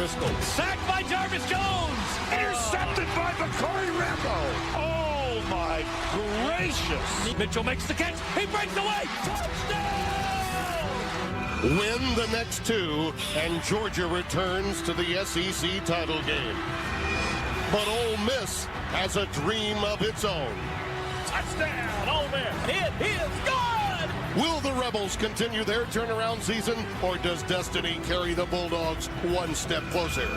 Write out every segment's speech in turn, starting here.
Driscoll. Sacked by Jarvis Jones. Intercepted by Bakari Rambo. Oh, my gracious. Mitchell makes the catch. He breaks away. Touchdown! Win the next two, and Georgia returns to the SEC title game. But Ole Miss has a dream of its own. Touchdown, Ole Miss. It is good! Will the Rebels continue their turnaround season, or does destiny carry the Bulldogs one step closer?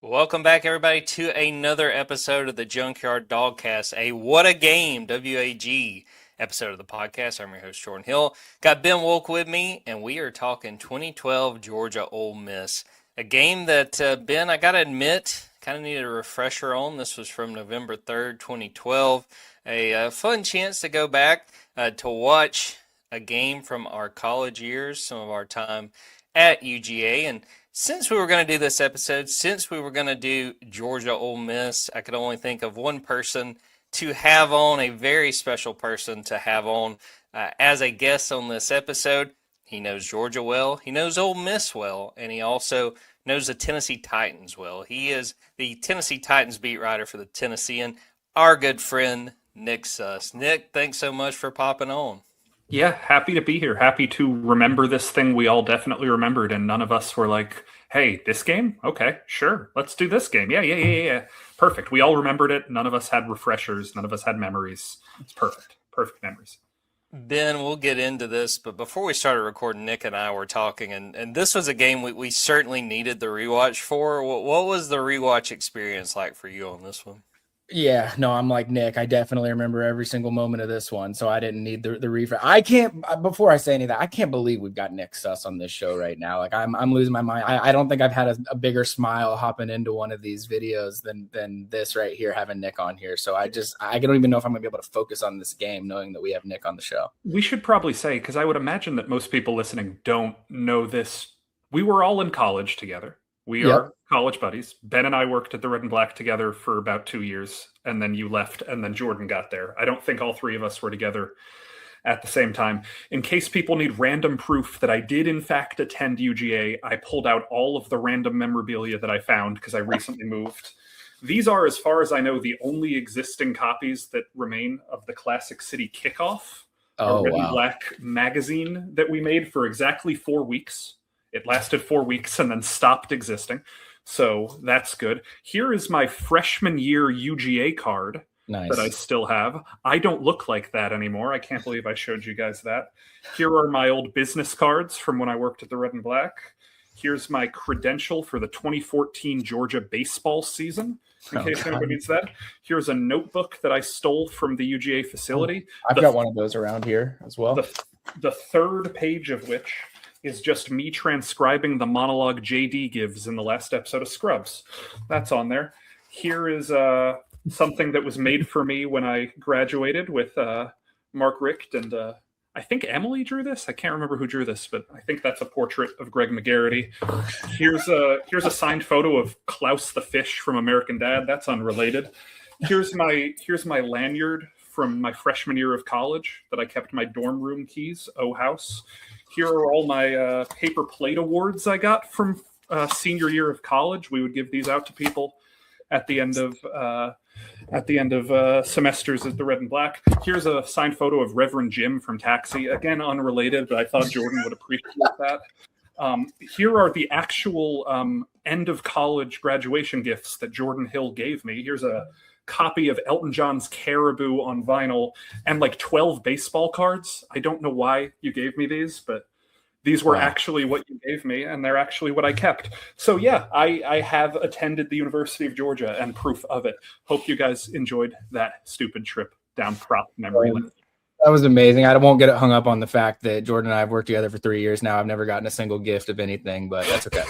Welcome back, everybody, to another episode of the Junkyard Dawgcast, a What a Game, WAG episode of the podcast. I'm your host, Jordan Hill. Got Ben Wolk with me, and we are talking 2012 Georgia Ole Miss, a game that, Ben, I got to admit, kind of needed a refresher on. This was from November 3rd, 2012. A fun chance to go back to watch a game from our college years, some of our time at UGA, and since we were going to do this episode, since we were going to do Georgia Ole Miss, I could only think of one person to have on, a very special person to have on as a guest on this episode. He knows Georgia well, he knows Ole Miss well, and he also knows the Tennessee Titans well. He is the Tennessee Titans beat writer for the Tennessean, our good friend, Nick Suss. Nick, thanks so much for popping on. Yeah, happy to be here. Happy to remember this thing we all definitely remembered, and none of us were like, hey, this game? Okay, sure, let's do this game. Yeah. Perfect. We all remembered it. None of us had refreshers. None of us had memories. It's perfect. Perfect memories. Ben, we'll get into this, but before we started recording, Nick and I were talking, and this was a game we certainly needed the rewatch for. What was the rewatch experience like for you on this one? Yeah, no, I'm like Nick. I definitely remember every single moment of this one, so I didn't need the refresh. I can't. Before I say any of that, I can't believe we've got Nick Suss on this show right now. Like I'm losing my mind. I don't think I've had a bigger smile hopping into one of these videos than this right here, having Nick on here. So I don't even know if I'm gonna be able to focus on this game, knowing that we have Nick on the show. We should probably say, because I would imagine that most people listening don't know this. We were all in college together. We are college buddies. Ben and I worked at the Red and Black together for about 2 years, and then you left, and then Jordan got there. I don't think all three of us were together at the same time. In case people need random proof that I did, in fact, attend UGA, I pulled out all of the random memorabilia that I found because I recently moved. These are, as far as I know, the only existing copies that remain of the Classic City Kickoff, a Red and Black magazine that we made for exactly 4 weeks. It lasted 4 weeks and then stopped existing. So that's good. Here is my freshman year UGA card that I still have. I don't look like that anymore. I can't believe I showed you guys that. Here are my old business cards from when I worked at the Red and Black. Here's my credential for the 2014 Georgia baseball season, in case anybody needs that. Here's a notebook that I stole from the UGA facility. I've got one of those around here as well. The third page of which is just me transcribing the monologue JD gives in the last episode of Scrubs. That's on there. Here is something that was made for me when I graduated with Mark Richt, and I think Emily drew this. I can't remember who drew this, but I think that's a portrait of Greg McGarity. Here's a signed photo of Klaus the Fish from American Dad. That's unrelated. Here's my lanyard from my freshman year of college that I kept my dorm room keys, house. Here are all my paper plate awards I got from senior year of college. We would give these out to people at the end of semesters at the Red and Black. Here's a signed photo of Reverend Jim from Taxi. Again, unrelated, but I thought Jordan would appreciate that. Here are the actual end of college graduation gifts that Jordan Hill gave me. Here's a copy of Elton John's Caribou on vinyl and like 12 baseball cards. I don't know why you gave me these, but these were actually what you gave me, and they're actually what I kept. So yeah, I have attended the University of Georgia and proof of it. Hope you guys enjoyed that stupid trip down prop memory lane. That was amazing. I won't get it hung up on the fact that Jordan and I have worked together for 3 years now. I've never gotten a single gift of anything, but that's okay.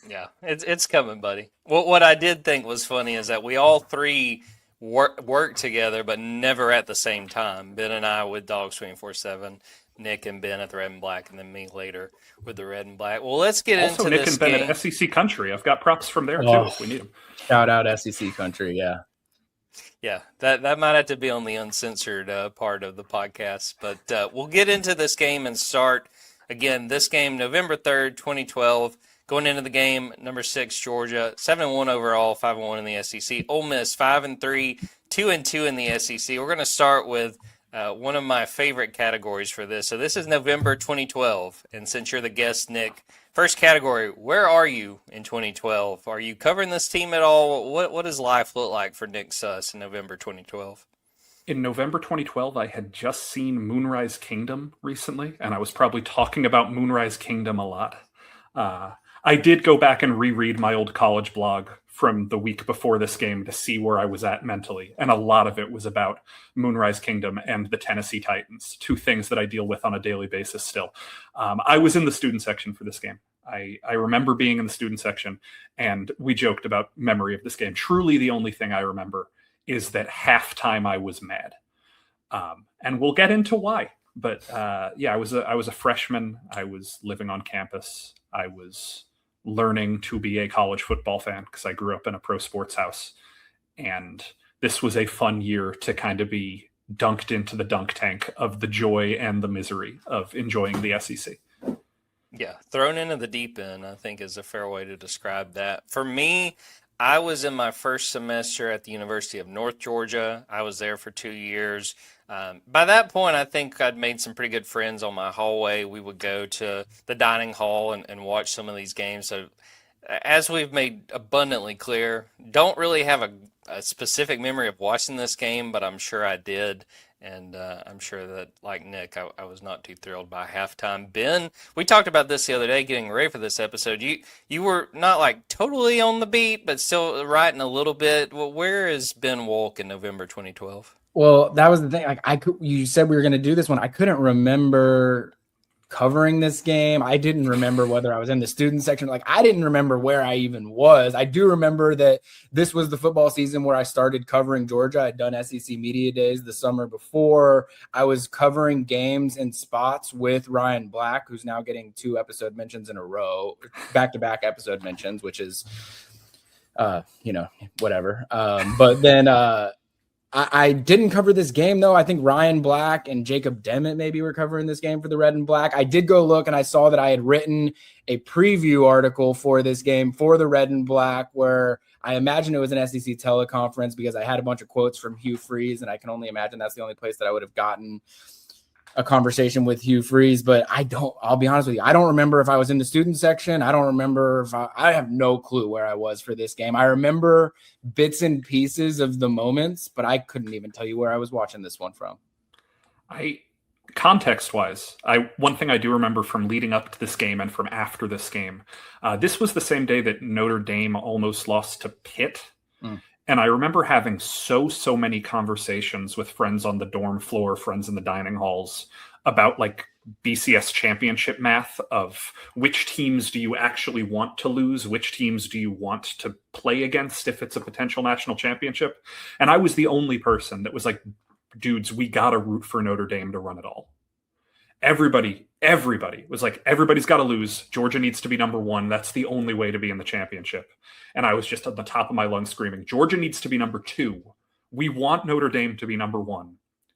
Yeah, it's coming, buddy. What I did think was funny is that we all three work together, but never at the same time. Ben and I with Dogs 24/7, Nick and Ben at the Red and Black, and then me later with the Red and Black. Well, let's get also, into Nick this and Ben game. at SEC Country. I've got props from there too if we need them. Shout out SEC Country, yeah. Yeah, that might have to be on the uncensored part of the podcast. But we'll get into this game and start, again, this game, November 3rd, 2012. Going into the game, number 6, Georgia, 7-1 overall, 5-1 in the SEC. Ole Miss, 5-3, 2-2 in the SEC. We're going to start with one of my favorite categories for this. So this is November 2012. And since you're the guest, Nick, first category, where are you in 2012? Are you covering this team at all? What does life look like for Nick Suss in November 2012? In November 2012, I had just seen Moonrise Kingdom recently, and I was probably talking about Moonrise Kingdom a lot. I did go back and reread my old college blog from the week before this game to see where I was at mentally, and a lot of it was about Moonrise Kingdom and the Tennessee Titans, two things that I deal with on a daily basis still. I was in the student section for this game. I remember being in the student section, and we joked about memory of this game. Truly the only thing I remember is that halftime I was mad. And we'll get into why. But yeah, I was a freshman. I was living on campus. I was learning to be a college football fan because I grew up in a pro sports house. And this was a fun year to kind of be dunked into the dunk tank of the joy and the misery of enjoying the SEC. Yeah, thrown into the deep end, I think, is a fair way to describe that. For me, I was in my first semester at the University of North Georgia. I was there for 2 years. By that point, I think I'd made some pretty good friends on my hallway. We would go to the dining hall and watch some of these games. So as we've made abundantly clear, don't really have a specific memory of watching this game, but I'm sure I did. And I'm sure that, like Nick, I was not too thrilled by halftime. Ben, we talked about this the other day getting ready for this episode. You were not like totally on the beat, but still writing a little bit. Well, where is Ben Wolk in November 2012? Well, that was the thing. Like you said we were going to do this one. I couldn't remember covering this game. I didn't remember whether I was in the student section. Like, I didn't remember where I even was. I do remember that this was the football season where I started covering Georgia. I'd done SEC Media Days the summer before. I was covering games in spots with Ryan Black, who's now getting 2 episode mentions in a row, back-to-back episode mentions, which is, whatever. But then I didn't cover this game, though. I think Ryan Black and Jacob Demmett maybe were covering this game for the Red and Black. I did go look, and I saw that I had written a preview article for this game for the Red and Black, where I imagine it was an SEC teleconference because I had a bunch of quotes from Hugh Freeze, and I can only imagine that's the only place that I would have gotten a conversation with Hugh Freeze. But I'll be honest with you, I don't remember if I was in the student section. I don't remember if I have no clue where I was for this game. I remember bits and pieces of the moments, but I couldn't even tell you where I was watching this one from. Context-wise, one thing I do remember from leading up to this game and from after this game, this was the same day that Notre Dame almost lost to Pitt. And I remember having so many conversations with friends on the dorm floor, friends in the dining halls, about like BCS championship math of which teams do you actually want to lose, which teams do you want to play against if it's a potential national championship. And I was the only person that was like, dudes, we got to root for Notre Dame to run it all. Everybody was like, everybody's got to lose. Georgia needs to be number 1. That's the only way to be in the championship. And I was just at the top of my lungs screaming, Georgia needs to be number 2. We want Notre Dame to be number 1.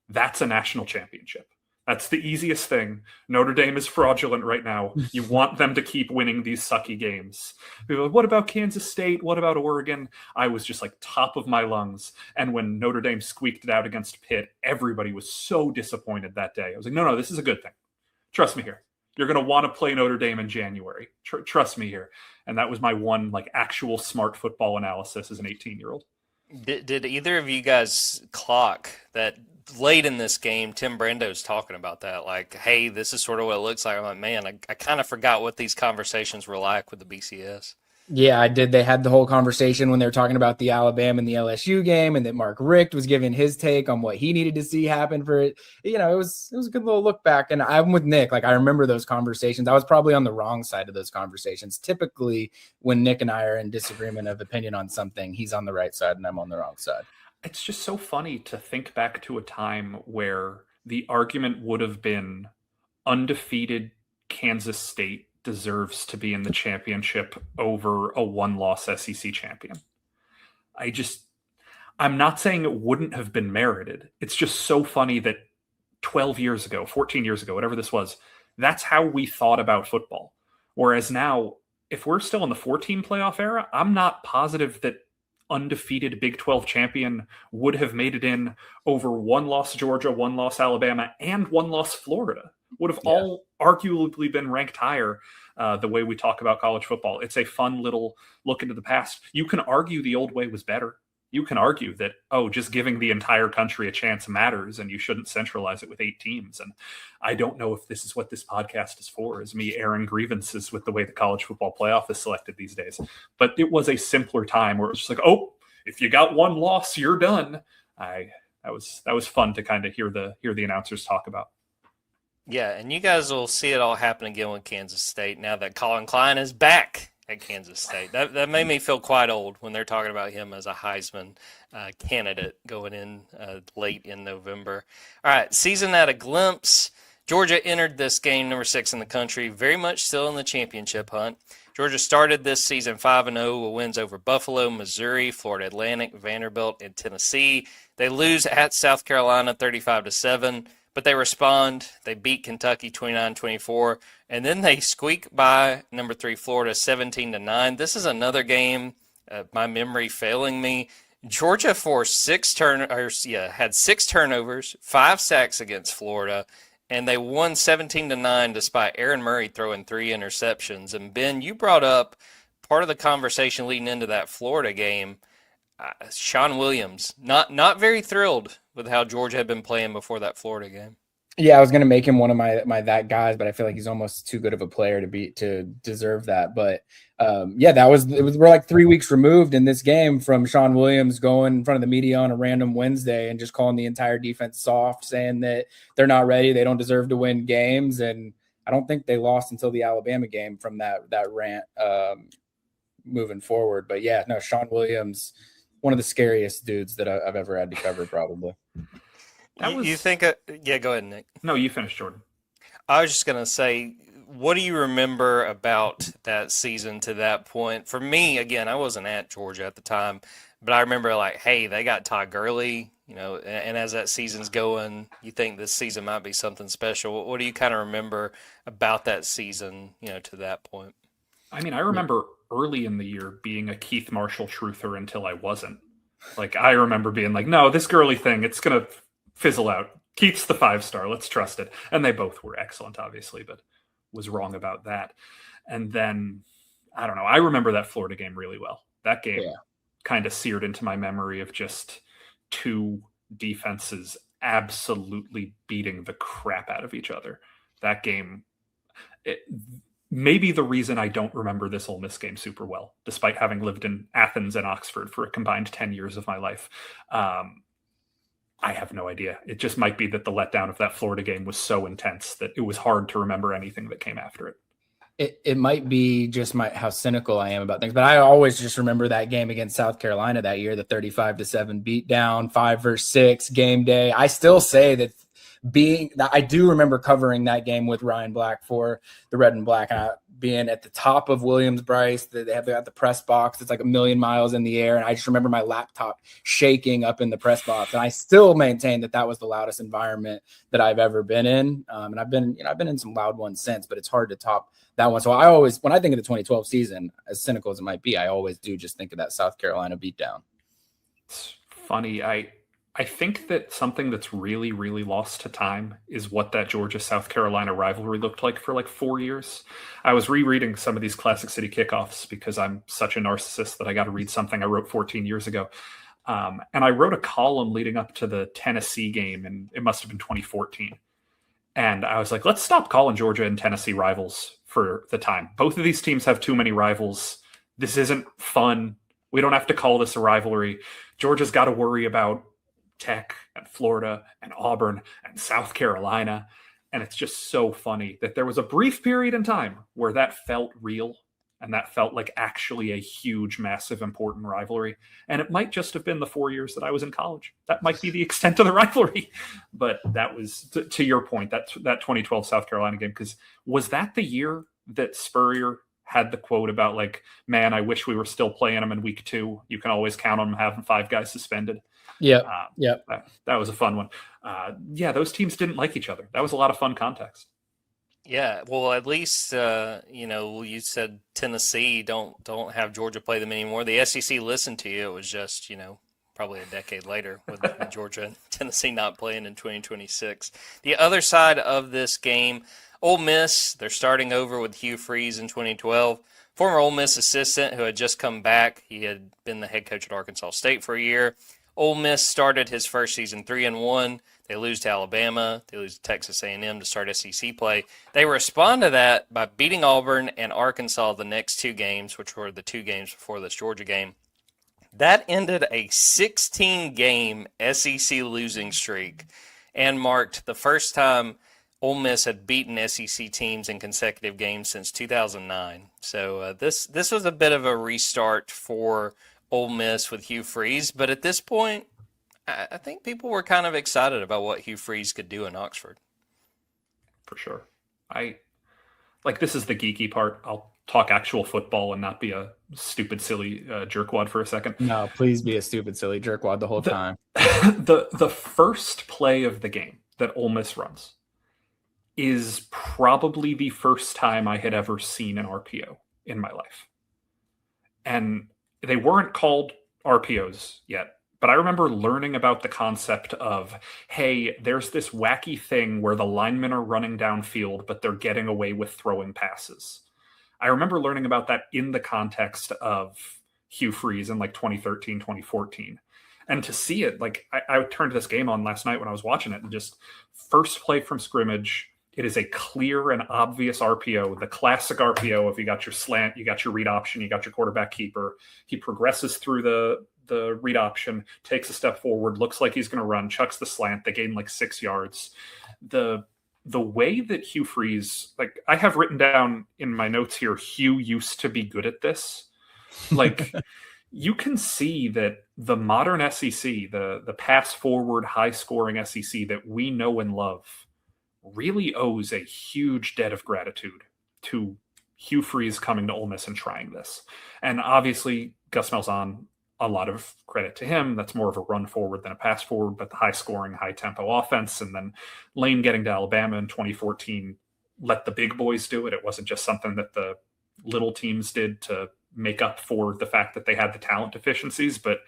That's a national championship. That's the easiest thing. Notre Dame is fraudulent right now. You want them to keep winning these sucky games. People are like, what about Kansas State? What about Oregon? I was just like top of my lungs. And when Notre Dame squeaked it out against Pitt, everybody was so disappointed that day. I was like, no, this is a good thing. Trust me here. You're going to want to play Notre Dame in January. Trust me here. And that was my one like actual smart football analysis as an 18-year-old. Did either of you guys clock that late in this game, Tim Brando's talking about that? Like, hey, this is sort of what it looks like. I'm like, man, I kind of forgot what these conversations were like with the BCS. Yeah, I did. They had the whole conversation when they were talking about the Alabama and the LSU game, and that Mark Richt was giving his take on what he needed to see happen for it. You know, it was a good little look back. And I'm with Nick. Like, I remember those conversations. I was probably on the wrong side of those conversations. Typically, when Nick and I are in disagreement of opinion on something, he's on the right side and I'm on the wrong side. It's just so funny to think back to a time where the argument would have been undefeated Kansas State deserves to be in the championship over a one-loss SEC champion. I'm not saying it wouldn't have been merited. It's just so funny that 12 years ago, 14 years ago, whatever this was, that's how we thought about football. Whereas now, if we're still in the 14 playoff era, I'm not positive that undefeated Big 12 champion would have made it in over one loss Georgia, one loss Alabama, and one loss Florida. Would have all arguably been ranked higher the way we talk about college football. It's a fun little look into the past. You can argue the old way was better. You can argue that, just giving the entire country a chance matters and you shouldn't centralize it with 8 teams. And I don't know if this is what this podcast is for, is me airing grievances with the way the college football playoff is selected these days. But it was a simpler time where it was just like, if you got one loss, you're done. That was fun to kind of hear the announcers talk about. Yeah, and you guys will see it all happen again with Kansas State now that Colin Klein is back at Kansas State. That made me feel quite old when they're talking about him as a Heisman candidate going in late in November. All right, season at a glimpse. Georgia entered this game number 6 in the country, very much still in the championship hunt. Georgia started this season 5-0 with wins over Buffalo, Missouri, Florida Atlantic, Vanderbilt, and Tennessee. They lose at South Carolina 35-7. But they respond. They beat Kentucky 29-24, and then they squeak by number 3 Florida 17-9. This is another game, my memory failing me. Georgia had 6 turnovers, 5 sacks against Florida, and they won 17-9 despite Aaron Murray throwing 3 interceptions. And Ben, you brought up part of the conversation leading into that Florida game. Sean Williams, not very thrilled with how Georgia had been playing before that Florida game. Yeah, I was gonna make him one of my that guys, but I feel like he's almost too good of a player to deserve that. But we're like 3 weeks removed in this game from Sean Williams going in front of the media on a random Wednesday and just calling the entire defense soft, saying that they're not ready, they don't deserve to win games, and I don't think they lost until the Alabama game from that rant moving forward. But yeah, no, Sean Williams, one of the scariest dudes that I've ever had to cover, probably. You think? Yeah, go ahead, Nick. No, you finish, Jordan. I was just going to say, what do you remember about that season to that point? For me, again, I wasn't at Georgia at the time, but I remember like, hey, they got Todd Gurley, and as that season's going, you think this season might be something special. What do you kind of remember about that season, to that point? I mean, I remember early in the year being a Keith Marshall truther until I wasn't. Like, I remember being like, no, this Gurley thing, it's going to fizzle out. Keith's the 5-star. Let's trust it. And they both were excellent, obviously, but was wrong about that. And then, I don't know. I remember that Florida game really well. That game kind of seared into my memory of just 2 defenses absolutely beating the crap out of each other. That game, maybe the reason I don't remember this Ole Miss game super well, despite having lived in Athens and Oxford for a combined 10 years of my life. I have no idea. It just might be that the letdown of that Florida game was so intense that it was hard to remember anything that came after it. It might be just how cynical I am about things, but I always just remember that game against South Carolina that year, the 35-7 beatdown, 5-6 game day. I still say that I do remember covering that game with Ryan Black for the Red and Black, being at the top of Williams-Brice. They have got the press box. It's like a million miles in the air. And I just remember my laptop shaking up in the press box. And I still maintain that was the loudest environment that I've ever been in. And I've been in some loud ones since, but it's hard to top that one. So I always, when I think of the 2012 season, as cynical as it might be, I always do just think of that South Carolina beatdown. It's funny. I think that something that's really, really lost to time is what that Georgia-South Carolina rivalry looked like for like 4 years. I was rereading some of these Classic City kickoffs because I'm such a narcissist that I got to read something I wrote 14 years ago. And I wrote a column leading up to the Tennessee game, and it must have been 2014. And I was like, let's stop calling Georgia and Tennessee rivals for the time. Both of these teams have too many rivals This isn't fun. We don't have to call this a rivalry. Georgia's got to worry about Tech and Florida and Auburn and South Carolina. And it's just so funny that there was a brief period in time where that felt real and that felt like actually a huge, massive, important rivalry. And it might just have been the 4 years that I was in college. That might be the extent of the rivalry. But that was, to your point, that 2012 South Carolina game, because was that the year that Spurrier had the quote about, like, man, I wish we were still playing them in week 2. You can always count on them having 5 guys suspended. Yeah. That was a fun one. Those teams didn't like each other. That was a lot of fun context. Yeah, well, at least you said Tennessee don't have Georgia play them anymore. The SEC listened to you. It was just probably a decade later with Georgia and Tennessee not playing in 2026. The other side of this game, Ole Miss, they're starting over with Hugh Freeze in 2012. Former Ole Miss assistant who had just come back. He had been the head coach at Arkansas State for a year. Ole Miss started his first season 3-1. They lose to Alabama. They lose to Texas A&M to start SEC play. They respond to that by beating Auburn and Arkansas the next 2 games, which were the 2 games before this Georgia game. That ended a 16-game SEC losing streak and marked the first time Ole Miss had beaten SEC teams in consecutive games since 2009. So this was a bit of a restart for Ole Miss with Hugh Freeze, but at this point, I think people were kind of excited about what Hugh Freeze could do in Oxford. For sure. This is the geeky part. I'll talk actual football and not be a stupid, silly jerkwad for a second. No, please be a stupid, silly jerkwad the whole time. The first play of the game that Ole Miss runs is probably the first time I had ever seen an RPO in my life. And they weren't called RPOs yet, but I remember learning about the concept of, hey, there's this wacky thing where the linemen are running downfield, but they're getting away with throwing passes. I remember learning about that in the context of Hugh Freeze in 2013, 2014. And to see it, I turned this game on last night when I was watching it, and just first play from scrimmage, it is a clear and obvious RPO, the classic RPO. If you got your slant, you got your read option, you got your quarterback keeper. He progresses through the read option, takes a step forward, looks like he's going to run, chucks the slant. They gain 6 yards. The way that Hugh Freeze, I have written down in my notes here, Hugh used to be good at this. You can see that the modern SEC, the pass forward, high scoring SEC that we know and love, really owes a huge debt of gratitude to Hugh Freeze coming to Ole Miss and trying this. And obviously, Gus Malzahn, a lot of credit to him. That's more of a run forward than a pass forward, but the high scoring, high tempo offense. And then Lane getting to Alabama in 2014 let the big boys do it. It wasn't just something that the little teams did to make up for the fact that they had the talent deficiencies. But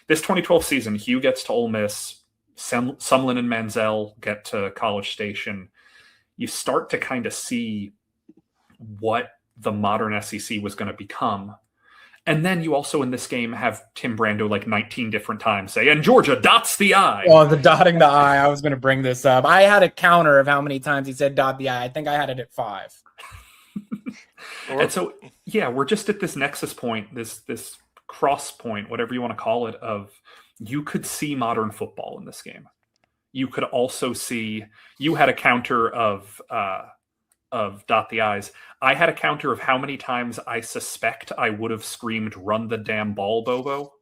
this 2012 season, Hugh gets to Ole Miss, Sumlin and Manziel get to College Station. You start to kind of see what the modern SEC was going to become. And then you also in this game have Tim Brando 19 different times say, and Georgia dots the I. Oh, the dotting the I. I was going to bring this up. I had a counter of how many times he said dot the I. I think I had it at 5. And so, we're just at this nexus point, this cross point, whatever you want to call it, of you could see modern football in this game. You could also see, you had a counter of dot the I's. I had a counter of how many times I suspect I would have screamed, run the damn ball, Bobo,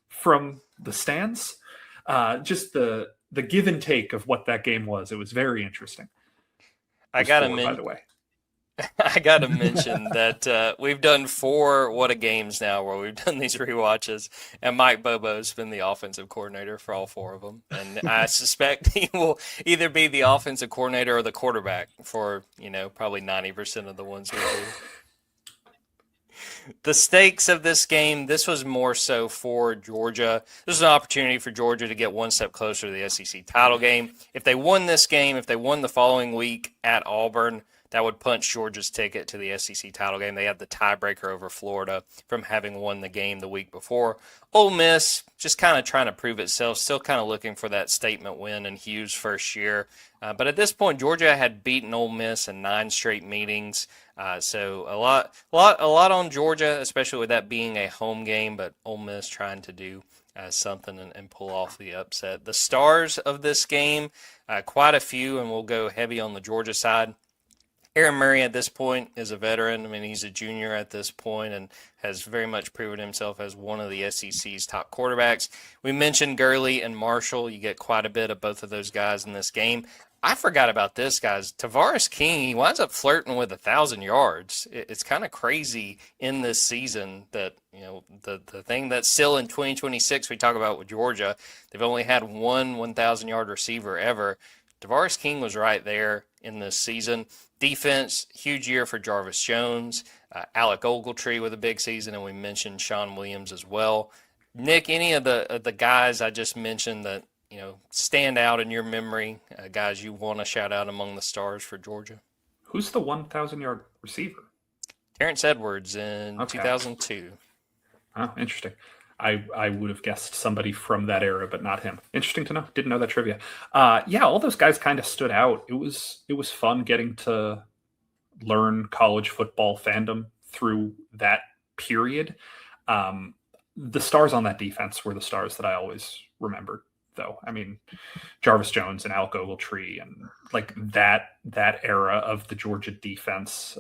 from the stands. Just the give and take of what that game was. It was very interesting. By the way. I got to mention that we've done 4 What a Games now where we've done these rewatches, and Mike Bobo's been the offensive coordinator for all 4 of them. And I suspect he will either be the offensive coordinator or the quarterback for, probably 90% of the ones we do. The stakes of this game, this was more so for Georgia. This is an opportunity for Georgia to get one step closer to the SEC title game. If they won this game, if they won the following week at Auburn, that would punch Georgia's ticket to the SEC title game. They had the tiebreaker over Florida from having won the game the week before. Ole Miss just kind of trying to prove itself, still kind of looking for that statement win in Hugh's first year. But at this point, Georgia had beaten Ole Miss in 9 straight meetings. So a lot on Georgia, especially with that being a home game, but Ole Miss trying to do something and pull off the upset. The stars of this game, quite a few, and we'll go heavy on the Georgia side. Aaron Murray at this point is a veteran. I mean, he's a junior at this point and has very much proven himself as one of the SEC's top quarterbacks. We mentioned Gurley and Marshall. You get quite a bit of both of those guys in this game. I forgot about this, guys. Tavares King, he winds up flirting with 1,000 yards. It's kind of crazy in this season that, the thing that's still in 2026 we talk about with Georgia, they've only had one 1,000-yard receiver ever. Tavares King was right there in this season. Defense, huge year for Jarvis Jones. Alec Ogletree with a big season, and we mentioned Sean Williams as well. Nick, any of the guys I just mentioned that stand out in your memory, guys you want to shout out among the stars for Georgia? Who's the 1,000-yard receiver? Terrence Edwards in 2002. Oh, interesting. I would have guessed somebody from that era, but not him. Interesting to know. Didn't know that trivia. All those guys kind of stood out. It was fun getting to learn college football fandom through that period. The stars on that defense were the stars that I always remembered, though. I mean, Jarvis Jones and Alec Ogletree and like that era of the Georgia defense.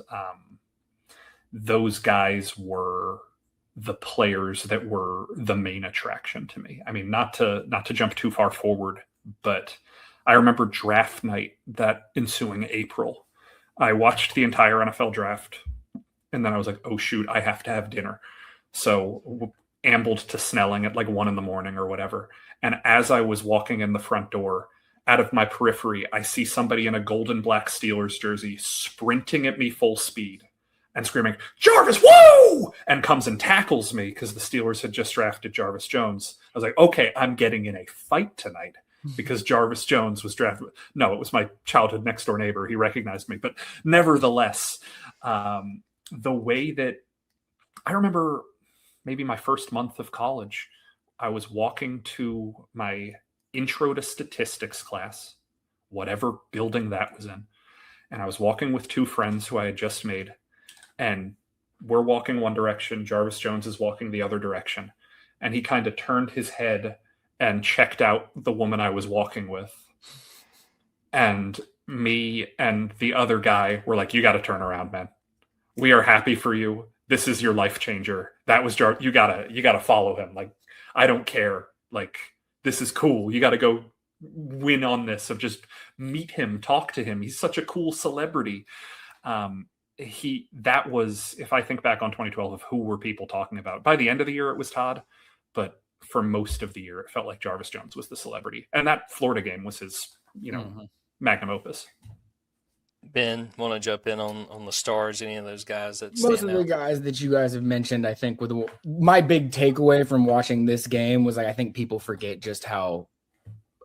Those guys were the players that were the main attraction to me. I mean, not to jump too far forward, but I remember draft night that ensuing April. I watched the entire NFL draft, and then I was like, oh shoot, I have to have dinner. So ambled to Snelling at like 1 a.m. or whatever. And as I was walking in the front door, out of my periphery, I see somebody in a gold and black Steelers jersey sprinting at me full speed and screaming, Jarvis, woo! And comes and tackles me because the Steelers had just drafted Jarvis Jones. I was like, okay, I'm getting in a fight tonight because Jarvis Jones was drafted. No, it was my childhood next door neighbor. He recognized me. But nevertheless, the way that I remember maybe my first month of college, I was walking to my intro to statistics class, whatever building that was in. And I was walking with 2 friends who I had just made. And we're walking one direction. Jarvis Jones is walking the other direction. And he kind of turned his head and checked out the woman I was walking with. And me and the other guy were like, you got to turn around, man. We are happy for you. This is your life changer. That was Jarvis. You gotta follow him. Like, I don't care. Like, this is cool. You got to go win on this of just meet him, talk to him. He's such a cool celebrity. That was, if I think back on 2012 of who were people talking about, by the end of the year, it was Todd, but for most of the year, it felt like Jarvis Jones was the celebrity. And that Florida game was his, magnum opus. Ben, want to jump in on the stars, any of those guys that most of the guys that you guys have mentioned, I think my big takeaway from watching this game was like, I think people forget just how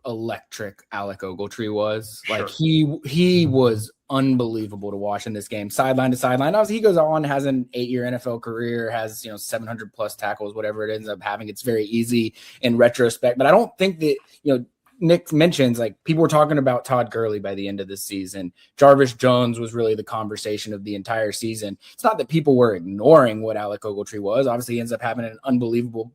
electric Alec Ogletree was. Sure. Like he was unbelievable to watch in this game, sideline to sideline. Obviously, he goes on, has an 8-year NFL career, has 700 plus tackles, whatever it ends up having. It's very easy in retrospect, but I don't think that Nick mentions, like, people were talking about Todd Gurley by the end of this season. Jarvis Jones was really the conversation of the entire season. It's not that people were ignoring what Alec Ogletree was. Obviously, he ends up having an unbelievable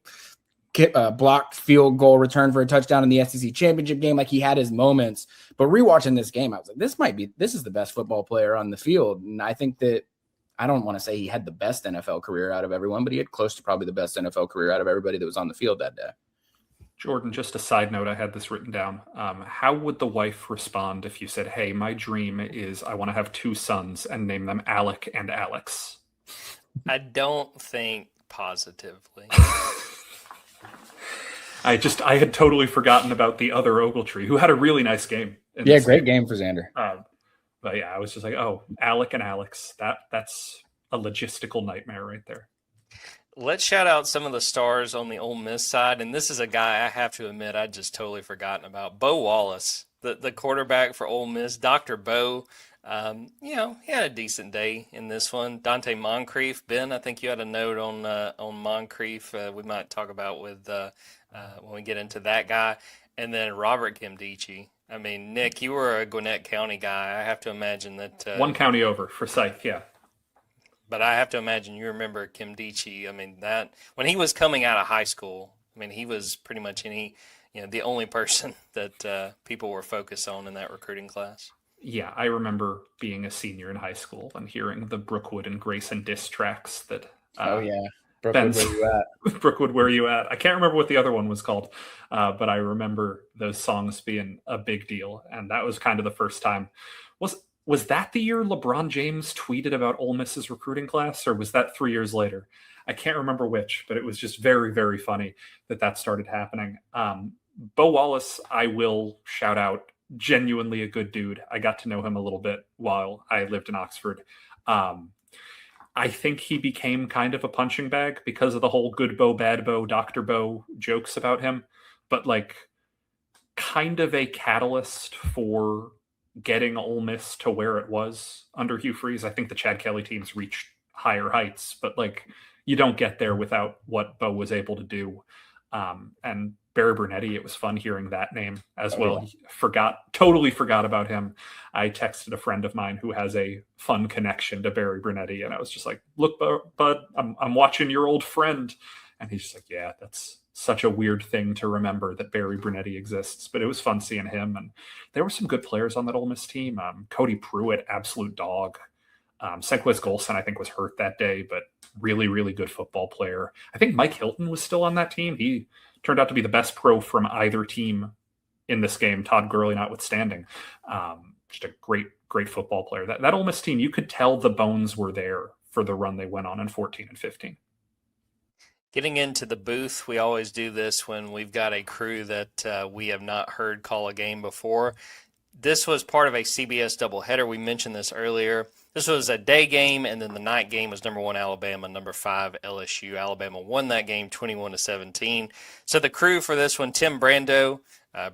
blocked field goal return for a touchdown in the SEC championship game. Like, he had his moments, but rewatching this game, I was like, this is the best football player on the field. And I think that, I don't want to say he had the best NFL career out of everyone, but he had close to probably the best NFL career out of everybody that was on the field that day. Jordan, just a side note, I had this written down. How would the wife respond if you said, hey, my dream is I want to have 2 sons and name them Alec and Alex? I don't think positively. I had totally forgotten about the other Ogletree, who had a really nice game. Yeah, great game for Xander. But yeah, I was just like, oh, Alec and Alex, that's a logistical nightmare right there. Let's shout out some of the stars on the Ole Miss side, and this is a guy I have to admit I'd just totally forgotten about. Bo Wallace, the quarterback for Ole Miss, Dr. Bo. He had a decent day in this one. Dante Moncrief, Ben, I think you had a note on Moncrief. We might talk about with when we get into that guy, and then Robert Kimdichie. I mean, Nick, you were a Gwinnett County guy. I have to imagine that one county over, Forsyth, yeah. But I have to imagine you remember Kimdichie. I mean, that when he was coming out of high school, I mean, he was pretty much the only person that people were focused on in that recruiting class. Yeah, I remember being a senior in high school and hearing the Brookwood and Grayson diss tracks that. Oh yeah, Brookwood, where you at? Brookwood, where you at? I can't remember what the other one was called, but I remember those songs being a big deal, and that was kind of the first time. Was that the year LeBron James tweeted about Ole Miss's recruiting class, or was that 3 years later? I can't remember which, but it was just very, very funny that started happening. Bo Wallace, I will shout out. Genuinely a good dude. I got to know him a little bit while I lived in Oxford. I think he became kind of a punching bag because of the whole good Bo, bad Bo, Dr. Bo jokes about him, but like kind of a catalyst for getting Ole Miss to where it was under Hugh Freeze. I think the Chad Kelly teams reached higher heights, but like you don't get there without what Bo was able to do. And Barry Brunetti, it was fun hearing that name as well. Yeah. Totally forgot about him. I texted a friend of mine who has a fun connection to Barry Brunetti, and I was just like, "Look, bud, I'm watching your old friend," and he's just like, "Yeah, that's such a weird thing to remember that Barry Brunetti exists." But it was fun seeing him, and there were some good players on that Ole Miss team. Cody Pruitt, absolute dog. Senquez Golson, I think, was hurt that day, but really, really good football player. I think Mike Hilton was still on that team. He turned out to be the best pro from either team in this game, Todd Gurley notwithstanding. Just a great, great football player. That Ole Miss team, you could tell the bones were there for the run they went on in 14 and 15. Getting into the booth, we always do this when we've got a crew that we have not heard call a game before. This was part of a CBS doubleheader. We mentioned this earlier. This was a day game, and then the night game was number 1 Alabama, number 5 LSU. Alabama won that game 21-17. So the crew for this one, Tim Brando.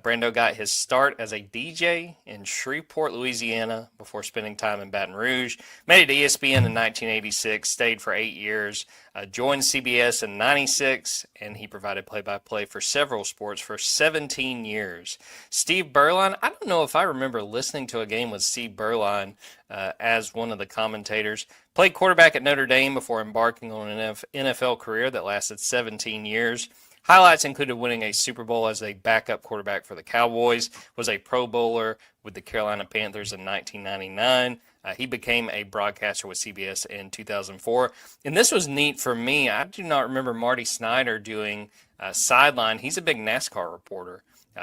Brando got his start as a DJ in Shreveport, Louisiana, before spending time in Baton Rouge. Made it to ESPN in 1986, stayed for 8 years, joined CBS in 96, and he provided play-by-play for several sports for 17 years. Steve Berline, I don't know if I remember listening to a game with Steve Berline as one of the commentators. Played quarterback at Notre Dame before embarking on an NFL career that lasted 17 years. Highlights included winning a Super Bowl as a backup quarterback for the Cowboys, was a Pro Bowler with the Carolina Panthers in 1999. He became a broadcaster with CBS in 2004. And this was neat for me. I do not remember Marty Snyder doing sideline. He's a big NASCAR reporter.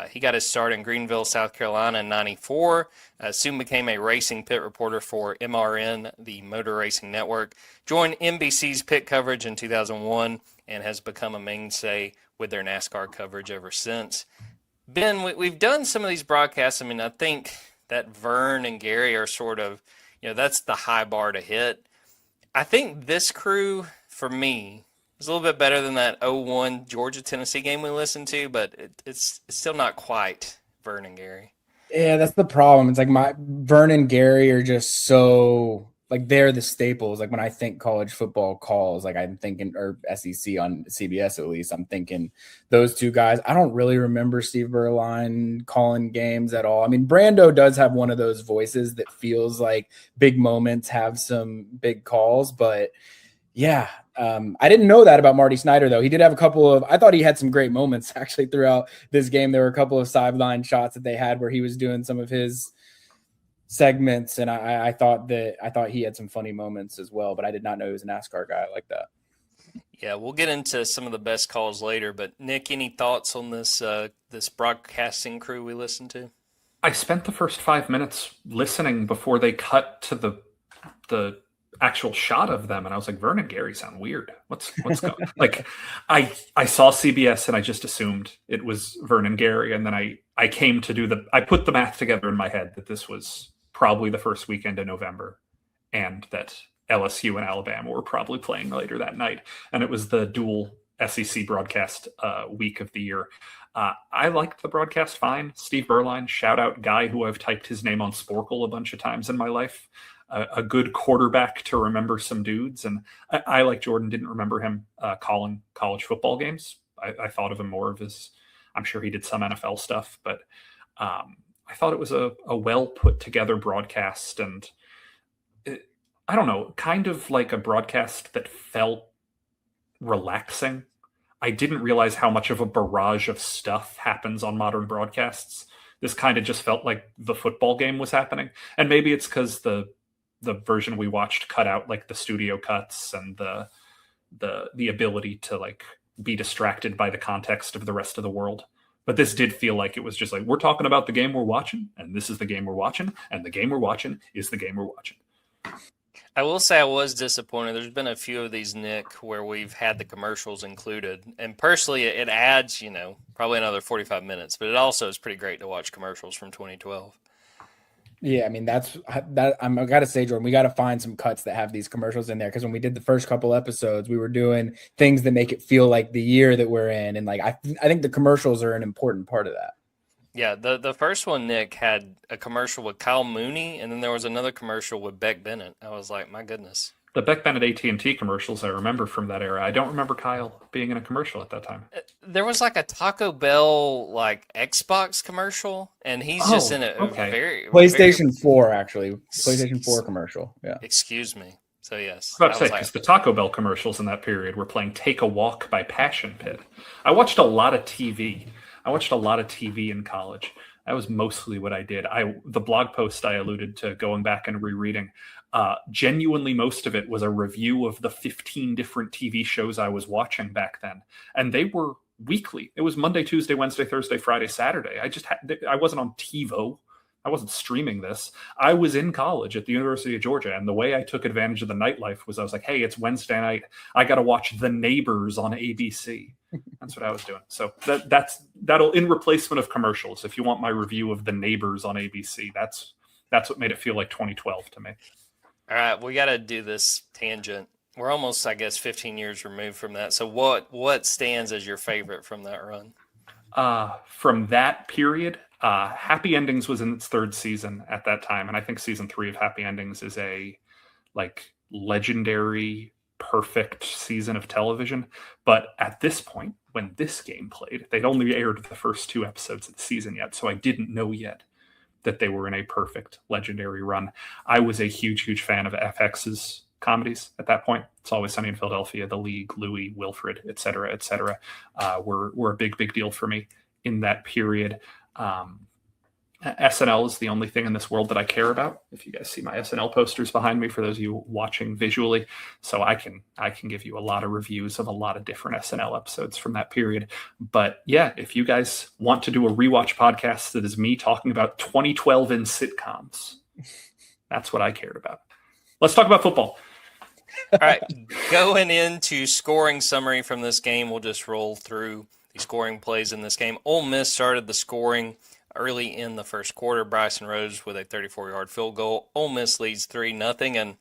He got his start in Greenville, South Carolina in 94, soon became a racing pit reporter for MRN, the Motor Racing Network, joined NBC's pit coverage in 2001, and has become a mainstay with their NASCAR coverage ever since. Ben, we've done some of these broadcasts. I mean, I think that Vern and Gary are sort of, that's the high bar to hit. I think this crew, for me, is a little bit better than that 0-1 Georgia-Tennessee game we listened to, but it's still not quite Vern and Gary. Yeah, that's the problem. It's like Vern and Gary are just so, like, they're the staples. Like, when I think college football calls, like, I'm thinking, or SEC on CBS at least, I'm thinking those two guys. I don't really remember Steve Berline calling games at all. I mean, Brando does have one of those voices that feels like big moments have some big calls, but yeah, I didn't know that about Marty Snyder, though. He did have I thought he had some great moments actually throughout this game. There were a couple of sideline shots that they had where he was doing some of his segments, and I thought he had some funny moments as well, but I did not know he was a NASCAR guy like that. Yeah, we'll get into some of the best calls later, but Nick, any thoughts on this broadcasting crew we listened to? I spent the first 5 minutes listening before they cut to the actual shot of them, and I was like, Vern and Gary sound weird. What's going on? Like, I saw CBS and I just assumed it was Vern and Gary, and then I came to I put the math together in my head that this was probably the first weekend in November, and that LSU and Alabama were probably playing later that night, and it was the dual SEC broadcast week of the year. I liked the broadcast fine. Steve Berline, shout out, guy who I've typed his name on Sporkle a bunch of times in my life. A good quarterback to remember some dudes. And I like Jordan, didn't remember him calling college football games. I thought of him more of as, I'm sure he did some NFL stuff, but I thought it was a well put together broadcast. And I don't know, kind of like a broadcast that felt relaxing. I didn't realize how much of a barrage of stuff happens on modern broadcasts. This kind of just felt like the football game was happening. And maybe it's because the version we watched cut out like the studio cuts and the ability to like be distracted by the context of the rest of the world. But this did feel like it was just like, we're talking about the game we're watching, and this is the game we're watching, and the game we're watching is the game we're watching. I will say I was disappointed. There's been a few of these, Nick, where we've had the commercials included. And personally, it adds, probably another 45 minutes. But it also is pretty great to watch commercials from 2012. Yeah, I mean, I got to say, Jordan, we got to find some cuts that have these commercials in there. Because when we did the first couple episodes, we were doing things that make it feel like the year that we're in. And like I think the commercials are an important part of that. Yeah, the first one, Nick, had a commercial with Kyle Mooney, and then there was another commercial with Beck Bennett. I was like, my goodness. The Beck Bennett AT&T commercials I remember from that era. I don't remember Kyle being in a commercial at that time. There was like a Taco Bell like Xbox commercial, and he's just in it. Okay. PlayStation 4, actually. PlayStation 4 commercial. Yeah. Excuse me. So, yes. I was about to say, because the Taco Bell commercials in that period were playing Take a Walk by Passion Pit. I watched a lot of TV. In college. That was mostly what I did. The blog post I alluded to going back and rereading, genuinely most of it was a review of the 15 different TV shows I was watching back then. And they were weekly. It was Monday, Tuesday, Wednesday, Thursday, Friday, Saturday. I wasn't on TiVo. I wasn't streaming this. I was in college at the University of Georgia, and the way I took advantage of the nightlife was I was like, hey, it's Wednesday night. I got to watch The Neighbors on ABC. That's what I was doing. So that'll, in replacement of commercials, if you want my review of The Neighbors on ABC, that's what made it feel like 2012 to me. All right, we got to do this tangent. We're almost, I guess, 15 years removed from that. So what stands as your favorite from that run? From that period, Happy Endings was in its third season at that time, and I think season 3 of Happy Endings is a like legendary, perfect season of television. But at this point, when this game played, they'd only aired the first 2 episodes of the season yet, so I didn't know yet that they were in a perfect, legendary run. I was a huge, huge fan of FX's comedies at that point. It's Always Sunny in Philadelphia, The League, Louie, Wilfred, et cetera, were a big, big deal for me in that period. SNL is the only thing in this world that I care about. If you guys see my SNL posters behind me, for those of you watching visually, so I can give you a lot of reviews of a lot of different SNL episodes from that period. But yeah, if you guys want to do a rewatch podcast that is me talking about 2012 in sitcoms, that's what I cared about. Let's talk about football. All right, going into scoring summary from this game, we'll just roll through the scoring plays in this game. Ole Miss started the scoring early in the first quarter. Bryson Rose with a 34-yard field goal. Ole Miss leads 3-0, and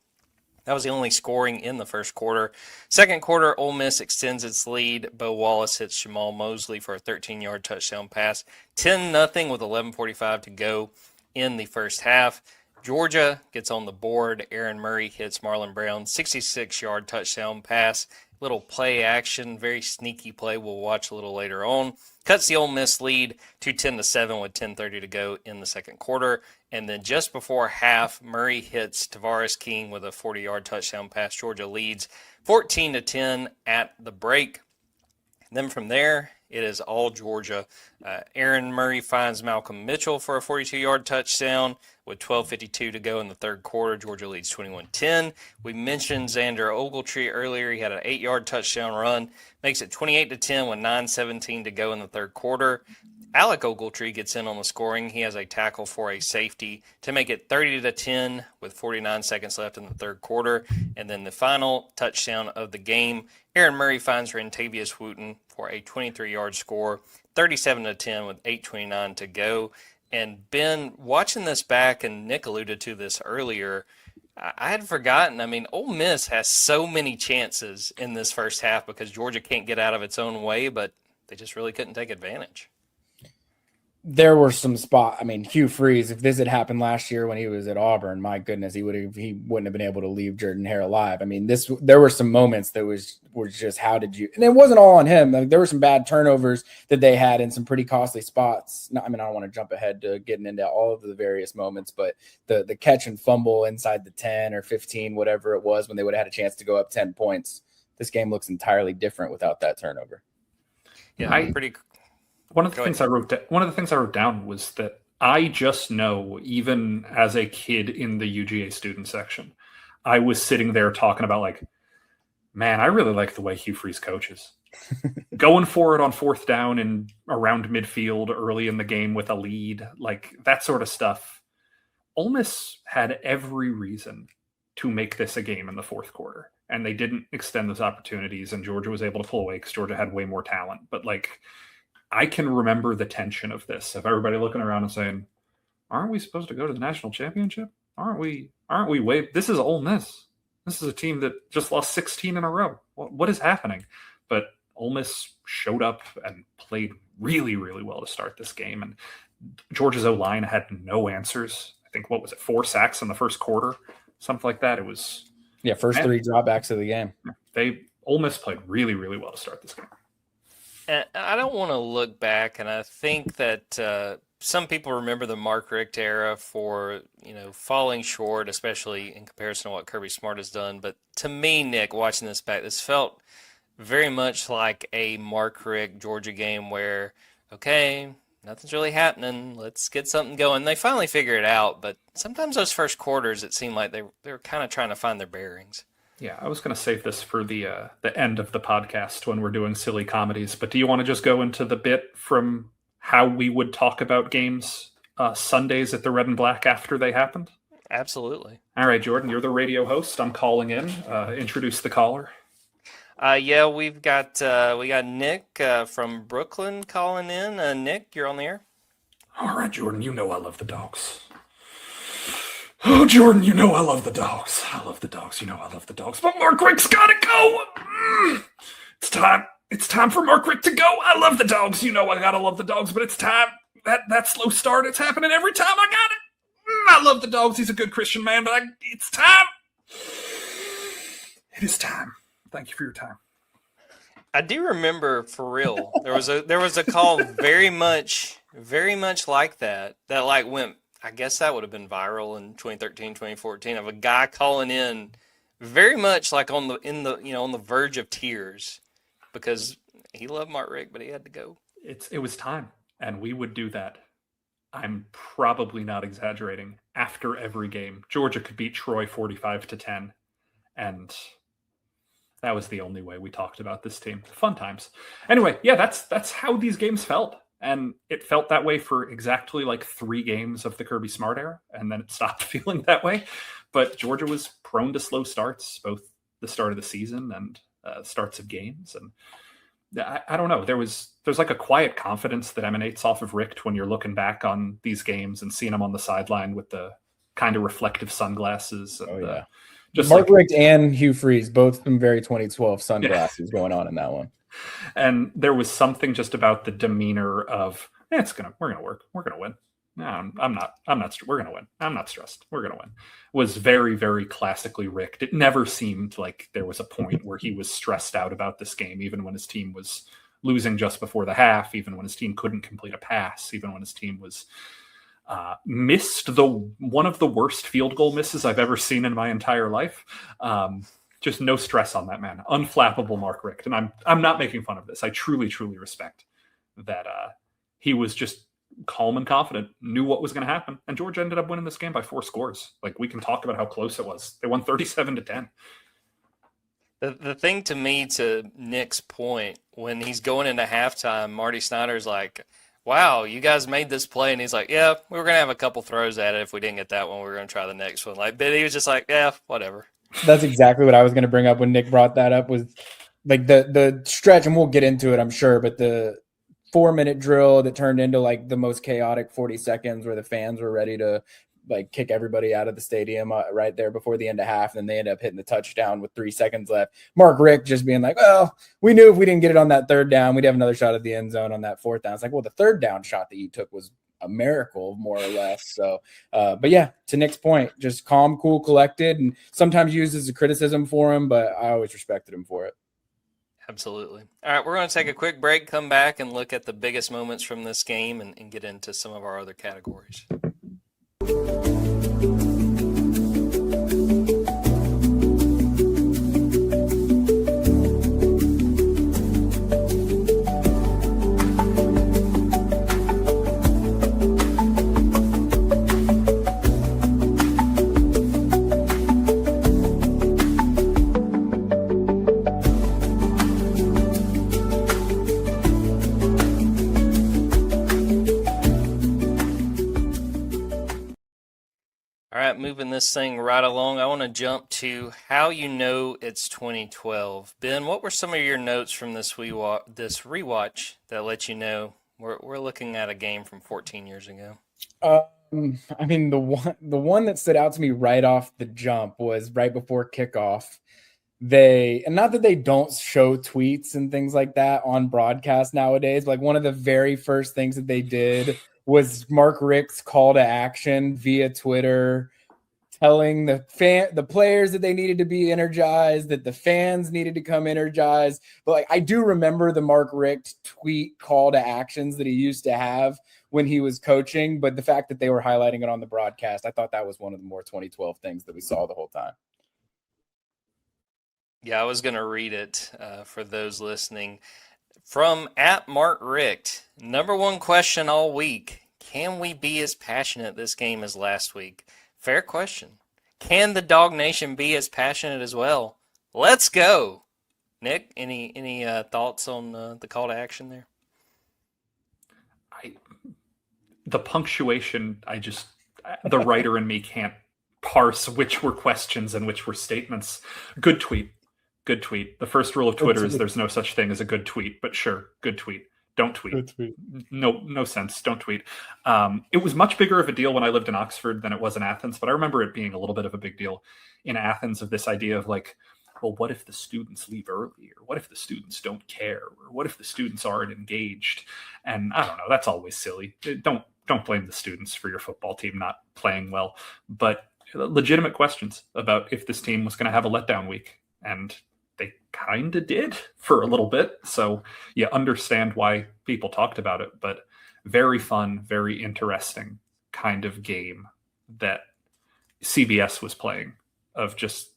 that was the only scoring in the first quarter. Second quarter, Ole Miss extends its lead. Bo Wallace hits Jamal Mosley for a 13-yard touchdown pass. 10-0 with 11:45 to go in the first half. Georgia gets on the board. Aaron Murray hits Marlon Brown, 66-yard touchdown pass. Little play action, very sneaky play we'll watch a little later on. Cuts the Ole Miss lead to 10-7 with 10:30 to go in the second quarter. And then just before half, Murray hits Tavares King with a 40-yard touchdown pass. Georgia leads 14-10 at the break. And then from there, it is all Georgia. Aaron Murray finds Malcolm Mitchell for a 42-yard touchdown with 12:52 to go in the third quarter. Georgia leads 21-10. We mentioned Xander Ogletree earlier. He had an 8-yard touchdown run. Makes it 28-10 with 9:17 to go in the third quarter. Alec Ogletree gets in on the scoring. He has a tackle for a safety to make it 30-10 with 49 seconds left in the third quarter. And then the final touchdown of the game, Aaron Murray finds Rentavious Wooten for a 23-yard score, 37-10 with 8:29 to go. And Ben, watching this back, and Nick alluded to this earlier, I had forgotten. I mean, Ole Miss has so many chances in this first half because Georgia can't get out of its own way, but they just really couldn't take advantage. there were some Hugh Freeze, if this had happened last year when he was at Auburn, my goodness, he wouldn't have been able to leave Jordan Hare alive. I mean, there were some moments that were just, how did you, and it wasn't all on him. Like, there were some bad turnovers that they had in some pretty costly spots. I don't want to jump ahead to getting into all of the various moments, but the catch and fumble inside the 10 or 15, whatever it was, when they would have had a chance to go up 10 points, this game looks entirely different without that turnover. Yeah, One of the things I wrote down was that I just know, even as a kid in the UGA student section, I was sitting there talking about, like, man, I really like the way Hugh Freeze coaches. Going for it on fourth down and around midfield early in the game with a lead, like that sort of stuff. Ole Miss had every reason to make this a game in the fourth quarter, and they didn't extend those opportunities, and Georgia was able to pull away because Georgia had way more talent. But, like, I can remember the tension of this, of everybody looking around and saying, aren't we supposed to go to the national championship? Aren't we this is Ole Miss. This is a team that just lost 16 in a row. What is happening? But Ole Miss showed up and played really, really well to start this game. And Georgia's O-line had no answers. I think, 4 sacks in the first quarter? Something like that. It was... Yeah, first 3 dropbacks of the game. Ole Miss played really, really well to start this game. And I don't want to look back, and I think that some people remember the Mark Richt era for, falling short, especially in comparison to what Kirby Smart has done. But to me, Nick, watching this back, this felt very much like a Mark Richt Georgia game where, okay, nothing's really happening. Let's get something going. They finally figure it out, but sometimes those first quarters, it seemed like they were kind of trying to find their bearings. Yeah, I was going to save this for the end of the podcast when we're doing silly comedies. But do you want to just go into the bit from how we would talk about games Sundays at the Red and Black after they happened? Absolutely. All right, Jordan, you're the radio host. I'm calling in. Introduce the caller. Yeah, we got Nick from Brooklyn calling in. Nick, you're on the air. All right, Jordan, you know I love the Dogs. Oh, Jordan, you know I love the Dogs. I love the Dogs. You know I love the Dogs. But Mark Richt's got to go. It's time. It's time for Mark Richt to go. I love the Dogs. You know I got to love the Dogs, but it's time. That slow start, it's happening every time I got it. I love the Dogs. He's a good Christian man, but it's time. It is time. Thank you for your time. I do remember, for real, there was a call very much like that like went, I guess that would have been viral in 2013, 2014, of a guy calling in very much like on the verge of tears because he loved Mark Richt, but he had to go. It was time, and we would do that. I'm probably not exaggerating. After every game, Georgia could beat Troy 45-10, and that was the only way we talked about this team. Fun times. Anyway, yeah, that's how these games felt. And it felt that way for exactly like 3 games of the Kirby Smart era, and then it stopped feeling that way. But Georgia was prone to slow starts, both the start of the season and starts of games. And I don't know. There's like a quiet confidence that emanates off of Richt when you're looking back on these games and seeing him on the sideline with the kind of reflective sunglasses. And, just Mark Richt and Hugh Freeze, both from very 2012 sunglasses going on in that one. And there was something just about the demeanor of, we're gonna work, we're gonna win. No, I'm not. We're gonna win. I'm not stressed. We're gonna win. Was very, very classically Richt. It never seemed like there was a point where he was stressed out about this game, even when his team was losing just before the half, even when his team couldn't complete a pass, even when his team was missed one of the worst field goal misses I've ever seen in my entire life. Just no stress on that man. Unflappable Mark Richt. And I'm not making fun of this. I truly, truly respect that he was just calm and confident, knew what was going to happen. And Georgia ended up winning this game by 4 scores. Like, we can talk about how close it was. They won 37-10. The thing to me, to Nick's point, when he's going into halftime, Marty Snyder's like, wow, you guys made this play. And he's like, yeah, we were going to have a couple throws at it. If we didn't get that one, we were going to try the next one. Like, but he was just like, yeah, whatever. That's exactly what I was going to bring up when Nick brought that up, was like the stretch, and we'll get into it, I'm sure, but the 4-minute drill that turned into like the most chaotic 40 seconds where the fans were ready to like kick everybody out of the stadium right there before the end of half. And then they end up hitting the touchdown with 3 seconds left. Mark Richt just being like, well, we knew if we didn't get it on that third down, we'd have another shot at the end zone on that fourth down. It's like, well, the third down shot that you took was a miracle, more or less. So, but yeah, to Nick's point, just calm, cool, collected, and sometimes used as a criticism for him, but I always respected him for it. Absolutely. All right, we're going to take a quick break, come back and look at the biggest moments from this game and get into some of our other categories. Moving this thing right along, I want to jump to how you know it's 2012. Ben, what were some of your notes from this rewatch that let you know we're looking at a game from 14 years ago? I mean, the one that stood out to me right off the jump was right before kickoff. And not that they don't show tweets and things like that on broadcast nowadays, but like one of the very first things that they did was Mark Richt's call to action via Twitter, telling the players that they needed to be energized, that the fans needed to come energized. But like, I do remember the Mark Richt tweet call to actions that he used to have when he was coaching, but the fact that they were highlighting it on the broadcast, I thought that was one of the more 2012 things that we saw the whole time. Yeah, I was going to read it for those listening. From @MarkRicht, number one question all week: can we be as passionate this game as last week? Fair question. Can the Dog Nation be as passionate as well? Let's go. Nick, any thoughts on the call to action there? The punctuation, the writer in me can't parse which were questions and which were statements. Good tweet. Good tweet. The first rule of Twitter is there's no such thing as a good tweet, but sure, good tweet. Don't tweet. Good tweet. No sense. Don't tweet. It was much bigger of a deal when I lived in Oxford than it was in Athens, but I remember it being a little bit of a big deal in Athens, of this idea of like, well, what if the students leave early? Or what if the students don't care? Or what if the students aren't engaged? And I don't know, that's always silly. Don't blame the students for your football team not playing well, but legitimate questions about if this team was going to have a letdown week. And they kind of did for a little bit. So you understand why people talked about it, but very fun, very interesting kind of game that CBS was playing. Of just,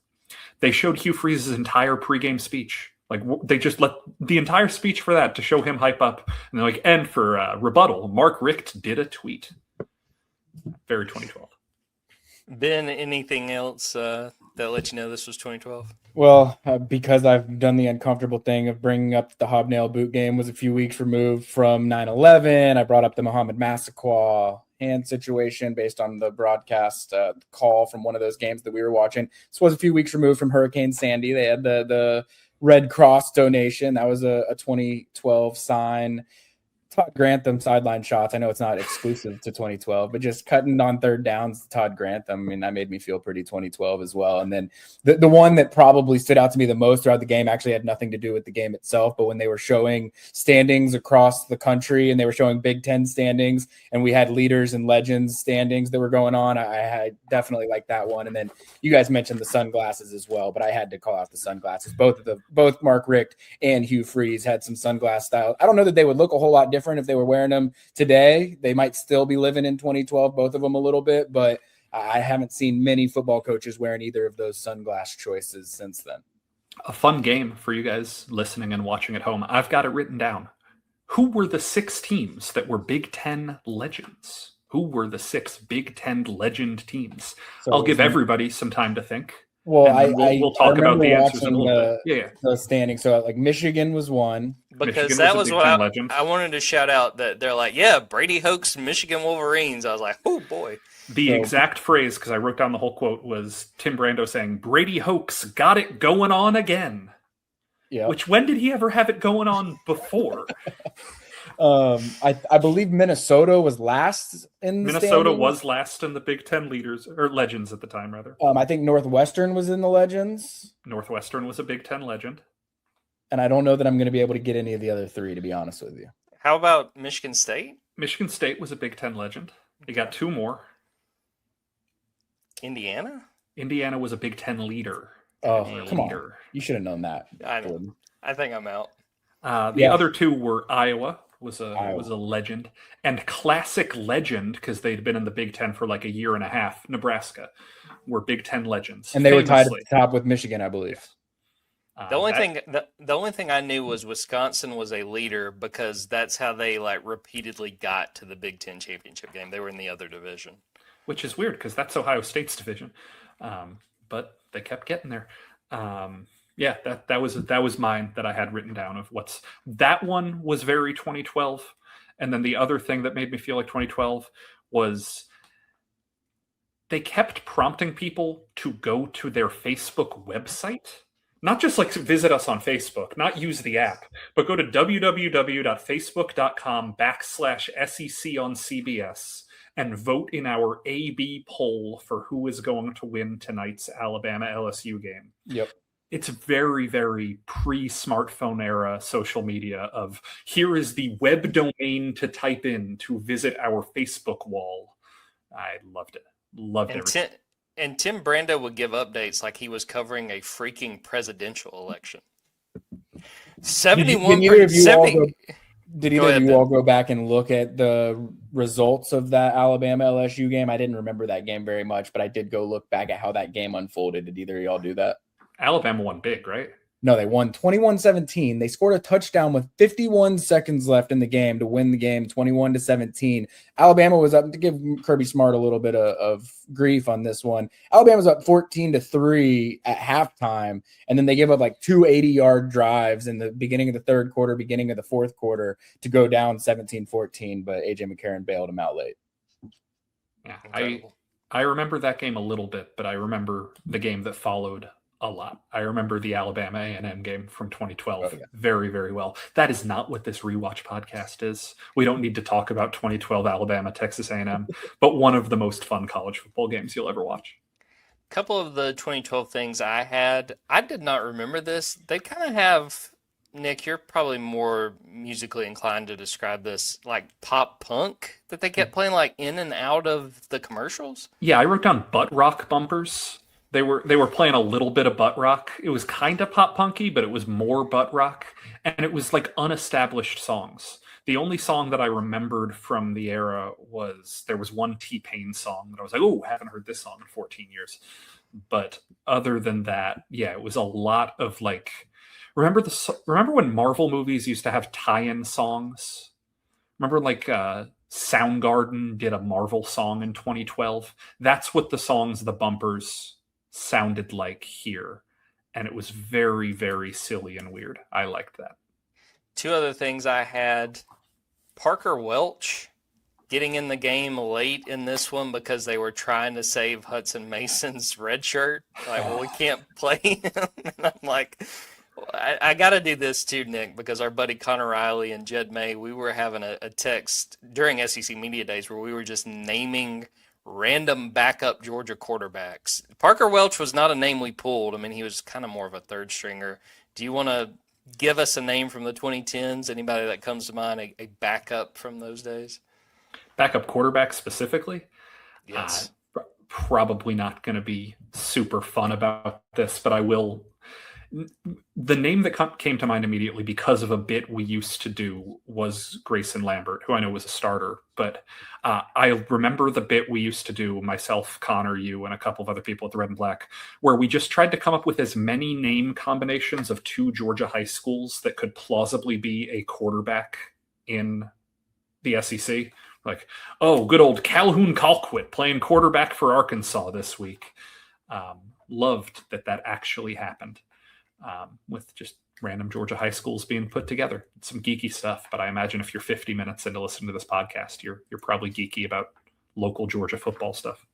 they showed Hugh Freeze's entire pregame speech. Like, they just let the entire speech for that to show him hype up. And they're like, and for rebuttal, Mark Richt did a tweet. Very 2012. Ben, anything else that let you know this was 2012? Well, because I've done the uncomfortable thing of bringing up the Hobnail boot game was a few weeks removed from 9/11. I brought up the Muhammad Massaquoi hand situation based on the broadcast call from one of those games that we were watching. This was a few weeks removed from Hurricane Sandy. They had the Red Cross donation. That was a 2012 sign. Todd Grantham sideline shots. I know it's not exclusive to 2012, but just cutting on third downs, Todd Grantham. I mean, that made me feel pretty 2012 as well. And then the one that probably stood out to me the most throughout the game actually had nothing to do with the game itself, but when they were showing standings across the country and they were showing Big Ten standings and we had leaders and legends standings that were going on, I definitely liked that one. And then you guys mentioned the sunglasses as well, but I had to call out the sunglasses. Both Mark Richt and Hugh Freeze had some sunglass style. I don't know that they would look a whole lot different if they were wearing them today. They might still be living in 2012, both of them a little bit, but I haven't seen many football coaches wearing either of those sunglass choices since then. A fun game for you guys listening and watching at home. I've got it written down. Who were the 6 teams that were Big Ten legends? Who were the 6 Big Ten legend teams? So I'll give everybody some time to think. Well, we'll talk about the answers in a little bit. Yeah. The standing. So like Michigan was one. Because Michigan that was what I wanted to shout out, that they're like, yeah, Brady Hoke's Michigan Wolverines. I was like, oh boy. The exact phrase, because I wrote down the whole quote, was Tim Brando saying, Brady Hoke's got it going on again. Yeah. Which, when did he ever have it going on before? I believe Minnesota was last in the Minnesota standings. was last in the Big Ten leaders or legends at the time, rather. I think Northwestern was in the legends. Northwestern was a Big Ten legend. And I don't know that I'm going to be able to get any of the other three, to be honest with you. How about Michigan State? Michigan State was a Big Ten legend. They got two more. Indiana? Indiana was a Big Ten leader. Oh, come on. You should have known that. I think I'm out. The other two were Iowa was a legend, and classic legend, because they'd been in the Big Ten for like a year and a half. Nebraska were Big Ten legends, and they were tied at the top with Michigan, I believe. The only thing I knew was Wisconsin was a leader because that's how they like repeatedly got to the Big Ten championship game. They were in the other division, which is weird because that's Ohio State's division, but they kept getting there. Yeah, that was mine that I had written down of that one was very 2012. And then the other thing that made me feel like 2012 was they kept prompting people to go to their Facebook website, not just like visit us on Facebook, not use the app, but go to www.facebook.com/SEC on CBS and vote in our AB poll for who is going to win tonight's Alabama LSU game. Yep. It's very, very pre-smartphone era social media of here is the web domain to type in to visit our Facebook wall. I loved it. Loved it. And Tim Brando would give updates like he was covering a freaking presidential election. 71. Did either of you all go back and look at the results of that Alabama LSU game? I didn't remember that game very much, but I did go look back at how that game unfolded. Did either of y'all do that? Alabama won big, right? No, they won 21-17. They scored a touchdown with 51 seconds left in the game to win the game 21-17. Alabama was up, to give Kirby Smart a little bit of grief on this one. Alabama was up 14-3 at halftime, and then they gave up like two 80-yard drives in the beginning of the third quarter, beginning of the fourth quarter to go down 17-14, but A.J. McCarron bailed them out late. Yeah, I remember that game a little bit, but I remember the game that followed a lot. I remember the Alabama A&M game from 2012 very, very well. That is not what this rewatch podcast is. We don't need to talk about 2012 Alabama, Texas A&M, but one of the most fun college football games you'll ever watch. A couple of the 2012 things I did not remember this. They kind of have, Nick, you're probably more musically inclined to describe this, like pop punk that they kept playing like in and out of the commercials. Yeah, I wrote down butt rock bumpers. They were playing a little bit of butt rock. It was kind of pop punky, but it was more butt rock. And it was like unestablished songs. The only song that I remembered from the era was there was one T-Pain song that I was like, oh, haven't heard this song in 14 years. But other than that, yeah, it was a lot of like, remember when Marvel movies used to have tie-in songs? Remember like Soundgarden did a Marvel song in 2012? That's what the songs, the bumpers sounded like here, and it was very, very silly and weird. I liked that. Two other things I had: Parker Welch getting in the game late in this one because they were trying to save Hudson Mason's red shirt. Like, well, we can't play him. And I'm like, I got to do this too, Nick, because our buddy Connor Riley and Jed May, we were having a text during SEC Media Days where we were just naming random backup Georgia quarterbacks. Parker Welch was not a name we pulled. I mean, he was kind of more of a third stringer. Do you want to give us a name from the 2010s? Anybody that comes to mind, a backup from those days? Backup quarterback specifically? Yes. Probably not going to be super fun about this, but I will. The name that came to mind immediately because of a bit we used to do was Grayson Lambert, who I know was a starter. But I remember the bit we used to do, myself, Connor, you, and a couple of other people at the Red and Black, where we just tried to come up with as many name combinations of two Georgia high schools that could plausibly be a quarterback in the SEC. Like, oh, good old Calhoun Colquitt playing quarterback for Arkansas this week. Loved that actually happened. With just random Georgia high schools being put together. It's some geeky stuff, but I imagine if you're 50 minutes into listening to this podcast, you're probably geeky about local Georgia football stuff.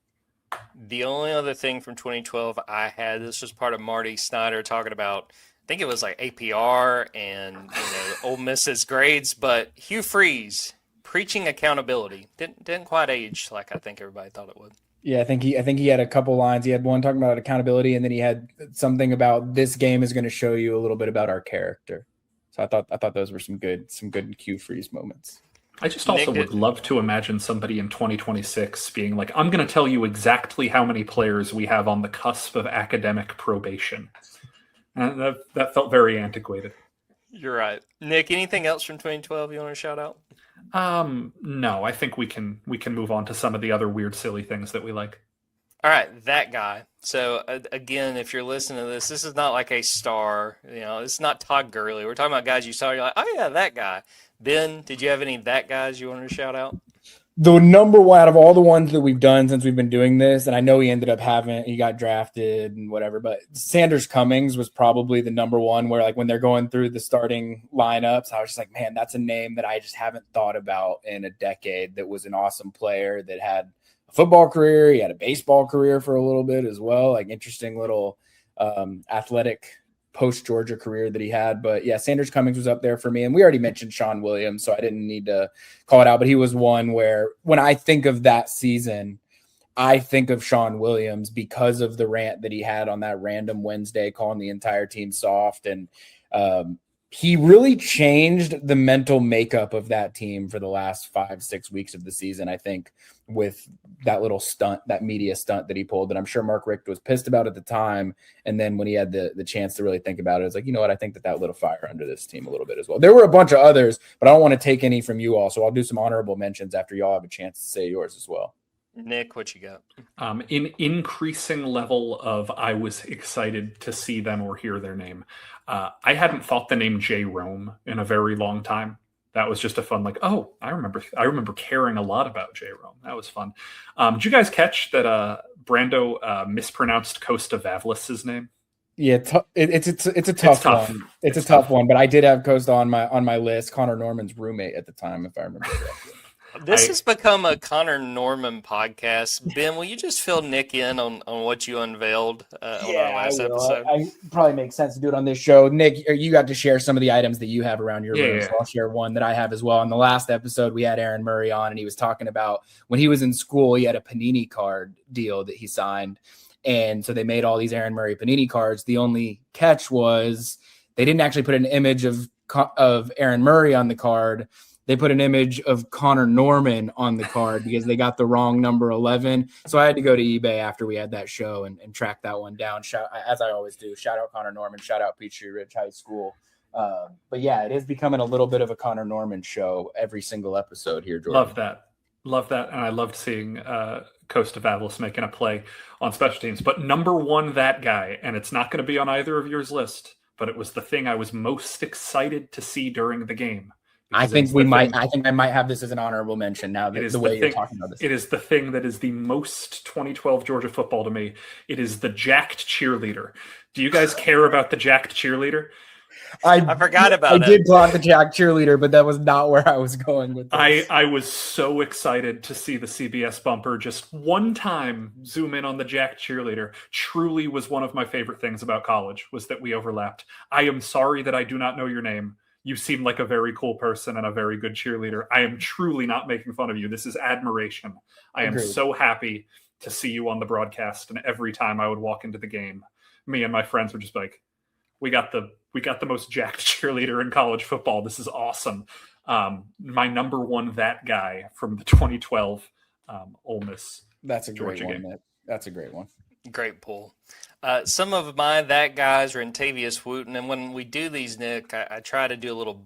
The only other thing from 2012 I had, this was part of Marty Snyder talking about think it was like APR and Ole Miss's grades, but Hugh Freeze preaching accountability didn't quite age like I think everybody thought it would. Yeah, I think he had a couple lines. He had one talking about accountability, and then he had something about this game is going to show you a little bit about our character. So I thought those were some good Hugh Freeze moments. I just also would love to imagine somebody in 2026 being like, I'm going to tell you exactly how many players we have on the cusp of academic probation. And that felt very antiquated. You're right. Nick, anything else from 2012 you want to shout out? No, I think we can move on to some of the other weird, silly things that we like. All right, that guy. So again, if you're listening to this is not like a star. It's not Todd Gurley. We're talking about guys you saw. You're like, oh yeah, that guy. Ben, did you have any that guys you wanted to shout out? The number one out of all the ones that we've done since we've been doing this, and I know he got drafted and whatever, but Sanders Cummings was probably the number one where, like, when they're going through the starting lineups, I was just like, man, that's a name that I just haven't thought about in a decade. That was an awesome player that had a football career. He had a baseball career for a little bit as well, like interesting little athletic post-Georgia career that he had. But yeah, Sanders Cummings was up there for me. And we already mentioned Sean Williams, so I didn't need to call it out. But he was one where when I think of that season, I think of Sean Williams because of the rant that he had on that random Wednesday calling the entire team soft. And he really changed the mental makeup of that team for the last 5-6 weeks of the season, I think, with that little stunt, that media stunt that he pulled that I'm sure Mark Richt was pissed about at the time. And then when he had the chance to really think about it, it's like, you know what, I think that lit a fire under this team a little bit as well. There were a bunch of others, but I don't want to take any from you all. So I'll do some honorable mentions after y'all have a chance to say yours as well. Nick, what you got? In increasing level of I was excited to see them or hear their name. I hadn't thought the name J. Rome in a very long time. That was just a fun, like, oh, I remember caring a lot about J. Rome. That was fun. Did you guys catch that Brando mispronounced Costa Vavlis's name? Yeah, it's a tough one. It's a tough one, but I did have Costa on my list. Connor Norman's roommate at the time, if I remember correctly. This has become a Connor Norman podcast. Ben, will you just fill Nick in on what you unveiled on our last episode? I probably makes sense to do it on this show. Nick, you got to share some of the items that you have around your room. So I'll share one that I have as well. On the last episode, we had Aaron Murray on, and he was talking about when he was in school, he had a Panini card deal that he signed. And so they made all these Aaron Murray Panini cards. The only catch was they didn't actually put an image of Aaron Murray on the card. They put an image of Connor Norman on the card because they got the wrong number 11. So I had to go to eBay after we had that show and track that one down. As I always do, shout out Connor Norman, shout out Peachtree Ridge High School. But yeah, it is becoming a little bit of a Connor Norman show every single episode here, Jordan. Love that. And I loved seeing Costa Vavlis making a play on special teams. But number one, that guy, and it's not going to be on either of yours list, but it was the thing I was most excited to see during the game. I think I might have this as an honorable mention now that the way you're talking about this. It is the thing that is the most 2012 Georgia football to me. It is the jacked cheerleader. Do you guys care about the jacked cheerleader? I forgot about it. I did block the jacked cheerleader, but that was not where I was going with this. I was so excited to see the CBS bumper just one time zoom in on the jacked cheerleader. Truly was one of my favorite things about college was that we overlapped. I am sorry that I do not know your name. You seem like a very cool person and a very good cheerleader. I am truly not making fun of you. This is admiration. I am so happy to see you on the broadcast. And every time I would walk into the game, me and my friends would just be like, we got the most jacked cheerleader in college football. This is awesome. My number one, that guy from the 2012 Ole Miss. That's a great Georgia one. game. That's a great one. Great pull. Some of my that guys are Rentavious Wooten, and when we do these, Nick, I try to do a little,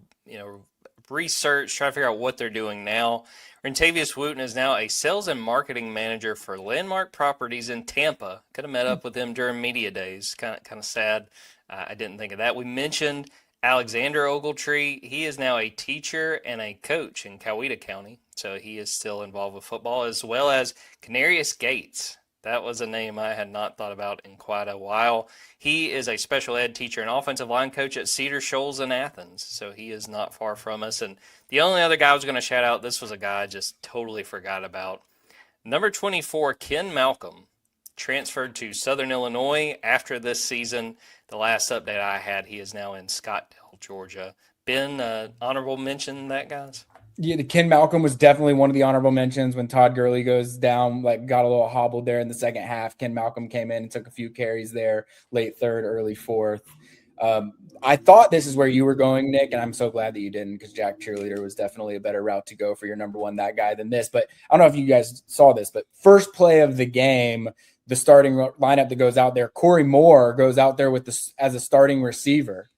research, try to figure out what they're doing now. Rentavious Wooten is now a sales and marketing manager for Landmark Properties in Tampa. Could have met up with him during media days. Kind of sad. I didn't think of that. We mentioned Alexander Ogletree. He is now a teacher and a coach in Coweta County, so he is still involved with football, as well as Canarius Gates. That was a name I had not thought about in quite a while. He is a special ed teacher and offensive line coach at Cedar Shoals in Athens, so he is not far from us. And the only other guy I was going to shout out, this was a guy I just totally forgot about. Number 24, Ken Malcolm. transferred to Southern Illinois after this season. The last update I had, he is now in Scottsdale, Georgia. Ben, honorable mention that, guys? Yeah, Ken Malcolm was definitely one of the honorable mentions when Todd Gurley goes down, like got a little hobbled there in the second half. Ken Malcolm came in and took a few carries there, late third, early fourth. I thought this is where you were going, Nick, and I'm so glad that you didn't, because Jack Cheerleader was definitely a better route to go for your number one, that guy, than this. But I don't know if you guys saw this, but first play of the game, the starting lineup that goes out there, Corey Moore goes out there with this as a starting receiver.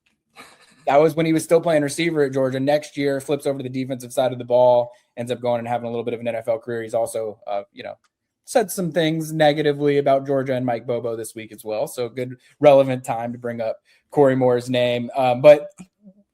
That was when he was still playing receiver at Georgia. Next year, flips over to the defensive side of the ball, ends up going and having a little bit of an NFL career. He's also, said some things negatively about Georgia and Mike Bobo this week as well. So good, relevant time to bring up Corey Moore's name. But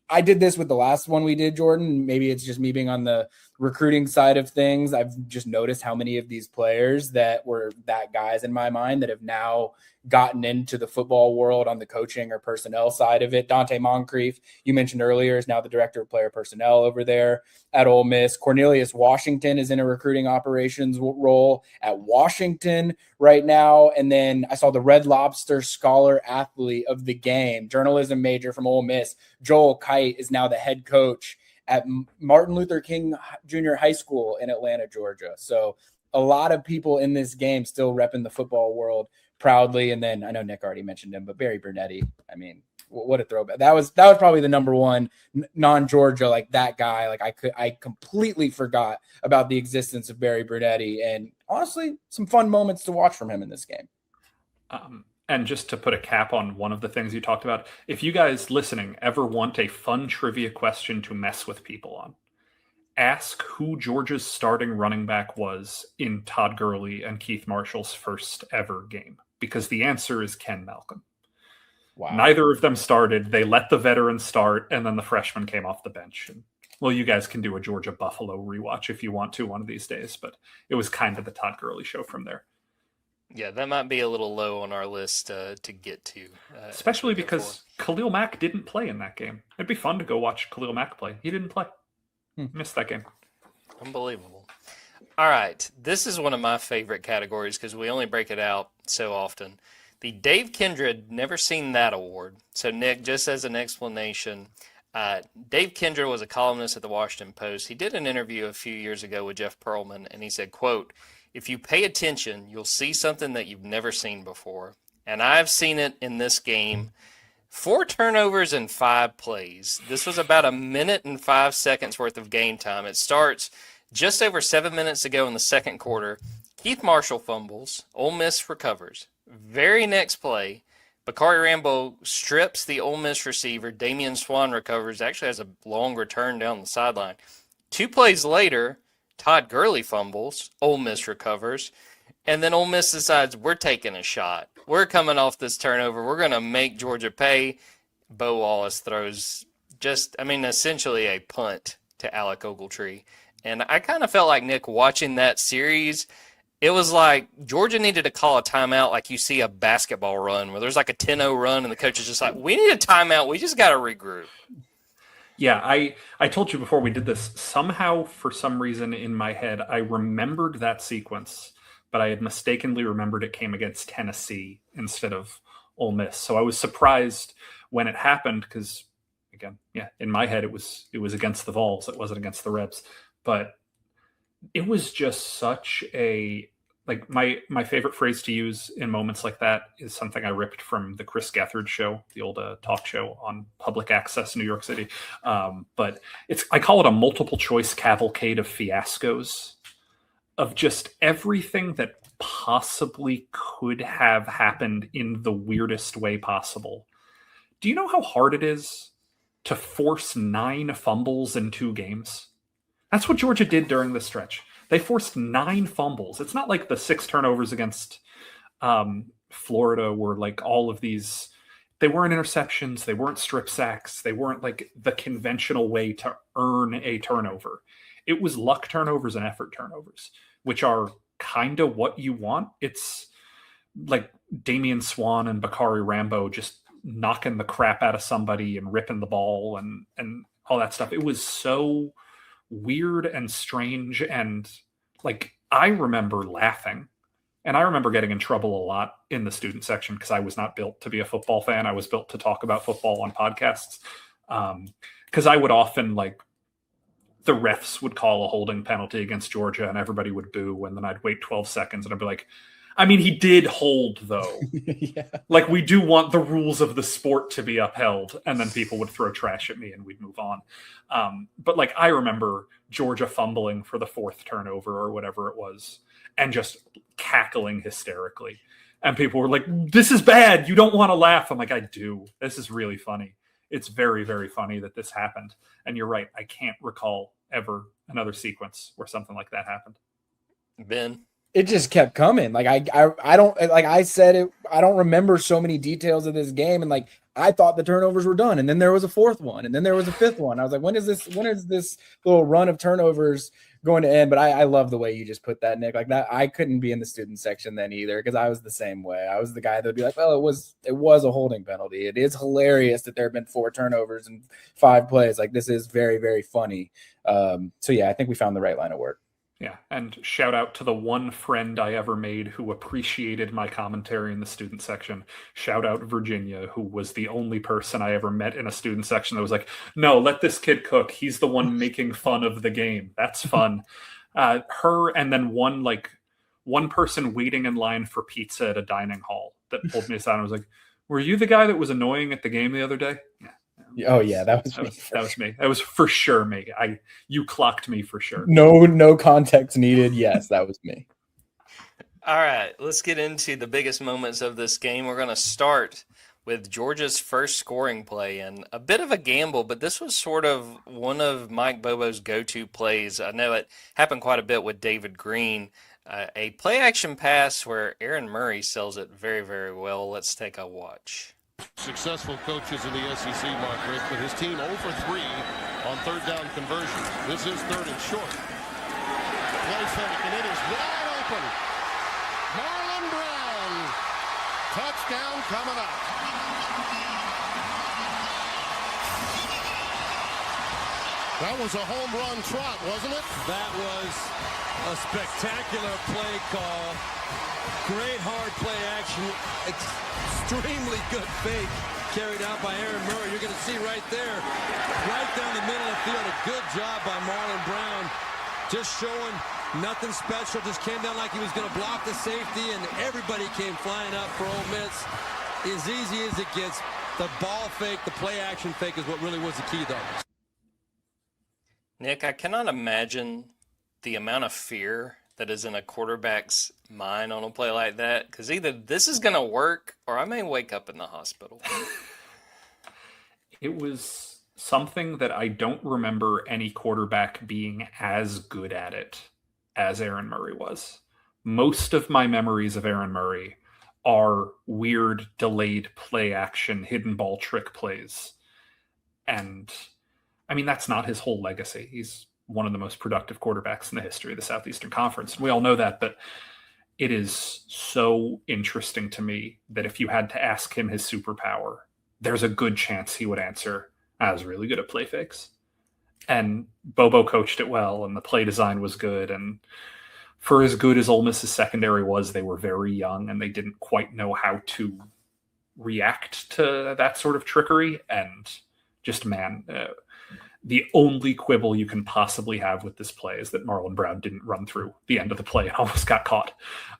I did this with the last one we did, Jordan. Maybe it's just me being on the recruiting side of things. I've just noticed how many of these players that were that guys in my mind that have now gotten into the football world on the coaching or personnel side of it. Dante Moncrief, you mentioned earlier, is now the director of player personnel over there at Ole Miss. Cornelius Washington is in a recruiting operations role at Washington right now. And then I saw the Red Lobster Scholar Athlete of the Game, journalism major from Ole Miss, Joel Kite, is now the head coach at Martin Luther King Junior High School in Atlanta, Georgia. So a lot of people in this game still repping the football world proudly. And then I know Nick already mentioned him, but Barry Bernetti, I mean, what a throwback. That was probably the number one non-Georgia, like that guy. Like I completely forgot about the existence of Barry Bernetti, and honestly, some fun moments to watch from him in this game. And just to put a cap on one of the things you talked about, if you guys listening ever want a fun trivia question to mess with people on, ask who Georgia's starting running back was in Todd Gurley and Keith Marshall's first ever game, because the answer is Ken Malcolm. Wow. Neither of them started. They let the veterans start, and then the freshman came off the bench. And, well, you guys can do a Georgia Buffalo rewatch if you want to one of these days, but it was kind of the Todd Gurley show from there. Yeah, that might be a little low on our list to get to. Especially because Khalil Mack didn't play in that game. It'd be fun to go watch Khalil Mack play. He didn't play. Missed that game. Unbelievable. All right. This is one of my favorite categories because we only break it out so often. The Dave Kindred Never Seen That Award. So, Nick, just as an explanation, Dave Kindred was a columnist at the Washington Post. He did an interview a few years ago with Jeff Pearlman, and he said, quote, "If you pay attention, you'll see something that you've never seen before. And I've seen it in this game. 4 turnovers in 5 plays. This was about 1 minute and 5 seconds worth of game time. It starts just over 7 minutes to go in the second quarter. Keith Marshall fumbles. Ole Miss recovers. Very next play, Bakari Rambo strips the Ole Miss receiver. Damian Swan recovers. Actually has a long return down the sideline. 2 plays later, Todd Gurley fumbles. Ole Miss recovers. And then Ole Miss decides, we're taking a shot. We're coming off this turnover. We're going to make Georgia pay. Bo Wallace throws essentially a punt to Alec Ogletree. And I kind of felt like, Nick, watching that series, it was like Georgia needed to call a timeout like you see a basketball run where there's like a 10-0 run and the coach is just like, we need a timeout. We just got to regroup. Yeah, I told you before we did this, somehow, for some reason in my head, I remembered that sequence, but I had mistakenly remembered it came against Tennessee instead of Ole Miss. So I was surprised when it happened because, again, yeah, in my head it was against the Vols. It wasn't against the Rebs. But it was just such a, like, my favorite phrase to use in moments like that is something I ripped from the Chris Gethard show, the old talk show on public access New York City. But I call it a multiple choice cavalcade of fiascos, of just everything that possibly could have happened in the weirdest way possible. Do you know how hard it is to force 9 fumbles in 2 games? That's what Georgia did during this stretch. They forced 9 fumbles. It's not like the 6 turnovers against Florida were like all of these. They weren't interceptions. They weren't strip sacks. They weren't like the conventional way to earn a turnover. It was luck turnovers and effort turnovers, which are kind of what you want. It's like Damian Swan and Bakari Rambo just knocking the crap out of somebody and ripping the ball and all that stuff. It was so weird and strange. And like, I remember laughing And I remember getting in trouble a lot in the student section because I was not built to be a football fan. I was built to talk about football on podcasts. Because I would often, like, the refs would call a holding penalty against Georgia and everybody would boo. And then I'd wait 12 seconds and I'd be like, I mean, he did hold, though. Yeah. Like, we do want the rules of the sport to be upheld. And then people would throw trash at me and we'd move on. But, like, I remember Georgia fumbling for the 4th turnover or whatever it was and just cackling hysterically. And people were like, this is bad. You don't want to laugh. I'm like, I do. This is really funny. It's very, very funny that this happened. And you're right. I can't recall ever another sequence where something like that happened. Ben? It just kept coming. Like I don't, like I said it, I don't remember so many details of this game. And like, I thought the turnovers were done. And then there was a 4th one. And then there was a 5th one. I was like, when is this little run of turnovers going to end? But I love the way you just put that, Nick. Like that, I couldn't be in the student section then either, because I was the same way. I was the guy that would be like, well, it was a holding penalty. It is hilarious that there have been 4 turnovers and 5 plays. Like, this is very, very funny. So yeah, I think we found the right line of work. Yeah, and shout out to the one friend I ever made who appreciated my commentary in the student section. Shout out Virginia, who was the only person I ever met in a student section that was like, no, let this kid cook. He's the one making fun of the game. That's fun. Her and then one person waiting in line for pizza at a dining hall that pulled me aside and was like, were you the guy that was annoying at the game the other day? Yeah. Oh yeah, that was me. That was me. That was for sure me. You clocked me for sure. No context needed. Yes, that was me. All right, let's get into the biggest moments of this game. We're going to start with Georgia's first scoring play, and a bit of a gamble, but this was sort of one of Mike Bobo's go-to plays. I know it happened quite a bit with David Green. A play-action pass where Aaron Murray sells it very, very well. Let's take a watch. Successful coaches in the SEC, Mark Rick, but his team 0 for 3 on 3rd down conversions. This is 3rd and short. Play fake, and it is wide open. Marlon Brown. Touchdown coming up. That was a home run trot, wasn't it? That was a spectacular play call. Great hard play action. Extremely good fake carried out by Aaron Murray. You're going to see right there, right down the middle of the field, a good job by Marlon Brown. Just showing nothing special. Just came down like he was going to block the safety, and everybody came flying up for Ole Miss. As easy as it gets. The ball fake, the play action fake is what really was the key, though. Nick, I cannot imagine the amount of fear that is in a quarterback's mind on a play like that, because either this is going to work or I may wake up in the hospital. It was something that I don't remember any quarterback being as good at it as Aaron Murray was. Most of my memories of Aaron Murray are weird, delayed play action, hidden ball trick plays. And I mean, that's not his whole legacy. He's one of the most productive quarterbacks in the history of the Southeastern Conference. We all know that, but it is so interesting to me that if you had to ask him his superpower, there's a good chance he would answer, I was really good at play fakes. And Bobo coached it well, and the play design was good. And for as good as Ole Miss's secondary was, they were very young, and they didn't quite know how to react to that sort of trickery. And just, man, the only quibble you can possibly have with this play is that Marlon Brown didn't run through the end of the play and almost got caught.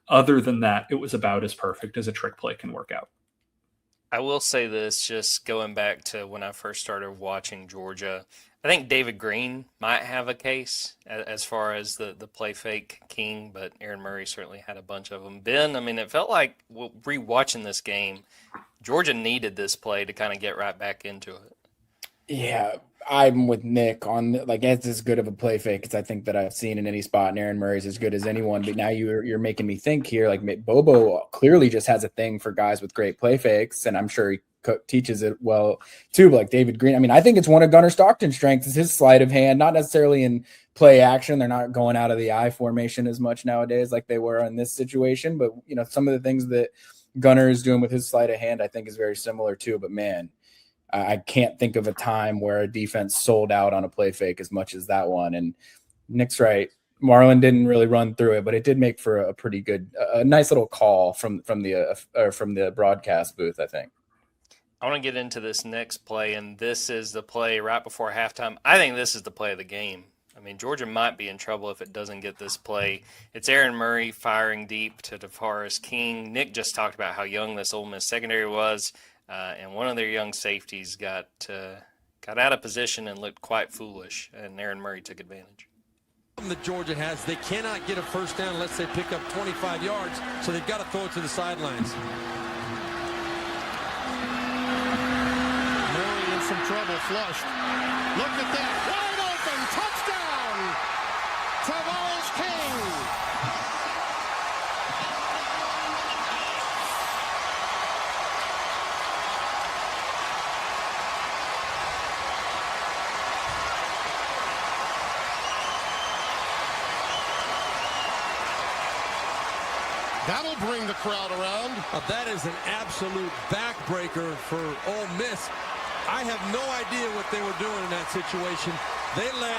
Other than that, it was about as perfect as a trick play can work out. I will say this, just going back to when I first started watching Georgia, I think David Green might have a case as far as the play fake king, but Aaron Murray certainly had a bunch of them. Ben, I mean, it felt like rewatching this game, Georgia needed this play to kind of get right back into it. Yeah, I'm with Nick on, like, it's as good of a play fake as I think that I've seen in any spot, and Aaron Murray's as good as anyone. But now you're making me think here, like, Bobo clearly just has a thing for guys with great play fakes, and I'm sure he teaches it well too. But like David Green, I mean, I think it's one of Gunnar Stockton's strengths is his sleight of hand, not necessarily in play action. They're not going out of the I formation as much nowadays like they were in this situation. But, you know, some of the things that Gunnar is doing with his sleight of hand, I think is very similar too. But man, I can't think of a time where a defense sold out on a play fake as much as that one. And Nick's right. Marlon didn't really run through it, but it did make for a pretty good, a nice little call from the broadcast booth, I think. I want to get into this next play, and this is the play right before halftime. I think this is the play of the game. I mean, Georgia might be in trouble if it doesn't get this play. It's Aaron Murray firing deep to DeForest King. Nick just talked about how young this Ole Miss secondary was, and one of their young safeties got out of position and looked quite foolish, and Aaron Murray took advantage. That Georgia has, they cannot get a first down unless they pick up 25 yards, so they've got to throw it to the sidelines. Murray in some trouble, flushed. Look at that, wide open, touchdown! Tavares King! That'll bring the crowd around. That is an absolute backbreaker for Ole Miss. I have no idea what they were doing in that situation. They let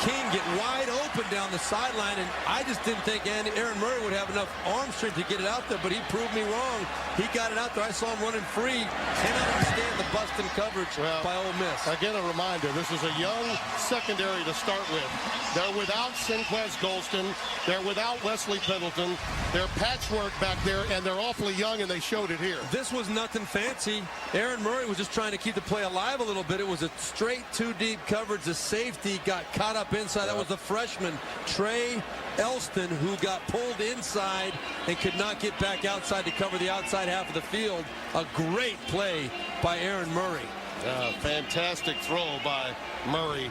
King get wide open down the sideline, and I just didn't think Aaron Murray would have enough arm strength to get it out there, but he proved me wrong. He got it out there. I saw him running free. Cannot understand the busting coverage by Ole Miss. Again, a reminder, this is a young secondary to start with. They're without Sinquez Golston. They're without Wesley Pendleton. They're patchwork back there, and they're awfully young, and they showed it here. This was nothing fancy. Aaron Murray was just trying to keep the play alive a little bit. It was a straight two-deep coverage. The safety got caught up inside. That was the freshman, Trey Elston, who got pulled inside and could not get back outside to cover the outside half of the field. A great play by Aaron Murray. Fantastic throw by Murray.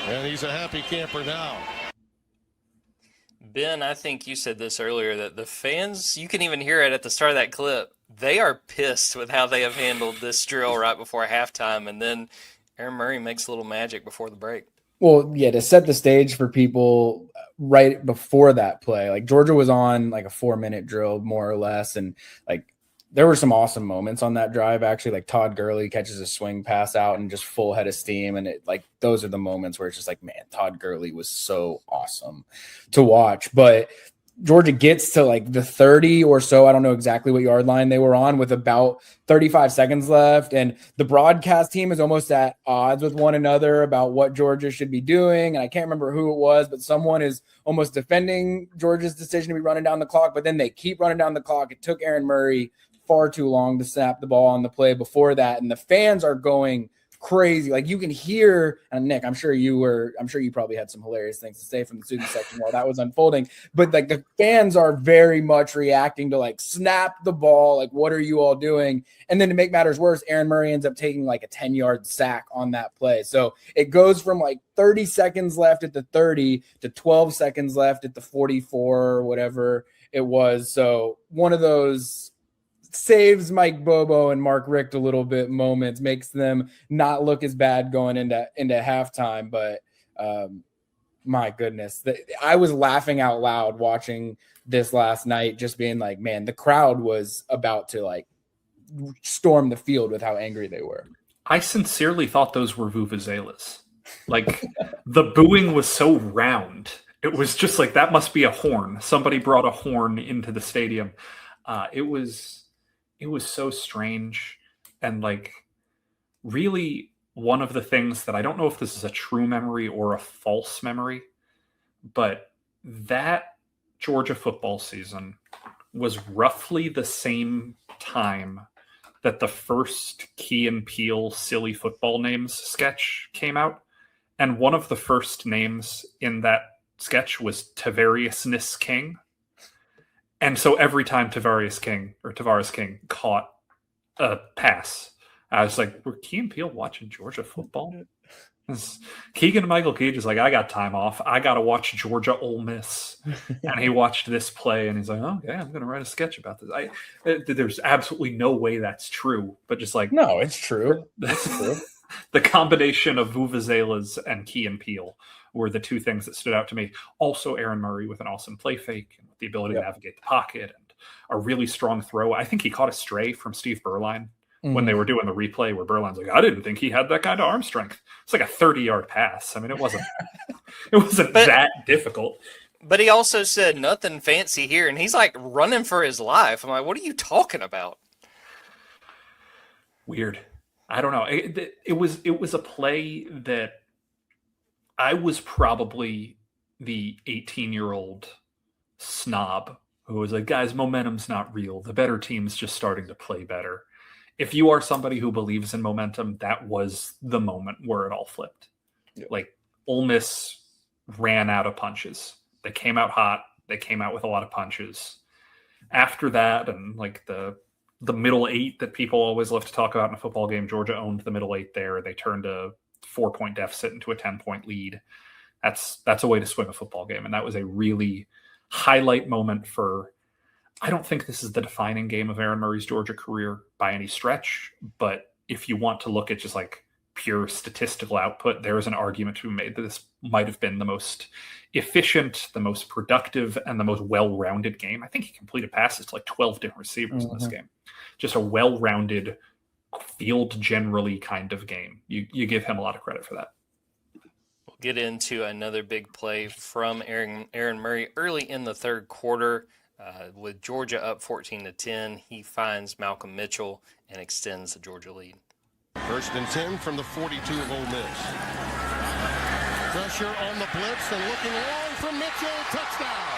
And he's a happy camper now. Ben, I think you said this earlier, that the fans, you can even hear it at the start of that clip, they are pissed with how they have handled this drill right before halftime, and then Aaron Murray makes a little magic before the break. Well, yeah, to set the stage for people right before that play, like Georgia was on like a 4-minute drill, more or less, and like there were some awesome moments on that drive, actually. Like Todd Gurley catches a swing pass out and just full head of steam. And it, like, those are the moments where it's just like, man, Todd Gurley was so awesome to watch. But Georgia gets to like the 30 or so. I don't know exactly what yard line they were on with about 35 seconds left. And the broadcast team is almost at odds with one another about what Georgia should be doing. And I can't remember who it was, but someone is almost defending Georgia's decision to be running down the clock. But then they keep running down the clock. It took Aaron Murray far too long to snap the ball on the play before that. And the fans are going crazy. Like you can hear, and Nick, I'm sure you probably had some hilarious things to say from the student section while that was unfolding, but like the fans are very much reacting to like snap the ball. Like, what are you all doing? And then to make matters worse, Aaron Murray ends up taking like a 10-yard sack on that play. So it goes from like 30 seconds left at the 30 to 12 seconds left at the 44 or whatever it was. So one of those saves Mike Bobo and Mark Richt a little bit moments, makes them not look as bad going into halftime. But my goodness, I was laughing out loud watching this last night, just being like, man, the crowd was about to like storm the field with how angry they were. I sincerely thought those were vuvuzelas. Like the booing was so round. It was just like, that must be a horn. Somebody brought a horn into the stadium. It was so strange, and like really one of the things that I don't know if this is a true memory or a false memory, but that Georgia football season was roughly the same time that the first Key and Peele Silly Football Names sketch came out. And one of the first names in that sketch was Tavarius King. And so every time Tavares King caught a pass, I was like, were Key and Peele watching Georgia football? Keegan and Michael Cage is like, I got time off. I got to watch Georgia Ole Miss. And he watched this play and he's like, oh, okay, I'm going to write a sketch about this. There's absolutely no way that's true. But just like, no, it's true. It's true. The combination of vuvuzelas and Key and Peele were the two things that stood out to me. Also, Aaron Murray with an awesome play fake and with the ability to navigate the pocket and a really strong throw. I think he caught a stray from Steve Berline when they were doing the replay where Berline's like, I didn't think he had that kind of arm strength. It's like a 30-yard pass. I mean, it wasn't that difficult. But he also said nothing fancy here, and he's like running for his life. I'm like, what are you talking about? Weird. I don't know. It was a play that I was probably the 18-year-old snob who was like, guys, momentum's not real. The better team's just starting to play better. If you are somebody who believes in momentum, that was the moment where it all flipped. Yep. Like, Ole Miss ran out of punches. They came out hot. They came out with a lot of punches. After that, and like the middle eight that people always love to talk about in a football game, Georgia owned the middle eight there. They turned a 4-point deficit into a 10-point lead. That's a way to swing a football game. And that was a really highlight moment for, I don't think this is the defining game of Aaron Murray's Georgia career by any stretch, but if you want to look at just like pure statistical output, there is an argument to be made that this might have been the most efficient, the most productive, and the most well-rounded game. I think he completed passes to like 12 different receivers in this game. Just a well-rounded, field generally kind of game. You give him a lot of credit for that. We'll get into another big play from Aaron Murray early in the third quarter. With Georgia up 14-10, he finds Malcolm Mitchell and extends the Georgia lead. 1st and 10 from the 42 of Ole Miss. Pressure on the blitz and looking long from Mitchell. Touchdown.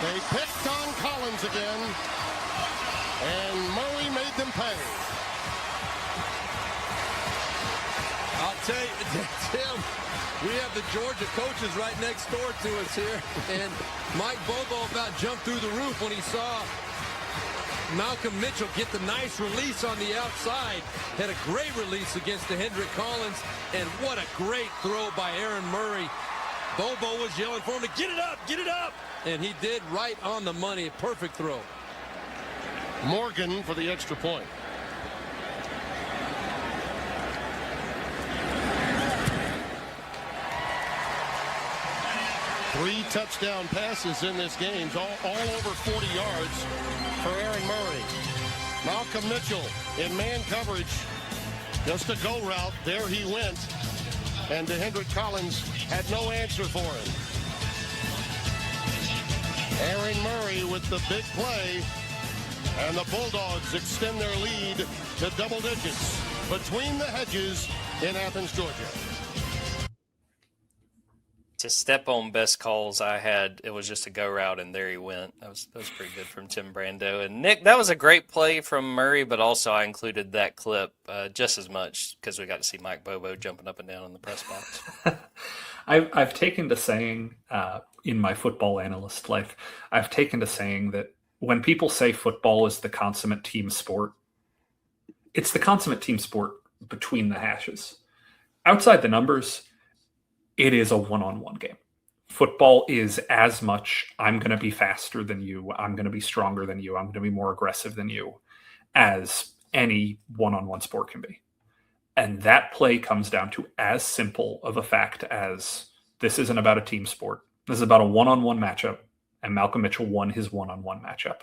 They picked on Collins again, and Murray made them pay. I'll tell you, Tim, we have the Georgia coaches right next door to us here, and Mike Bobo about jumped through the roof when he saw Malcolm Mitchell get the nice release on the outside. Had a great release against the Hendrick Collins, and what a great throw by Aaron Murray. Bobo was yelling for him to get it up, and he did right on the money. Perfect throw. Morgan for the extra point. Three touchdown passes in this game, all over 40 yards for Aaron Murray. Malcolm Mitchell in man coverage, just a go route. There he went, and Hendrick Collins had no answer for him. Aaron Murray with the big play, and the Bulldogs extend their lead to double digits between the hedges in Athens, Georgia. To step on best calls I had, it was just a go route, and there he went. That was pretty good from Tim Brando. And Nick, that was a great play from Murray, but also I included that clip just as much because we got to see Mike Bobo jumping up and down in the press box. I've taken to saying in my football analyst life, I've taken to saying that when people say football is the consummate team sport, it's the consummate team sport between the hashes. Outside the numbers, it is a one-on-one game. Football is as much, I'm going to be faster than you, I'm going to be stronger than you, I'm going to be more aggressive than you, as any one-on-one sport can be. And that play comes down to as simple of a fact as this isn't about a team sport. This is about a one-on-one matchup, and Malcolm Mitchell won his one-on-one matchup.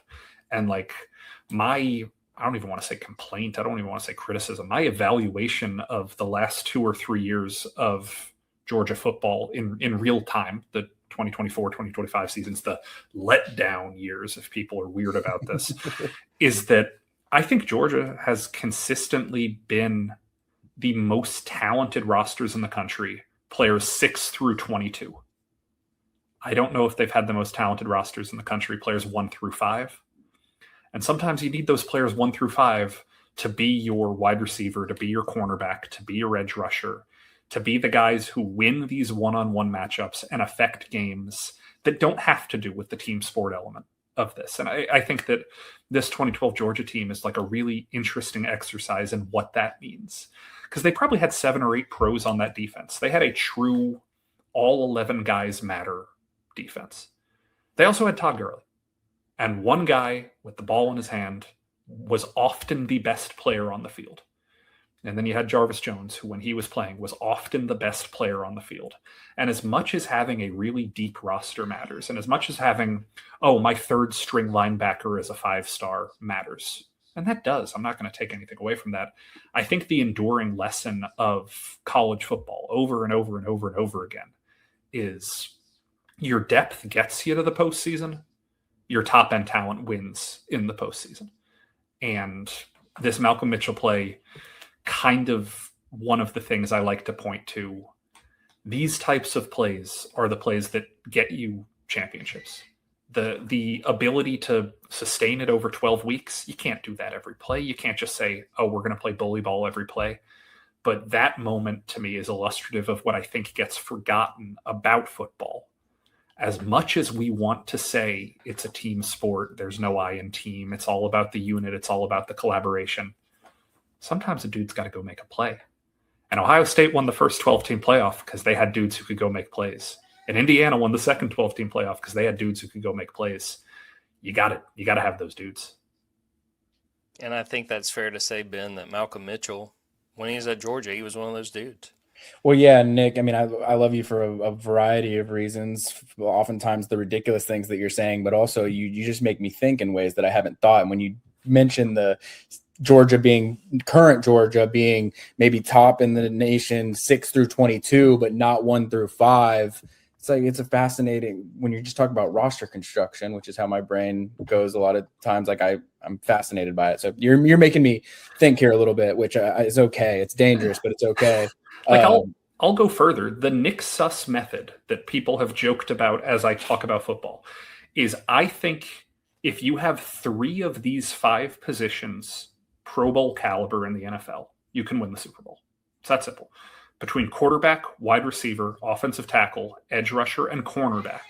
And like I don't even want to say complaint, I don't even want to say criticism, my evaluation of the last 2 or 3 years of Georgia football in real time, the 2024-2025 seasons, the letdown years, if people are weird about this, is that I think Georgia has consistently been the most talented rosters in the country, players 6 through 22. I don't know if they've had the most talented rosters in the country, players 1 through 5. And sometimes you need those players 1 through 5 to be your wide receiver, to be your cornerback, to be your edge rusher, to be the guys who win these one-on-one matchups and affect games that don't have to do with the team sport element of this. And I think that this 2012 Georgia team is like a really interesting exercise in what that means. Because they probably had 7 or 8 pros on that defense. They had a true all 11 guys matter defense. They also had Todd Gurley. And one guy with the ball in his hand was often the best player on the field. And then you had Jarvis Jones, who when he was playing was often the best player on the field. And as much as having a really deep roster matters, and as much as having, my third string linebacker as a 5-star matters, And that does. I'm not going to take anything away from that. I think the enduring lesson of college football over and over and over and over again is your depth gets you to the postseason. Your top end talent wins in the postseason. And this Malcolm Mitchell play, kind of one of the things I like to point to. These types of plays are the plays that get you championships. The ability to sustain it over 12 weeks, you can't do that every play. You can't just say, oh, we're going to play bully ball every play. But that moment to me is illustrative of what I think gets forgotten about football. As much as we want to say it's a team sport, there's no I in team, it's all about the unit, it's all about the collaboration, sometimes a dude's got to go make a play. And Ohio State won the first 12-team playoff because they had dudes who could go make plays. And Indiana won the second 12-team playoff because they had dudes who could go make plays. You got it. You got to have those dudes. And I think that's fair to say, Ben, that Malcolm Mitchell, when he was at Georgia, he was one of those dudes. Well, yeah, Nick, I mean, I love you for a variety of reasons, oftentimes the ridiculous things that you're saying, but also you just make me think in ways that I haven't thought. And when you mention the current Georgia being maybe top in the nation 6 through 22, but not 1 through 5, it's a fascinating, when you just talk about roster construction, which is how my brain goes a lot of times. Like I'm fascinated by it. So you're making me think here a little bit, which is okay. It's dangerous, but it's okay. Like I'll go further. The Nick Suss method that people have joked about as I talk about football is, I think if you have 3 of these 5 positions Pro Bowl caliber in the NFL, you can win the Super Bowl. It's that simple. Between quarterback, wide receiver, offensive tackle, edge rusher, and cornerback,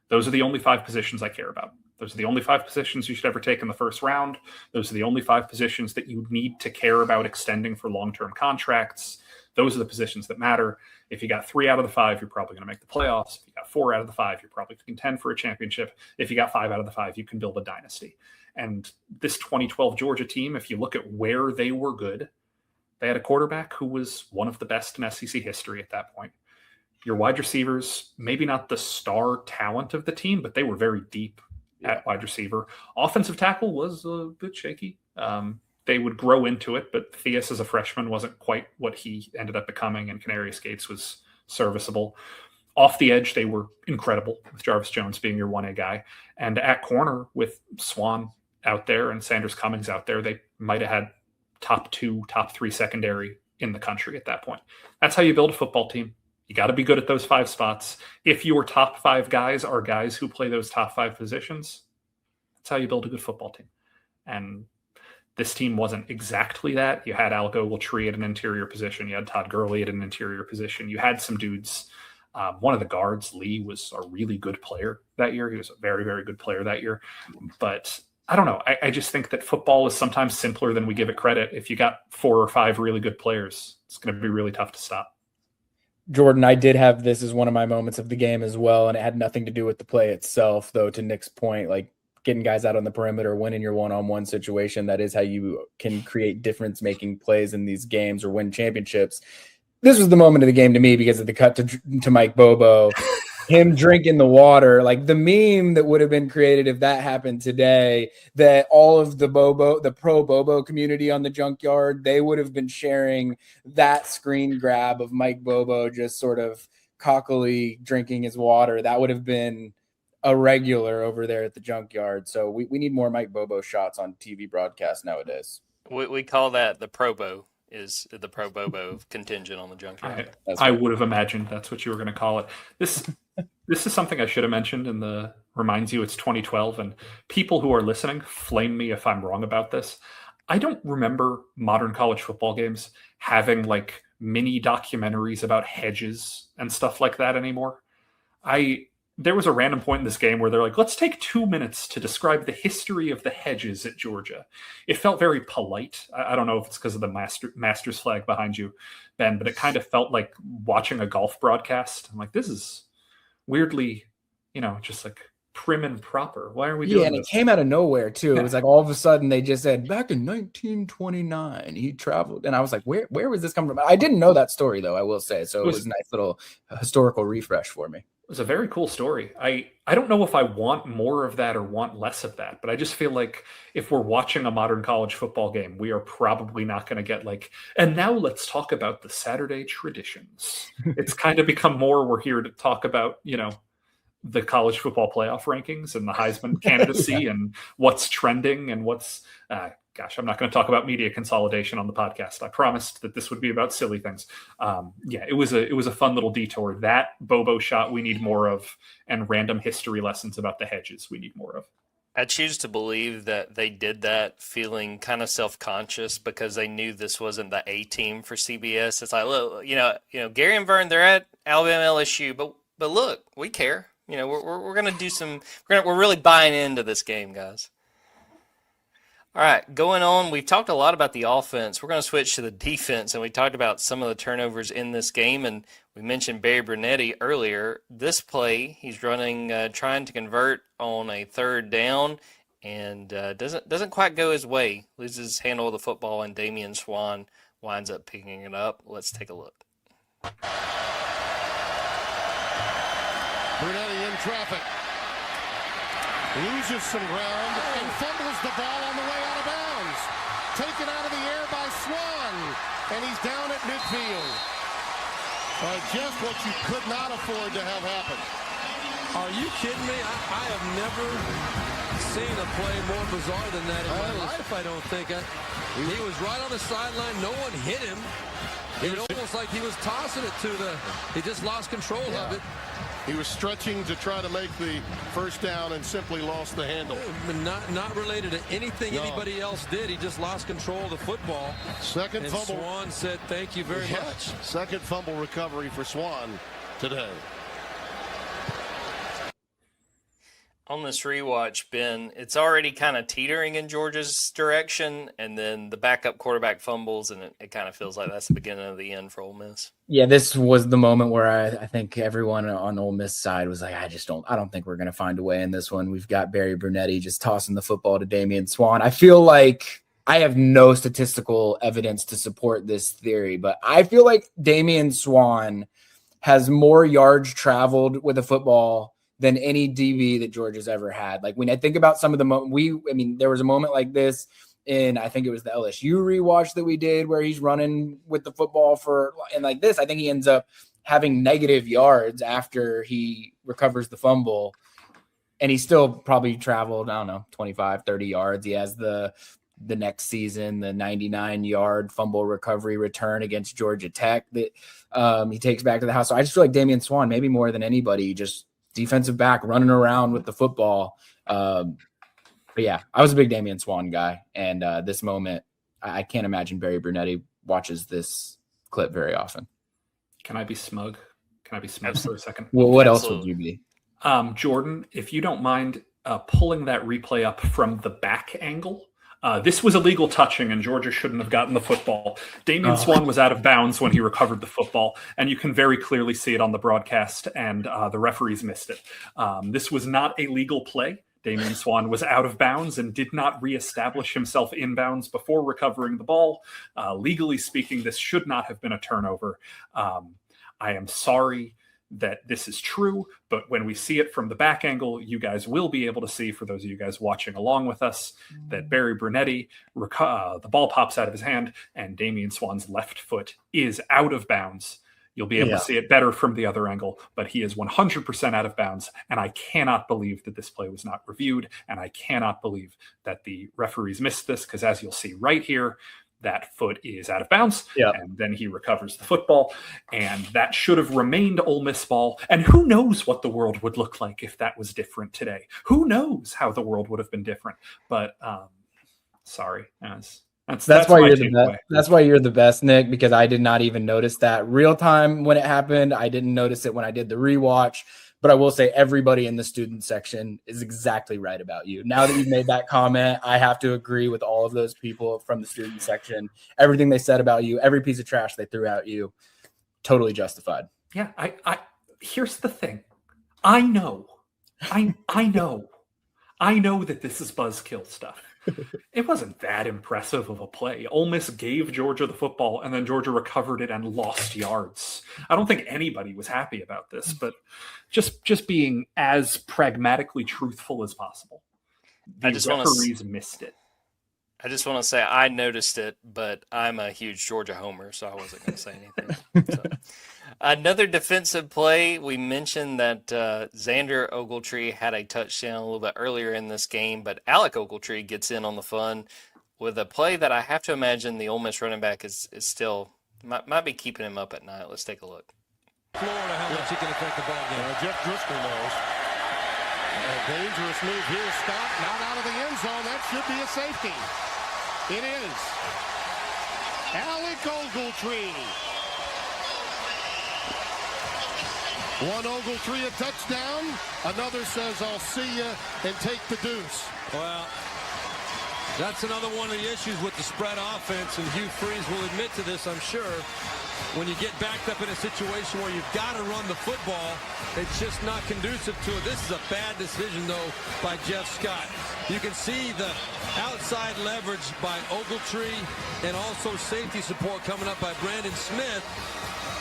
those are the only 5 positions I care about. Those are the only 5 positions you should ever take in the first round. Those are the only 5 positions that you need to care about extending for long-term contracts. Those are the positions that matter. If you got 3 out of the 5, you're probably going to make the playoffs. If you got 4 out of the 5, you're probably going to contend for a championship. If you got 5 out of the 5, you can build a dynasty. And this 2012 Georgia team, if you look at where they were good, they had a quarterback who was one of the best in SEC history at that point. Your wide receivers, maybe not the star talent of the team, but they were very deep at wide receiver. Offensive tackle was a bit shaky. They would grow into it, but Theus as a freshman wasn't quite what he ended up becoming, and Canarius Gates was serviceable. Off the edge, they were incredible, with Jarvis Jones being your 1A guy. And at corner, with Swan out there and Sanders Cummings out there, they might have had top 2, top 3 secondary in the country at that point. That's how you build a football team. You got to be good at those 5 spots. If your top 5 guys are guys who play those top 5 positions, that's how you build a good football team. And this team wasn't exactly that. You had Alec Ogletree at an interior position. You had Todd Gurley at an interior position. You had some dudes. One of the guards, Lee, was a really good player that year. He was a very, very good player that year. But I don't know. I just think that football is sometimes simpler than we give it credit. If you got 4 or 5 really good players, it's going to be really tough to stop. Jordan, I did have this as one of my moments of the game as well, and it had nothing to do with the play itself, though, to Nick's point, like getting guys out on the perimeter, winning your one-on-one situation. That is how you can create difference-making plays in these games or win championships. This was the moment of the game to me because of the cut to Mike Bobo, him drinking the water, like the meme that would have been created if that happened today, that all of the pro Bobo community on the Junkyard, they would have been sharing that screen grab of Mike Bobo just sort of cockily drinking his water. That would have been a regular over there at the Junkyard. So we need more Mike Bobo shots on TV broadcast nowadays. We call that the Probo. Is the Pro Bobo contingent on the Junkyard. I would have imagined that's what you were going to call it. This is something I should have mentioned in the reminds you it's 2012, and people who are listening, flame me if I'm wrong about this. I don't remember modern college football games having like mini documentaries about hedges and stuff like that anymore. There was a random point in this game where they're like, let's take 2 minutes to describe the history of the hedges at Georgia. It felt very polite. I don't know if it's because of the Masters flag behind you, Ben, but it kind of felt like watching a golf broadcast. I'm like, this is weirdly, just like prim and proper. Why are we doing this? Yeah, and it came out of nowhere, too. It was like all of a sudden they just said, back in 1929, he traveled. And I was like, where was this coming from? I didn't know that story, though, I will say. So it was a nice little historical refresh for me. was a very cool story. I don't know if I want more of that or want less of that, but I just feel like if we're watching a modern college football game, we are probably not going to get like, and now let's talk about the Saturday traditions. It's kind of become more, we're here to talk about, the college football playoff rankings and the Heisman candidacy and what's trending and what's, I'm not going to talk about media consolidation on the podcast. I promised that this would be about silly things. It was a fun little detour. That Bobo shot we need more of, and random history lessons about the hedges we need more of. I choose to believe that they did that feeling kind of self-conscious because they knew this wasn't the A team for CBS. It's like, look, Gary and Vern, they're at Alabama LSU, but look, we care. We're going to do some. We're really buying into this game, guys. All right, going on, we've talked a lot about the offense. We're going to switch to the defense, and we talked about some of the turnovers in this game, and we mentioned Barry Brunetti earlier. This play, he's running, trying to convert on a third down, and doesn't quite go his way. Loses handle of the football, and Damian Swan winds up picking it up. Let's take a look. Brunetti in traffic. Loses some ground and fumbles the ball on the way out of bounds. Taken out of the air by Swan, and he's down at midfield. Just what you could not afford to have happen. Are you kidding me? I have never seen a play more bizarre than that in my life, I don't think. He was right on the sideline. No one hit him. It was almost like he was tossing it he just lost control of it. He was stretching to try to make the first down and simply lost the handle. Not related to anything anybody else did. He just lost control of the football. Second fumble. Swan said, thank you very much. Second fumble recovery for Swan today. On this rewatch, Ben, it's already kind of teetering in Georgia's direction, and then the backup quarterback fumbles, and it kind of feels like that's the beginning of the end for Ole Miss. Yeah, this was the moment where I think everyone on Ole Miss side was like, I don't think we're going to find a way in this one. We've got Barry Brunetti just tossing the football to Damian Swan. I feel like I have no statistical evidence to support this theory, but I feel like Damian Swan has more yards traveled with a football than any DB that Georgia's ever had. Like when I think about some of the there was a moment like this in, I think it was the LSU rewatch that we did where he's running with the football and like this, I think he ends up having negative yards after he recovers the fumble, and he still probably traveled, 25, 30 yards. He has the next season, the 99-yard fumble recovery return against Georgia Tech that he takes back to the house. So I just feel like Damian Swan, maybe more than anybody, just defensive back running around with the football. But yeah, I was a big Damian Swan guy. And this moment, I can't imagine Barry Brunetti watches this clip very often. Can I be smug? For a second? Well, what else would you be? Jordan, if you don't mind pulling that replay up from the back angle. This was illegal touching, and Georgia shouldn't have gotten the football. Damian Swan was out of bounds when he recovered the football, and you can very clearly see it on the broadcast, and the referees missed it. This was not a legal play. Damian Swan was out of bounds and did not reestablish himself in bounds before recovering the ball. Legally speaking, this should not have been a turnover. I am sorry that this is true, but when we see it from the back angle, you guys will be able to see, for those of you guys watching along with us, that Barry Brunetti, the ball pops out of his hand, and Damian Swan's left foot is out of bounds. You'll be able to see it better from the other angle, but he is 100% out of bounds, and I cannot believe that this play was not reviewed, and I cannot believe that the referees missed this, because as you'll see right here, that foot is out of bounds, and then he recovers the football, and that should have remained Ole Miss ball. And who knows what the world would look like if that was different today? Who knows how the world would have been different? But sorry, that's why you're the best. That's why you're the best, Nick, because I did not even notice that real time when it happened. I didn't notice it when I did the rewatch. But I will say everybody in the student section is exactly right about you. Now that you've made that comment, I have to agree with all of those people from the student section. Everything they said about you, every piece of trash they threw at you, totally justified. Yeah, I here's the thing. I know that this is buzzkill stuff. It wasn't that impressive of a play. Ole Miss gave Georgia the football, and then Georgia recovered it and lost yards. I don't think anybody was happy about this, but just being as pragmatically truthful as possible. The referees missed it. I just want to say I noticed it, but I'm a huge Georgia homer, so I wasn't going to say anything. So. Another defensive play, we mentioned that Xander Ogletree had a touchdown a little bit earlier in this game, but Alec Ogletree gets in on the fun with a play that I have to imagine the Ole Miss running back is still might be keeping him up at night. Let's take a look. Florida, how much he can affect the ball game. Jeff Driscoll knows. A dangerous move here. Scott not out of the end zone. That should be a safety. It is. Alec Ogletree. One Ogletree a touchdown. Another says, I'll see you and take the deuce. Well, that's another one of the issues with the spread offense, and Hugh Freeze will admit to this, I'm sure. When you get backed up in a situation where you've got to run the football, it's just not conducive to it. This is a bad decision, though, by Jeff Scott. You can see the outside leverage by Ogletree and also safety support coming up by Brandon Smith.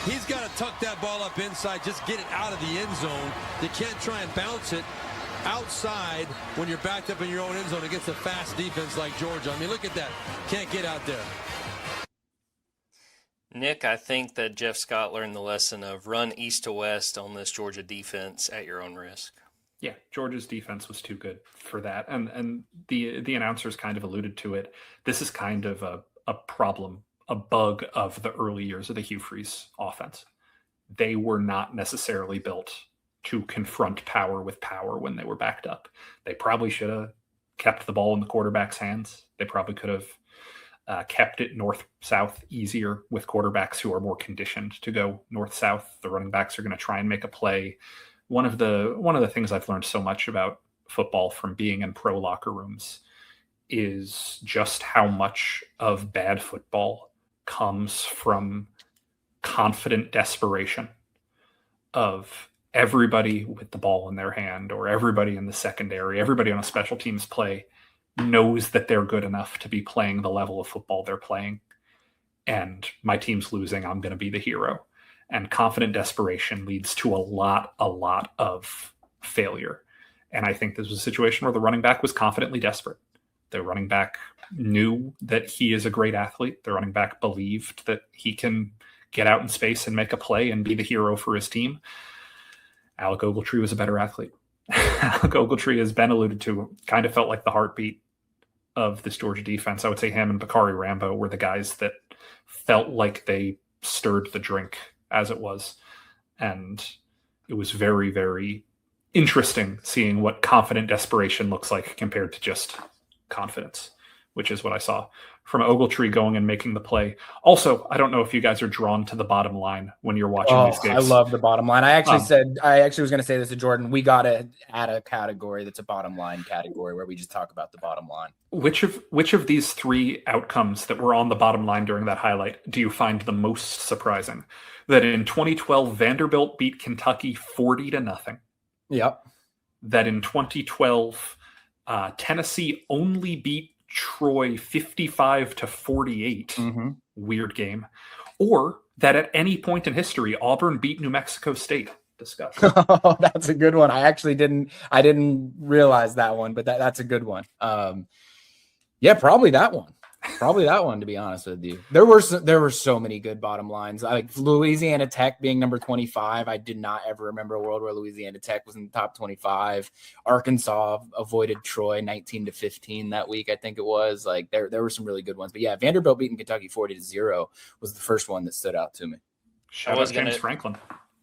He's got to tuck that ball up inside, just get it out of the end zone. You can't try and bounce it outside when you're backed up in your own end zone against a fast defense like Georgia. I mean, look at that. Can't get out there. Nick, I think that Jeff Scott learned the lesson of run east to west on this Georgia defense at your own risk. Yeah, Georgia's defense was too good for that. And the announcers kind of alluded to it. This is kind of a problem, a bug of the early years of the Hugh Freeze offense. They were not necessarily built to confront power with power when they were backed up. They probably should have kept the ball in the quarterback's hands. They probably could have kept it north-south easier with quarterbacks who are more conditioned to go north-south. The running backs are going to try and make a play. One of the things I've learned so much about football from being in pro locker rooms is just how much of bad football comes from confident desperation of everybody with the ball in their hand, or everybody in the secondary, everybody on a special teams play knows that they're good enough to be playing the level of football they're playing. And my team's losing, I'm going to be the hero. And confident desperation leads to a lot of failure. And I think this was a situation where the running back was confidently desperate. The running back knew that he is a great athlete. The running back believed that he can get out in space and make a play and be the hero for his team. Alec Ogletree was a better athlete. Alec Ogletree, as Ben alluded to, kind of felt like the heartbeat of this Georgia defense. I would say him and Bakari Rambo were the guys that felt like they stirred the drink as it was. And it was very, very interesting seeing what confident desperation looks like compared to just confidence, which is what I saw from Ogletree going and making the play. Also, I don't know if you guys are drawn to the bottom line when you're watching these games. I love the bottom line. I actually was going to say this to Jordan. We got to add a category that's a bottom line category where we just talk about the bottom line. Which of these three outcomes that were on the bottom line during that highlight do you find the most surprising? That in 2012, Vanderbilt beat Kentucky 40-0. Yep. That in 2012, Tennessee only beat Troy 55-48. Mm-hmm. Weird game. Or that at any point in history, Auburn beat New Mexico State. Discuss. Oh, that's a good one. I didn't realize that one, but that's a good one. Yeah, probably that one. Probably that one, to be honest with you. There were so many good bottom lines. Like Louisiana Tech being number 25. I did not ever remember a world where Louisiana Tech was in the top 25. Arkansas avoided Troy 19-15 that week, I think it was. Like there were some really good ones. But yeah, Vanderbilt beating Kentucky 40-0 was the first one that stood out to me. Shout out James Franklin.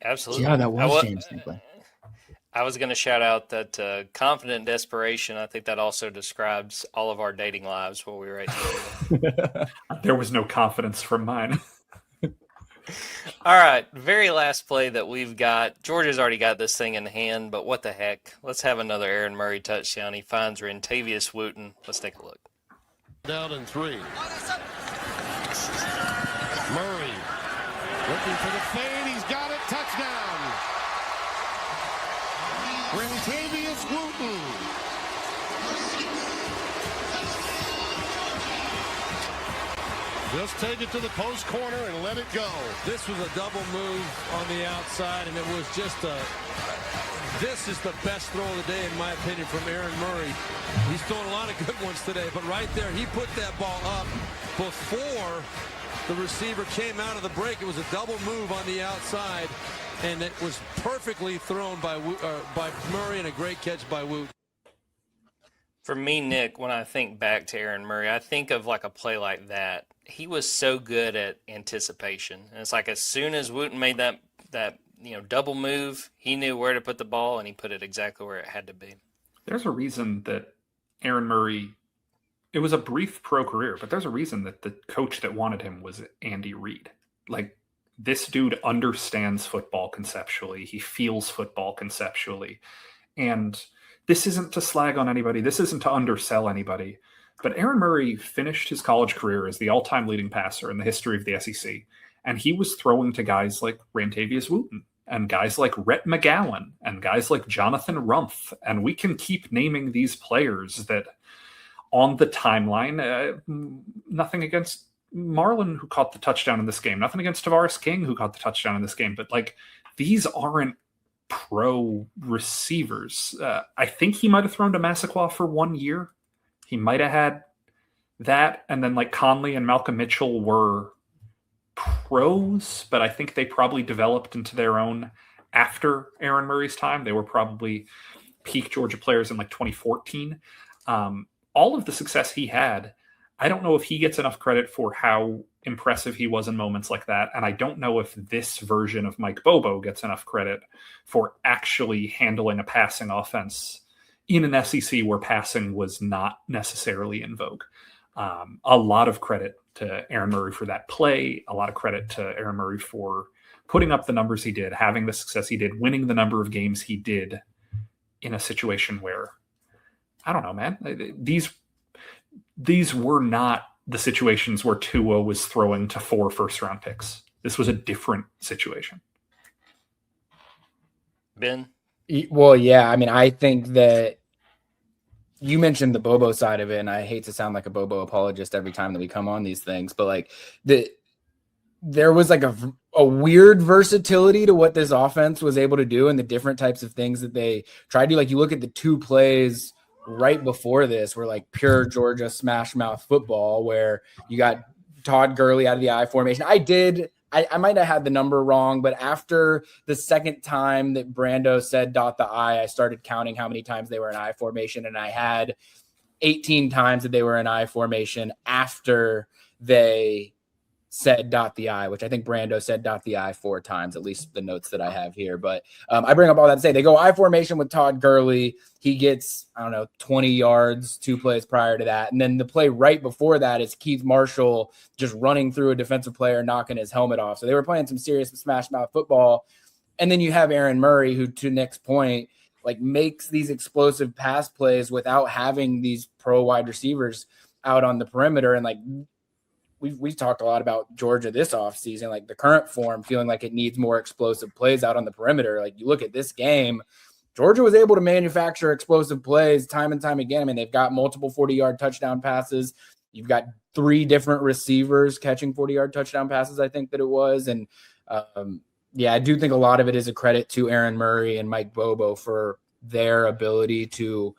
Absolutely. Yeah, that was James Franklin. I was going to shout out that confident desperation. I think that also describes all of our dating lives while we were at There was no confidence from mine. All right, very last play that we've got. Georgia's already got this thing in hand, but what the heck? Let's have another Aaron Murray touchdown. He finds Rentavious Wooten. Let's take a look. Down in 3. Murray looking for the fade. He's got it. Touchdown. Rentavious Wooten. Just take it to the post corner and let it go. This was a double move on the outside, and it was just this is the best throw of the day, in my opinion, from Aaron Murray. He's thrown a lot of good ones today, but right there, he put that ball up before the receiver came out of the break. It was a double move on the outside, and it was perfectly thrown by Murray, and a great catch by Woot. For me, Nick, when I think back to Aaron Murray, I think of like a play like that. He was so good at anticipation. And it's like as soon as Wooten made that double move, he knew where to put the ball, and he put it exactly where it had to be. There's a reason that Aaron Murray, it was a brief pro career, but there's a reason that the coach that wanted him was Andy Reid. Like, this dude understands football conceptually. He feels football conceptually. And this isn't to slag on anybody. This isn't to undersell anybody. But Aaron Murray finished his college career as the all-time leading passer in the history of the SEC. And he was throwing to guys like Rantavius Wooten and guys like Rhett McGowan and guys like Jonathan Rumph. And we can keep naming these players that on the timeline, nothing against Marlon, who caught the touchdown in this game, nothing against Tavares King, who caught the touchdown in this game. But like, these aren't pro receivers. I think he might have thrown to Massaquoi for 1 year. He might have had that. And then like Conley and Malcolm Mitchell were pros, but I think they probably developed into their own after Aaron Murray's time. They were probably peak Georgia players in like 2014. All of the success he had, I don't know if he gets enough credit for how impressive he was in moments like that. And I don't know if this version of Mike Bobo gets enough credit for actually handling a passing offense in an SEC where passing was not necessarily in vogue. A lot of credit to Aaron Murray for that play. A lot of credit to Aaron Murray for putting up the numbers he did, having the success he did, winning the number of games he did in a situation where, I don't know, man, these were not the situations where Tua was throwing to 4 first-round picks. This was a different situation. Ben? Well, yeah. I mean, I think that you mentioned the Bobo side of it, and I hate to sound like a Bobo apologist every time that we come on these things, but like there was like a weird versatility to what this offense was able to do and the different types of things that they tried to do. Like, you look at the 2 plays right before this were like pure Georgia smash mouth football, where you got Todd Gurley out of the I formation. I might have had the number wrong, but after the second time that Brando said dot the I started counting how many times they were in I formation, and I had 18 times that they were in I formation after they said dot the I, which I think Brando said dot the I 4 times, at least the notes that I have here. But I bring up all that to say they go I formation with Todd Gurley. He gets, 20 yards 2 plays prior to that. And then the play right before that is Keith Marshall just running through a defensive player, knocking his helmet off. So they were playing some serious smash mouth football. And then you have Aaron Murray, who, to Nick's point, like makes these explosive pass plays without having these pro wide receivers out on the perimeter. And like, we talked a lot about Georgia this offseason, like the current form feeling like it needs more explosive plays out on the perimeter. Like, you look at this game, Georgia was able to manufacture explosive plays time and time again. I mean, they've got multiple 40-yard touchdown passes. You've got 3 different receivers catching 40-yard touchdown passes, I think that it was. And yeah, I do think a lot of it is a credit to Aaron Murray and Mike Bobo for their ability to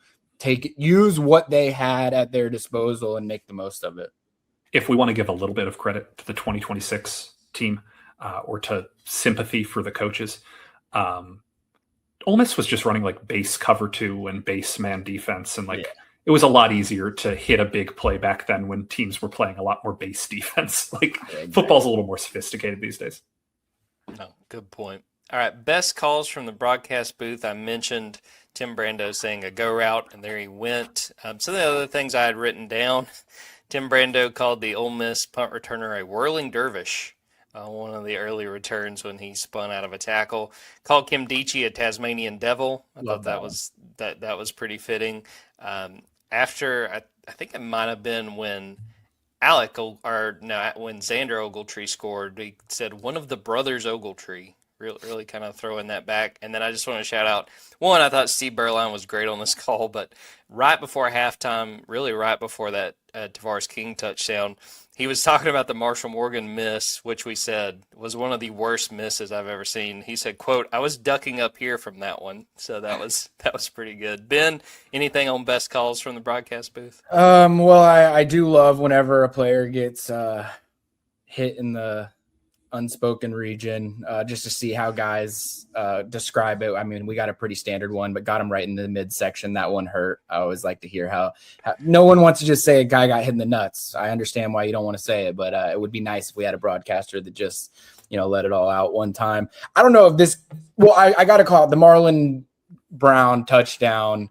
use what they had at their disposal and make the most of it. If we want to give a little bit of credit to the 2026 team or to sympathy for the coaches, Ole Miss was just running like base cover 2 and base man defense. And it was a lot easier to hit a big play back then when teams were playing a lot more base defense. Football's a little more sophisticated these days. No, good point. All right, best calls from the broadcast booth. I mentioned Tim Brando saying a go route, and there he went. Some of the other things I had written down, Tim Brando called the Ole Miss punt returner a whirling dervish, one of the early returns when he spun out of a tackle. Called Kim Dichie a Tasmanian devil. I thought that was pretty fitting. After I think it might have been when when Xander Ogletree scored, he said one of the brothers Ogletree. Really kind of throwing that back. And then I just want to shout out, one, I thought Steve Berline was great on this call, but right before halftime, really right before that Tavares King touchdown, he was talking about the Marshall Morgan miss, which we said was one of the worst misses I've ever seen. He said, quote, "I was ducking up here from that one." So that was pretty good. Ben, anything on best calls from the broadcast booth? Well, I do love whenever a player gets hit in the unspoken region, just to see how guys describe it. I mean, we got a pretty standard one, but got him right in the midsection. That one hurt. I always like to hear how no one wants to just say a guy got hit in the nuts. I understand why you don't want to say it, but it would be nice if we had a broadcaster that just, let it all out one time. I don't know if this, well, I got to call it the Marlon Brown touchdown.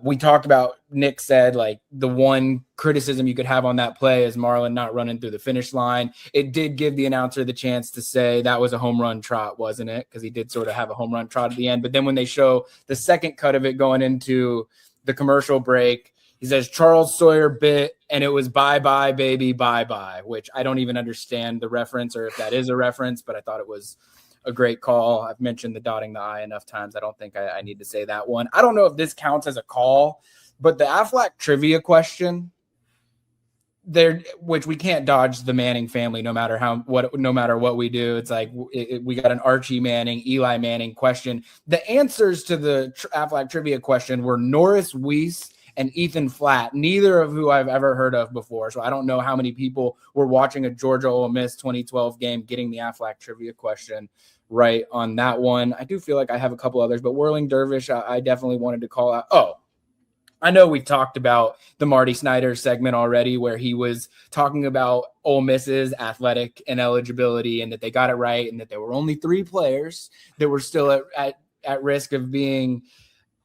We talked about, Nick said, like, the one criticism you could have on that play is Marlon not running through the finish line. It did give the announcer the chance to say that was a home run trot, wasn't it? Because he did sort of have a home run trot at the end. But then when they show the second cut of it going into the commercial break, he says Charles Sawyer bit, and it was bye-bye, baby, bye-bye, which I don't even understand the reference or if that is a reference, but I thought it was a great call. I've mentioned the dotting the I enough times. I don't think I need to say that one. I don't know if this counts as a call, but the Aflac trivia question there, which we can't dodge the Manning family no matter what we do. It's like we got an Archie Manning, Eli Manning question. The answers to the Aflac trivia question were Norris Weiss and Ethan Flatt, neither of who I've ever heard of before. So I don't know how many people were watching a Georgia Ole Miss 2012 game getting the Aflac trivia question right on that one. I do feel like I have a couple others, but Whirling Dervish, I definitely wanted to call out. Oh, I know we've talked about the Marty Snyder segment already where he was talking about Ole Miss's athletic ineligibility and that they got it right and that there were only 3 players that were still at risk of being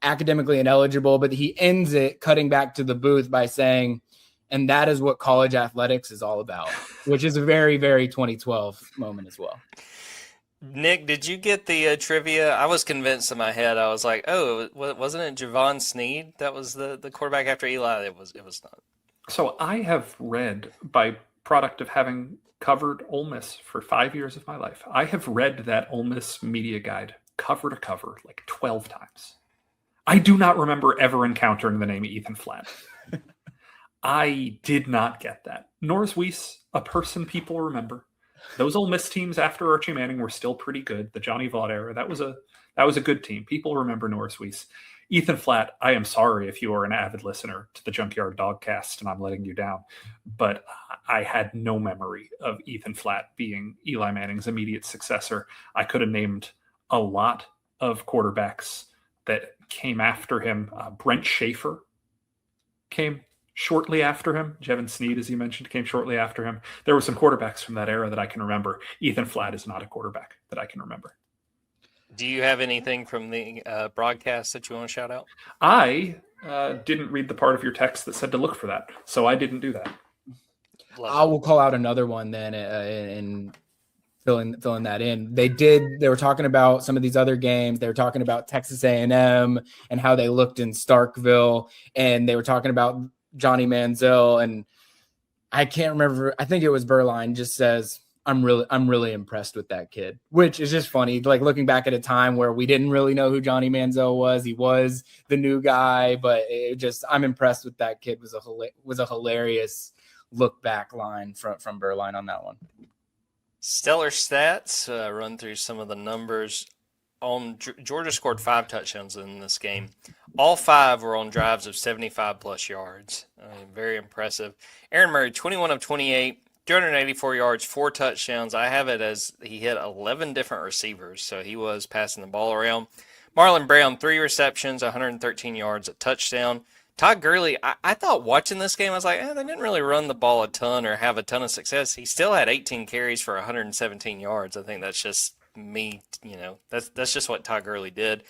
academically ineligible, but he ends it cutting back to the booth by saying, and that is what college athletics is all about, which is a very, very 2012 moment as well. Nick, did you get the trivia? I was convinced in my head. I was like, oh, wasn't it Javon Sneed that was the quarterback after Eli? It was not. So I have read, by product of having covered Ole Miss for 5 years of my life, I have read that Ole Miss media guide cover to cover like 12 times. I do not remember ever encountering the name Ethan Flatt. I did not get that. Norris Weiss, a person people remember. Those Ole Miss teams after Archie Manning were still pretty good. The Johnny Vaught era, that was a good team. People remember Norris Weiss. Ethan Flatt, I am sorry if you are an avid listener to the Junkyard Dawgcast and I'm letting you down, but I had no memory of Ethan Flatt being Eli Manning's immediate successor. I could have named a lot of quarterbacks that came after him. Brent Schaefer came shortly after him. Jevon Sneed, as you mentioned, came shortly after him. There were some quarterbacks from that era that I can remember. Ethan Flatt is not a quarterback that I can remember. Do you have anything from the broadcast that you want to shout out? I didn't read the part of your text that said to look for that, so I didn't do that. I will call out another one then in filling that in. They were talking about some of these other games. They were talking about Texas A&M and how they looked in Starkville, and they were talking about Johnny Manziel, and I can't remember. I think it was Berline just says, I'm really impressed with that kid, which is just funny. Like looking back at a time where we didn't really know who Johnny Manziel was. He was the new guy, but I'm impressed with that kid was a hilarious look back line from Berline on that one. Stellar stats, run through some of the numbers. Georgia scored 5 touchdowns in this game. All 5 were on drives of 75-plus yards. Very impressive. Aaron Murray, 21 of 28, 284 yards, 4 touchdowns. I have it as he hit 11 different receivers, so he was passing the ball around. Marlon Brown, 3 receptions, 113 yards, a touchdown. Todd Gurley, I thought watching this game, I was like, they didn't really run the ball a ton or have a ton of success. He still had 18 carries for 117 yards. I think that's just me, that's just what Todd Gurley did.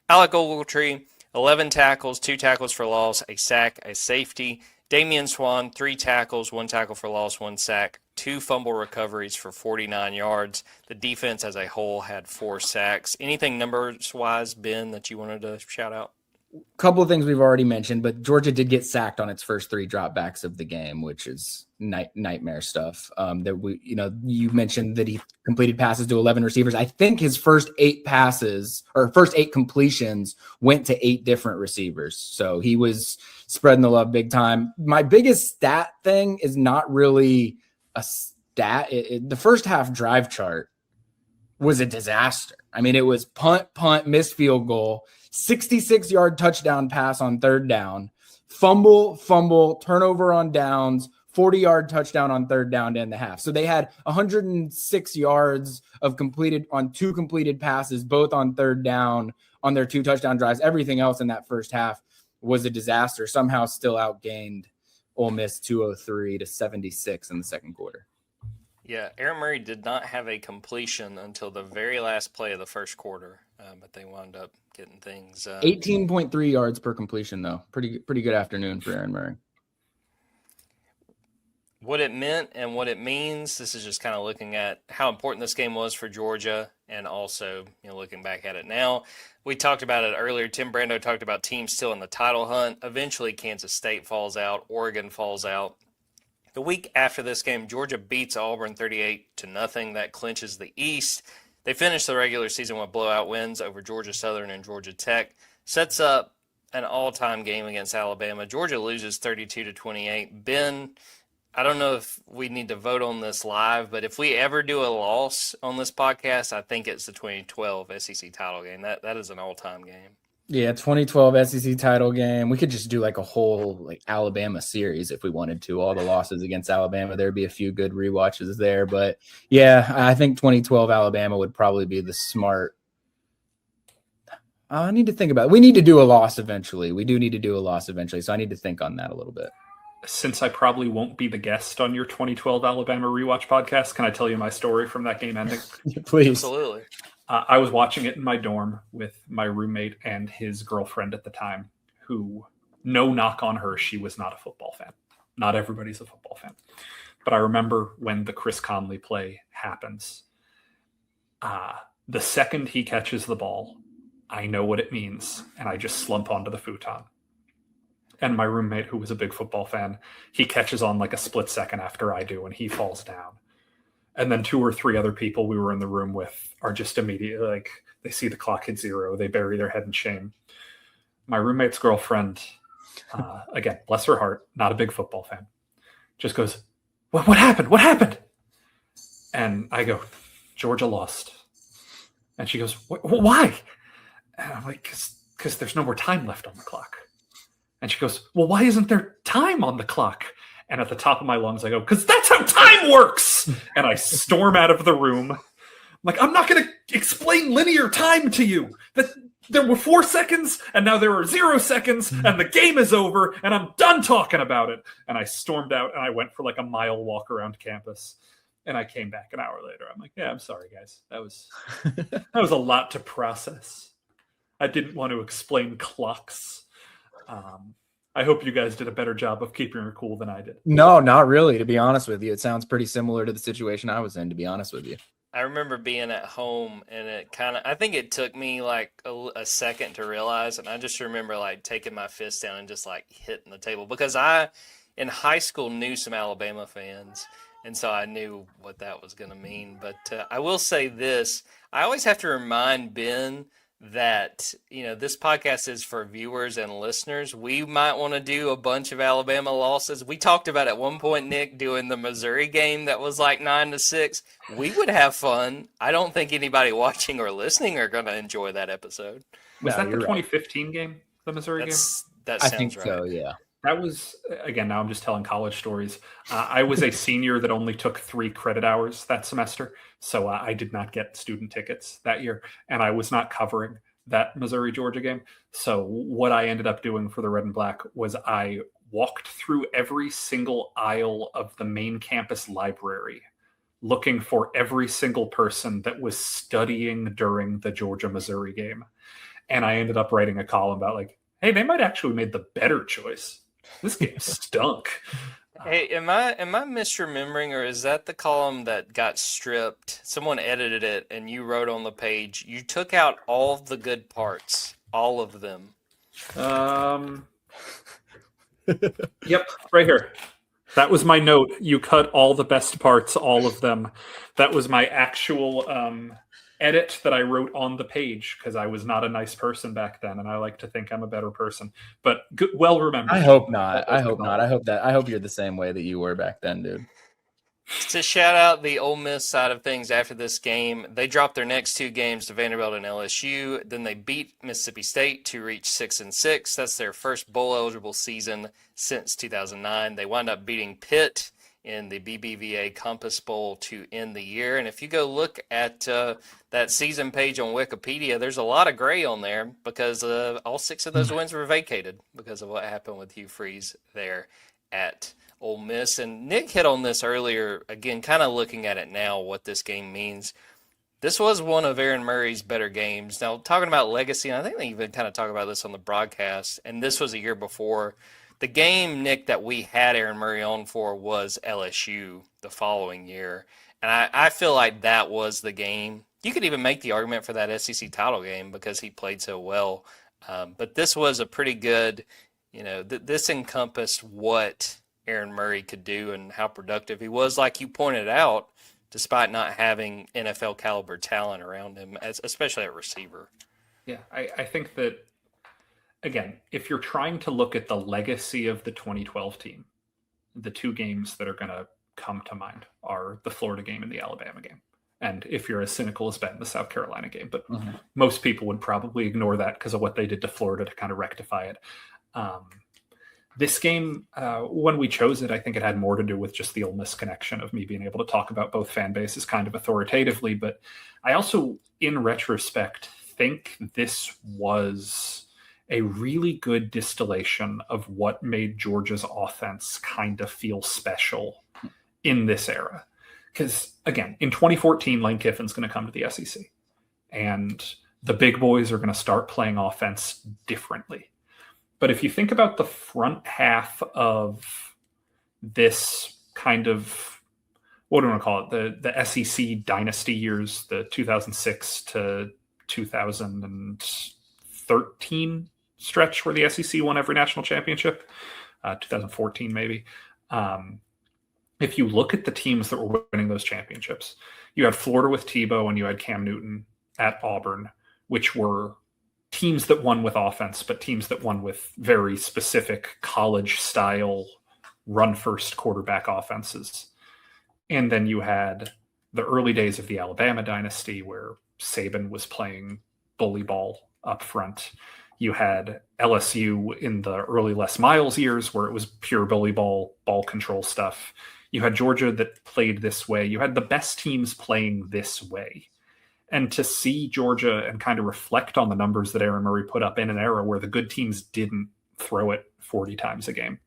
Alec Ogletree, 11 tackles, 2 tackles for loss, a sack, a safety. Damian Swan, 3 tackles, 1 tackle for loss, 1 sack, 2 fumble recoveries for 49 yards. The defense as a whole had 4 sacks. Anything numbers-wise, Ben, that you wanted to shout out? Couple of things we've already mentioned, but Georgia did get sacked on its first 3 dropbacks of the game, which is nightmare stuff. You mentioned that he completed passes to 11 receivers. I think his first 8 completions went to 8 different receivers. So he was spreading the love big time. My biggest stat thing is not really a stat. The first half drive chart was a disaster. I mean, it was punt, missed field goal, 66-yard touchdown pass on third down, fumble, turnover on downs, 40-yard touchdown on third down to end the half. So they had 106 yards of two completed passes, both on third down on their 2 touchdown drives. Everything else in that first half was a disaster. Somehow still outgained Ole Miss 203-76 in the second quarter. Yeah, Aaron Murray did not have a completion until the very last play of the first quarter, but they wound up getting things. 18.3 yards per completion, though. Pretty good afternoon for Aaron Murray. What it meant and what it means, this is just kind of looking at how important this game was for Georgia and also, looking back at it now. We talked about it earlier. Tim Brando talked about teams still in the title hunt. Eventually, Kansas State falls out. Oregon falls out. The week after this game, Georgia beats Auburn 38-0. That clinches the East. They finish the regular season with blowout wins over Georgia Southern and Georgia Tech. Sets up an all-time game against Alabama. Georgia loses 32-28. Ben, I don't know if we need to vote on this live, but if we ever do a loss on this podcast, I think it's the 2012 SEC title game. That is an all-time game. Yeah, 2012 SEC title game. We could just do like a whole Alabama series if we wanted to. All the losses against Alabama. There'd be a few good rewatches there. But yeah, I think 2012 Alabama would probably be the smart. I need to think about it. We need to do a loss eventually. We do need to do a loss eventually. So I need to think on that a little bit. Since I probably won't be the guest on your 2012 Alabama rewatch podcast, can I tell you my story from that game ending? Please. Absolutely. I was watching it in my dorm with my roommate and his girlfriend at the time, who, no knock on her, she was not a football fan. Not everybody's a football fan. But I remember when the Chris Conley play happens, the second he catches the ball, I know what it means, and I just slump onto the futon. And my roommate, who was a big football fan, he catches on like a split second after I do, and he falls down. And then 2 or 3 other people we were in the room with are just immediately they see the clock hit 0. They bury their head in shame. My roommate's girlfriend, again, bless her heart, not a big football fan, just goes, what happened? What happened? And I go, Georgia lost. And she goes, why? And I'm like, because there's no more time left on the clock. And she goes, well, why isn't there time on the clock? And at the top of my lungs, I go, because that's how time works. And I storm out of the room. I'm not going to explain linear time to you. That there were 4 seconds, and now there are 0 seconds, and the game is over, and I'm done talking about it. And I stormed out, and I went for a mile walk around campus. And I came back an hour later. I'm like, yeah, I'm sorry, guys. That was a lot to process. I didn't want to explain clocks. I hope you guys did a better job of keeping her cool than I did. No, not really, to be honest with you. It sounds pretty similar to the situation I was in, to be honest with you. I remember being at home, and I think it took me a second to realize, and I just remember taking my fist down and just hitting the table, because I, in high school, knew some Alabama fans, and so I knew what that was going to mean. But I will say this, I always have to remind Ben that, this podcast is for viewers and listeners. We might want to do a bunch of Alabama losses. We talked about at one point, Nick, doing the Missouri game that was 9-6. We would have fun. I don't think anybody watching or listening are going to enjoy that episode. Was that the 2015 game, the Missouri game? That I sounds think right. so, yeah. That was, again, now I'm just telling college stories. I was a senior that only took 3 credit hours that semester, so I did not get student tickets that year, and I was not covering that Missouri-Georgia game. So what I ended up doing for the Red and Black was I walked through every single aisle of the main campus library, looking for every single person that was studying during the Georgia-Missouri game. And I ended up writing a column about hey, they might actually made the better choice. This game stunk. Hey, am I misremembering, or is that the column that got stripped? Someone edited it, and you wrote on the page, you took out all the good parts, all of them. Yep, right here. That was my note. You cut all the best parts, all of them. That was my actual edit that I wrote on the page, because I was not a nice person back then, and I like to think I'm a better person. But well remembered. I hope not. I hope not. I hope you're the same way that you were back then, dude. To shout out the Ole Miss side of things after this game, they dropped their next 2 games to Vanderbilt and LSU. Then they beat Mississippi State to reach 6-6. That's their first bowl eligible season since 2009. They wound up beating Pitt in the BBVA Compass Bowl to end the year. And if you go look at that season page on Wikipedia, there's a lot of gray on there because all 6 of those wins were vacated because of what happened with Hugh Freeze there at Ole Miss. And Nick hit on this earlier, again, kind of looking at it now, what this game means. This was one of Aaron Murray's better games. Now, talking about legacy, and I think they even kind of talk about this on the broadcast, and this was a year before. The game, Nick, that we had Aaron Murray on for was LSU the following year. And I feel like that was the game. You could even make the argument for that SEC title game because he played so well. But this was a pretty good, this encompassed what Aaron Murray could do and how productive he was, like you pointed out, despite not having NFL caliber talent around him, especially at receiver. Yeah, I think that, again, if you're trying to look at the legacy of the 2012 team, the 2 games that are going to come to mind are the Florida game and the Alabama game. And if you're as cynical as Ben, the South Carolina game. But most people would probably ignore that because of what they did to Florida to kind of rectify it. This game, when we chose it, I think it had more to do with just the Ole Miss connection of me being able to talk about both fan bases kind of authoritatively. But I also, in retrospect, think this was a really good distillation of what made Georgia's offense kind of feel special in this era. Because, again, in 2014, Lane Kiffin's going to come to the SEC. And the big boys are going to start playing offense differently. But if you think about the front half of this kind of, what do you want to call it, the SEC dynasty years, the 2006 to 2013 stretch where the SEC won every national championship, 2014 maybe. If you look at the teams that were winning those championships, you had Florida with Tebow and you had Cam Newton at Auburn, which were teams that won with offense, but teams that won with very specific college-style run-first quarterback offenses. And then you had the early days of the Alabama dynasty where Saban was playing bully ball up front. You had LSU in the early Les Miles years where it was pure bully ball control stuff. You had Georgia that played this way. You had the best teams playing this way. And to see Georgia and kind of reflect on the numbers that Aaron Murray put up in an era where the good teams didn't throw it 40 times a game,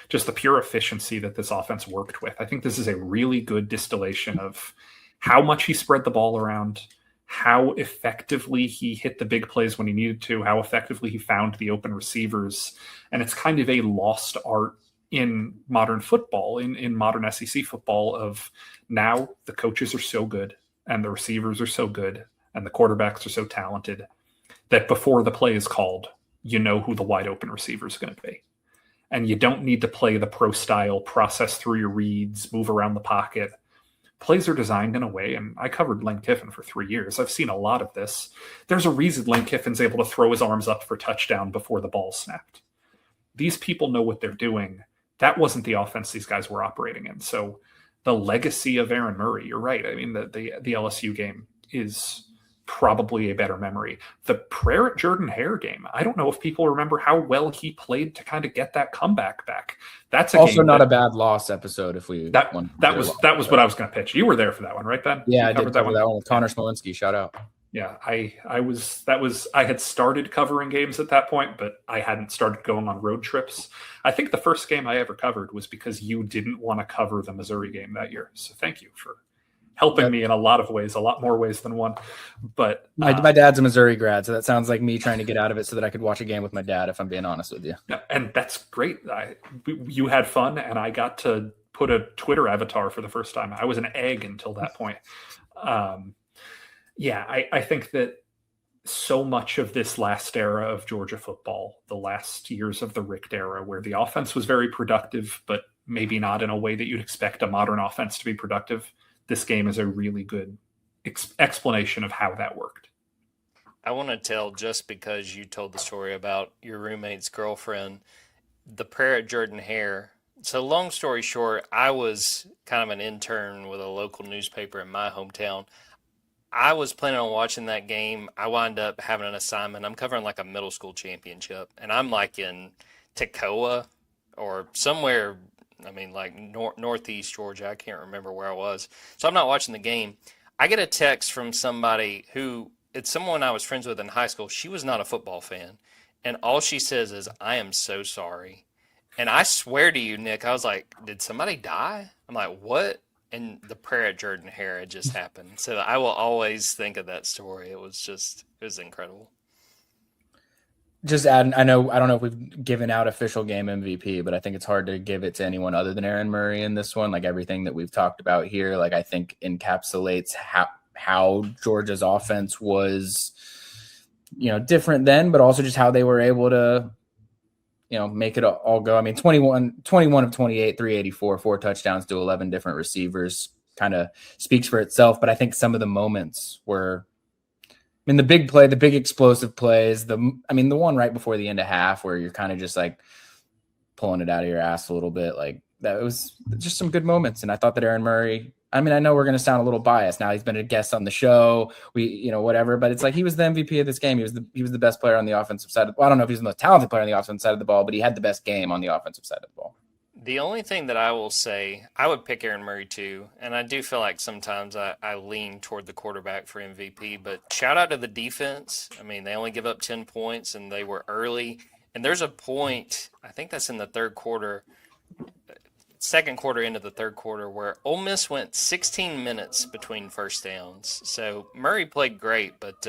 just the pure efficiency that this offense worked with. I think this is a really good distillation of how much he spread the ball around, how effectively he hit the big plays when he needed to, how effectively he found the open receivers. And it's kind of a lost art in modern football, in modern SEC football, of now the coaches are so good and the receivers are so good and the quarterbacks are so talented that before the play is called, you know who the wide open receiver is going to be. And you don't need to play the pro style, process through your reads, move around the pocket. Plays are designed in a way, and I covered Lane Kiffin for 3 years. I've seen a lot of this. There's a reason Lane Kiffin's able to throw his arms up for touchdown before the ball snapped. These people know what they're doing. That wasn't the offense these guys were operating in. So the legacy of Aaron Murray, you're right. I mean, the LSU game is probably a better memory. The Prayer Jordan Hare game, I don't know if people remember how well he played to kind of get that comeback back. That's also not a bad loss episode. If we that was what I was going to pitch. You were there for that one, right, Ben? Yeah, I did cover that one with Connor Smolinski. Shout out. Yeah, I had started covering games at that point, but I hadn't started going on road trips. I think the first game I ever covered was because you didn't want to cover the Missouri game that year. So thank you for helping me in a lot of ways, a lot more ways than one. But my dad's a Missouri grad, so that sounds like me trying to get out of it so that I could watch a game with my dad, if I'm being honest with you. And that's great. You had fun, and I got to put a Twitter avatar for the first time. I was an egg until that point. I think that so much of this last era of Georgia football, the last years of the Richt era, where the offense was very productive, but maybe not in a way that you'd expect a modern offense to be productive, this game is a really good explanation of how that worked. I want to tell, just because you told the story about your roommate's girlfriend, the prayer at Jordan Hare, So long story short, I was kind of an intern with a local newspaper in my hometown. I was planning on watching that game. I wind up having an assignment. I'm covering like a middle school championship, and I'm like in Toccoa or somewhere. I mean, like northeast Georgia. I can't remember where I was. So I'm not watching the game. I get a text from somebody who it's someone I was friends with in high school. She was not a football fan, and all she says is, "I am so sorry." And I swear to you, Nick, I was like, "Did somebody die?" I'm like, "What?" And the prayer at Jordan Hare had just happened. So I will always think of that story. It was incredible. Just add, I don't know if we've given out official game MVP, but I think it's hard to give it to anyone other than Aaron Murray in this one. Like everything that we've talked about here, like I think encapsulates how Georgia's offense was, different then, but also just how they were able to, make it all go. I mean, 21 of 28, 384, 4 touchdowns to 11 different receivers kind of speaks for itself. But I think some of the moments were, the big play, the big explosive plays, the one right before the end of half where you're kind of just like pulling it out of your ass a little bit. Like that was just some good moments. And I thought that Aaron Murray, I know we're going to sound a little biased now. He's been a guest on the show, whatever, but it's like he was the MVP of this game. He was the best player on the offensive side. I don't know if he's the most talented player on the offensive side of the ball, but he had the best game on the offensive side of the ball. The only thing that I will say, I would pick Aaron Murray too, and I do feel like sometimes I lean toward the quarterback for MVP, but shout out to the defense. They only give up 10 points, and they were early. And there's a point, I think that's in the third quarter, second quarter into the third quarter, where Ole Miss went 16 minutes between first downs. So Murray played great, but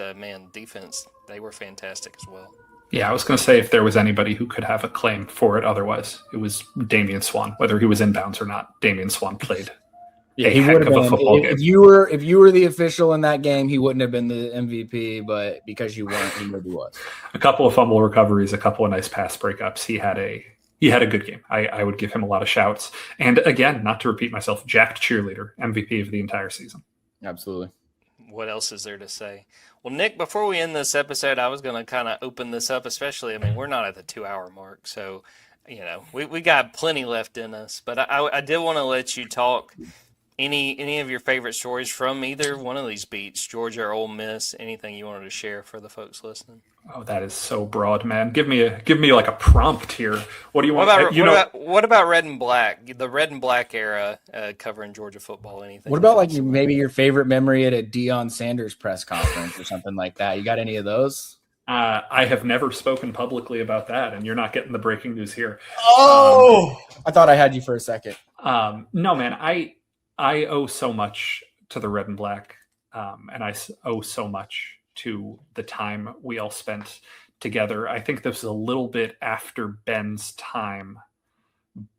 defense, they were fantastic as well. Yeah, I was going to say if there was anybody who could have a claim for it otherwise, it was Damian Swan. Whether he was inbounds or not, Damian Swan played he would have been a football game. If you were the official in that game, he wouldn't have been the MVP, but because you weren't, he maybe was. A couple of fumble recoveries, a couple of nice pass breakups. He had a good game. I would give him a lot of shouts. And again, not to repeat myself, jacked cheerleader, MVP of the entire season. Absolutely. What else is there to say? Well, Nick, before we end this episode, I was going to kind of open this up, especially, we're not at the 2-hour mark, so, we got plenty left in us. But I did want to let you talk any of your favorite stories from either one of these beats, Georgia or Ole Miss, anything you wanted to share for the folks listening. Oh, that is so broad, man. Give me like a prompt here. What do you want? What about red and black? The red and black era covering Georgia football. Anything? What about maybe your favorite memory at a Deion Sanders press conference or something like that? You got any of those? I have never spoken publicly about that, and you're not getting the breaking news here. Oh, I thought I had you for a second. No, man. I owe so much to the red and black, and I owe so much to the time we all spent together. I think this was a little bit after Ben's time,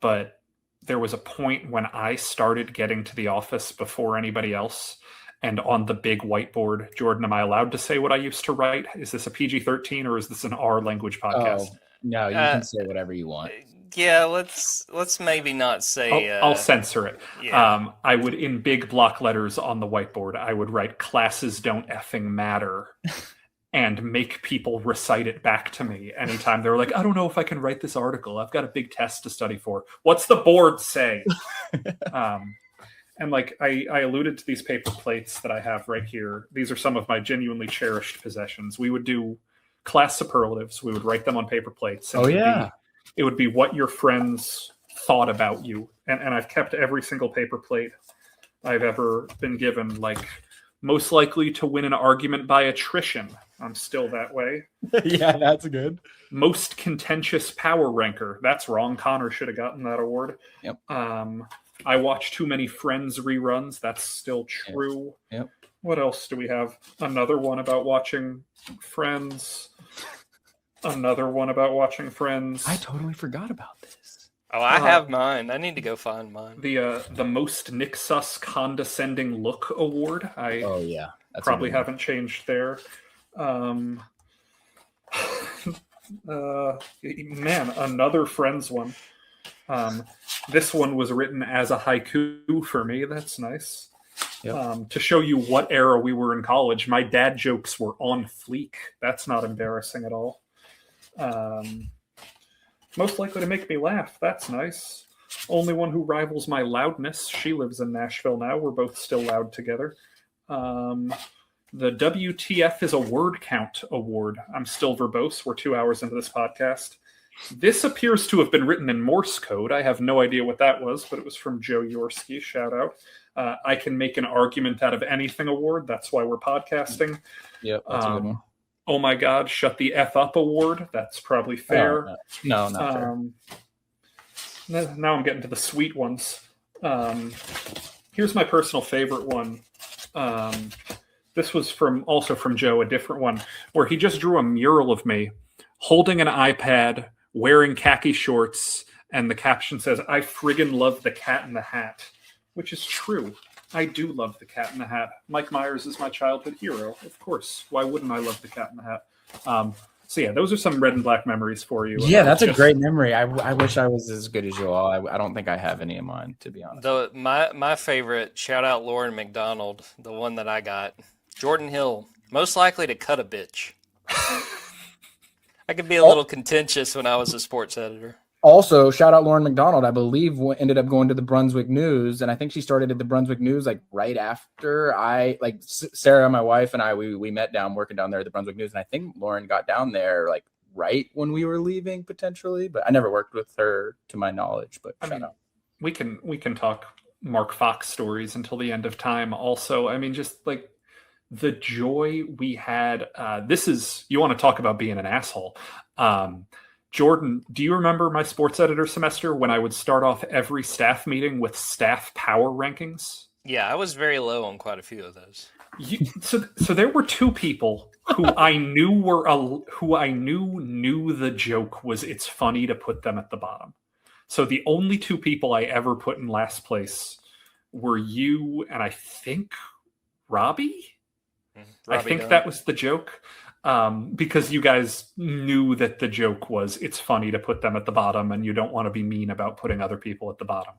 but there was a point when I started getting to the office before anybody else. And on the big whiteboard, Jordan, am I allowed to say what I used to write? Is this a PG-13 or is this an R language podcast? Oh, no, you can say whatever you want. Yeah, let's maybe not say. I'll censor it. Yeah. I would, in big block letters on the whiteboard, I would write "classes don't effing matter," and make people recite it back to me anytime they were like, "I don't know if I can write this article. I've got a big test to study for. What's the board say?" And I alluded to these paper plates that I have right here. These are some of my genuinely cherished possessions. We would do class superlatives. We would write them on paper plates. It would be what your friends thought about you. And I've kept every single paper plate I've ever been given, most likely to win an argument by attrition. I'm still that way. Yeah, that's good. Most contentious power ranker. That's wrong. Connor should have gotten that award. Yep. I watch too many Friends reruns. That's still true. Yep. What else do we have? Another one about watching Friends. Another one about watching Friends. I totally forgot about this. Oh, I have mine. I need to go find mine. The most Nick Suss condescending look award. That's probably haven't changed there. Man, another Friends one. This one was written as a haiku for me. That's nice. Yep. To show you what era we were in college, my dad jokes were on fleek. That's not embarrassing at all. Most likely to make me laugh. That's nice. only one who rivals my loudness. She lives in Nashville now. We're both still loud together. The WTF is a word count award. I'm still verbose. We're 2 hours into this podcast. This appears to have been written in Morse code. I have no idea what that was, but it was from Joe Yorsky. Shout out. I can make an argument out of anything award. That's why we're podcasting. Yep, that's a good one. Oh my God, shut the F up award. That's probably fair. No, not fair. Now I'm getting to the sweet ones. Here's my personal favorite one. This was also from Joe, a different one, where he just drew a mural of me holding an iPad, wearing khaki shorts, and the caption says, "I friggin' love the Cat in the Hat," which is true. I do love the Cat in the Hat. Mike Myers is my childhood hero, of course. Why wouldn't I love the Cat in the Hat? So yeah, those are some red and black memories for you. Yeah, that's a great memory. I wish I was as good as you all. I don't think I have any in mind, to be honest. My favorite, shout out Lauren McDonald, the one that I got. Jordan Hill, most likely to cut a bitch. I could be a little contentious when I was a sports editor. Also, shout out Lauren McDonald. I believe ended up going to the Brunswick News, and I think she started at the Brunswick News like right after Sarah, my wife, and I we met working down there at the Brunswick News, and I think Lauren got down there like right when we were leaving potentially, but I never worked with her to my knowledge. But shout out. We can talk Mark Fox stories until the end of time. Also, I mean, just like the joy we had. You want to talk about being an asshole. Jordan, do you remember my sports editor semester when I would start off every staff meeting with staff power rankings? Yeah, I was very low on quite a few of those. So there were two people who I knew knew the joke was it's funny to put them at the bottom. So the only two people I ever put in last place were you and I think Robbie. I think that was the joke. Because you guys knew that the joke was it's funny to put them at the bottom and you don't want to be mean about putting other people at the bottom.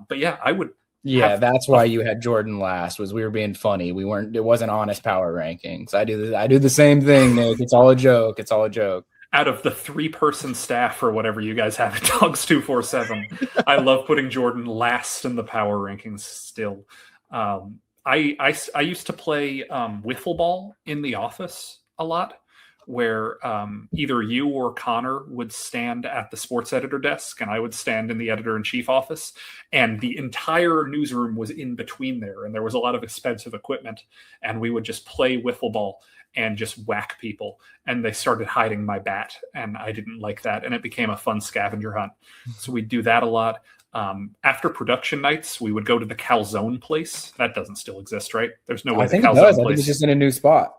But yeah, I would. Yeah, that's why you had Jordan last, was we were being funny. It wasn't honest power rankings. I do the same thing, Nick. It's all a joke. Out of the 3-person staff or whatever you guys have at Dogs 247, I love putting Jordan last in the power rankings still. I used to play wiffle ball in the office a lot, where either you or Connor would stand at the sports editor desk and I would stand in the editor-in-chief office, and the entire newsroom was in between there, and there was a lot of expensive equipment, and we would just play wiffle ball and just whack people, and they started hiding my bat, and I didn't like that, and it became a fun scavenger hunt. So we'd do that a lot. After production nights, we would go to the Calzone place. That doesn't still exist, right? There's no way. I think it does. I think it's just in a new spot.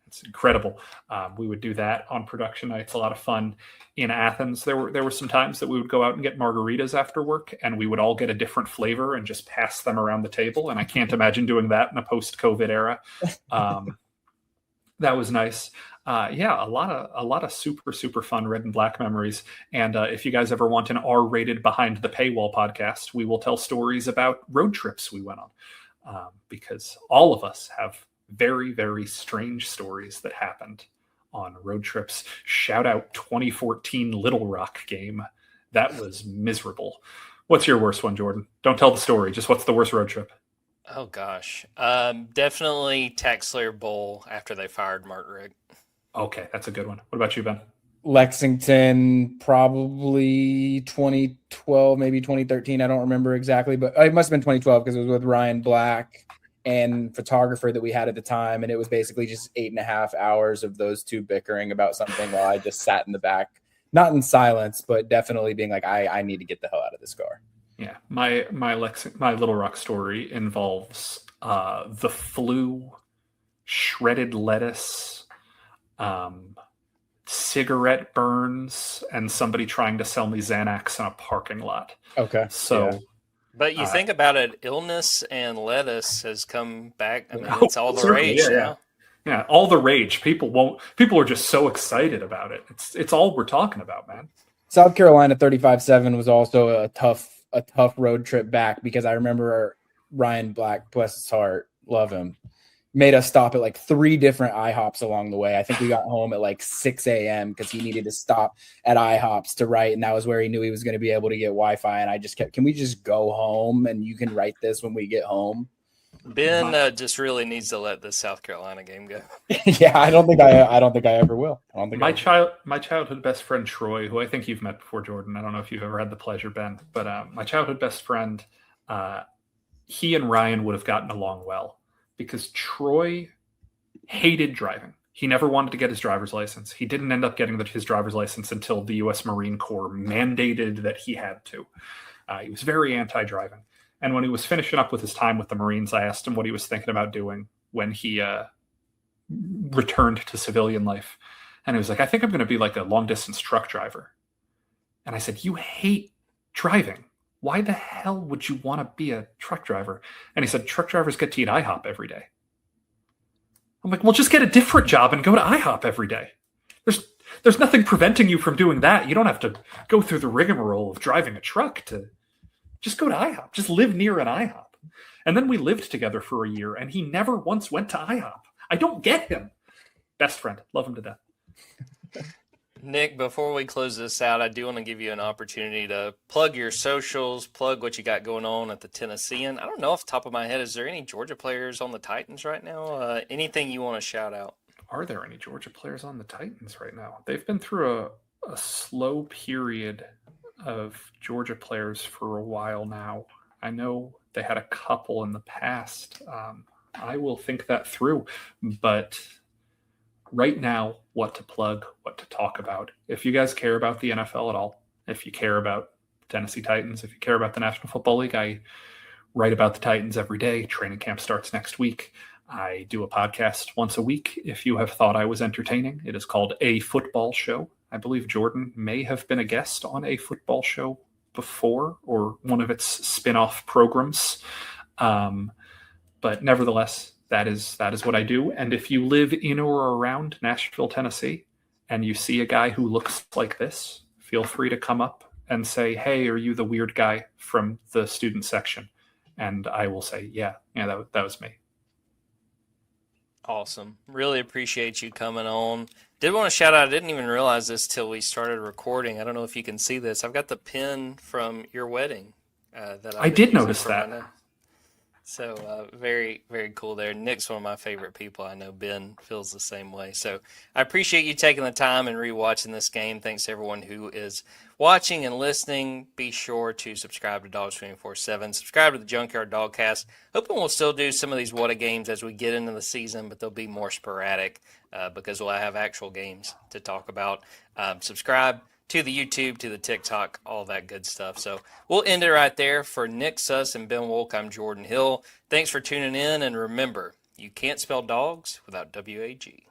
It's incredible. We would do that on production nights. A lot of fun in Athens. There were some times that we would go out and get margaritas after work, and we would all get a different flavor and just pass them around the table. And I can't imagine doing that in a post-COVID era. That was nice. Yeah, a lot of super, super fun red and black memories. And if you guys ever want an R-rated behind the paywall podcast, we will tell stories about road trips we went on, because all of us have very, very strange stories that happened on road trips. Shout out 2014 Little Rock game. That was miserable. What's your worst one, Jordan? Don't tell the story. Just what's the worst road trip? Oh, gosh. Definitely Taxslayer Bowl after they fired Mark Rick. Okay, that's a good one. What about you, Ben? Lexington, probably 2012, maybe 2013. I don't remember exactly, but it must have been 2012 because it was with Ryan Black and photographer that we had at the time. And it was basically just 8.5 hours of those two bickering about something while I just sat in the back, not in silence, but definitely being like, I need to get the hell out of this car. Yeah. My Little Rock story involves the flu, shredded lettuce, cigarette burns, and somebody trying to sell me Xanax in a parking lot. Okay. So, yeah. But you think about it, illness and lettuce has come back. I mean, it's all the rage now. Yeah, all the rage. People are just so excited about it. It's all we're talking about, man. South Carolina 35-7 was also a tough road trip back, because I remember Ryan Black, bless his heart, love him, made us stop at like 3 different IHOPs along the way. I think we got home at like 6 a.m. because he needed to stop at IHOPs to write, and that was where he knew he was going to be able to get Wi-Fi. And I just kept, can we just go home and you can write this when we get home? Ben just really needs to let the South Carolina game go. Yeah, I don't think I ever will. I don't think my childhood best friend Troy, who I think you've met before, Jordan. I don't know if you've ever had the pleasure, Ben, but my childhood best friend, he and Ryan would have gotten along well because Troy hated driving. He never wanted to get his driver's license. He didn't end up getting his driver's license until the U.S. Marine Corps mandated that he had to. He was very anti-driving. And when he was finishing up with his time with the Marines, I asked him what he was thinking about doing when he returned to civilian life. And he was like, I think I'm going to be like a long-distance truck driver. And I said, you hate driving. Why the hell would you want to be a truck driver? And he said, truck drivers get to eat IHOP every day. I'm like, well, just get a different job and go to IHOP every day. There's nothing preventing you from doing that. You don't have to go through the rigmarole of driving a truck to just go to IHOP. Just live near an IHOP. And then we lived together for a year, and he never once went to IHOP. I don't get him. Best friend. Love him to death. Nick, before we close this out, I do want to give you an opportunity to plug your socials, plug what you got going on at the Tennessean. I don't know off the top of my head, is there any Georgia players on the Titans right now? Anything you want to shout out? Are there any Georgia players on the Titans right now? They've been through a slow period of Georgia players for a while now. I know they had a couple in the past. I will think that through, but right now, what to plug, what to talk about. If you guys care about the NFL at all, if you care about Tennessee Titans, if you care about the National Football League, I write about the Titans every day. Training camp starts next week. I do a podcast once a week. If you have thought I was entertaining, it is called A Football Show. I believe Jordan may have been a guest on A Football Show before, or one of its spin-off programs. But nevertheless, that is what I do. And if you live in or around Nashville, Tennessee, and you see a guy who looks like this, feel free to come up and say, hey, are you the weird guy from the student section? And I will say, yeah, that was me. Awesome. Really appreciate you coming on. Did want to shout out, I didn't even realize this till we started recording. I don't know if you can see this. I've got the pin from your wedding. I did notice that. So very, very cool there. Nick's one of my favorite people. I know Ben feels the same way. So I appreciate you taking the time and rewatching this game. Thanks to everyone who is watching and listening. Be sure to subscribe to Dogs 24/7. Subscribe to the Junkyard Dawgcast. Hoping we'll still do some of these What A Games as we get into the season, but they'll be more sporadic because we'll have actual games to talk about. Subscribe to the YouTube, to the TikTok, all that good stuff. So we'll end it right there. For Nick Suss and Ben Wolk, I'm Jordan Hill. Thanks for tuning in, and remember, you can't spell dogs without WAG.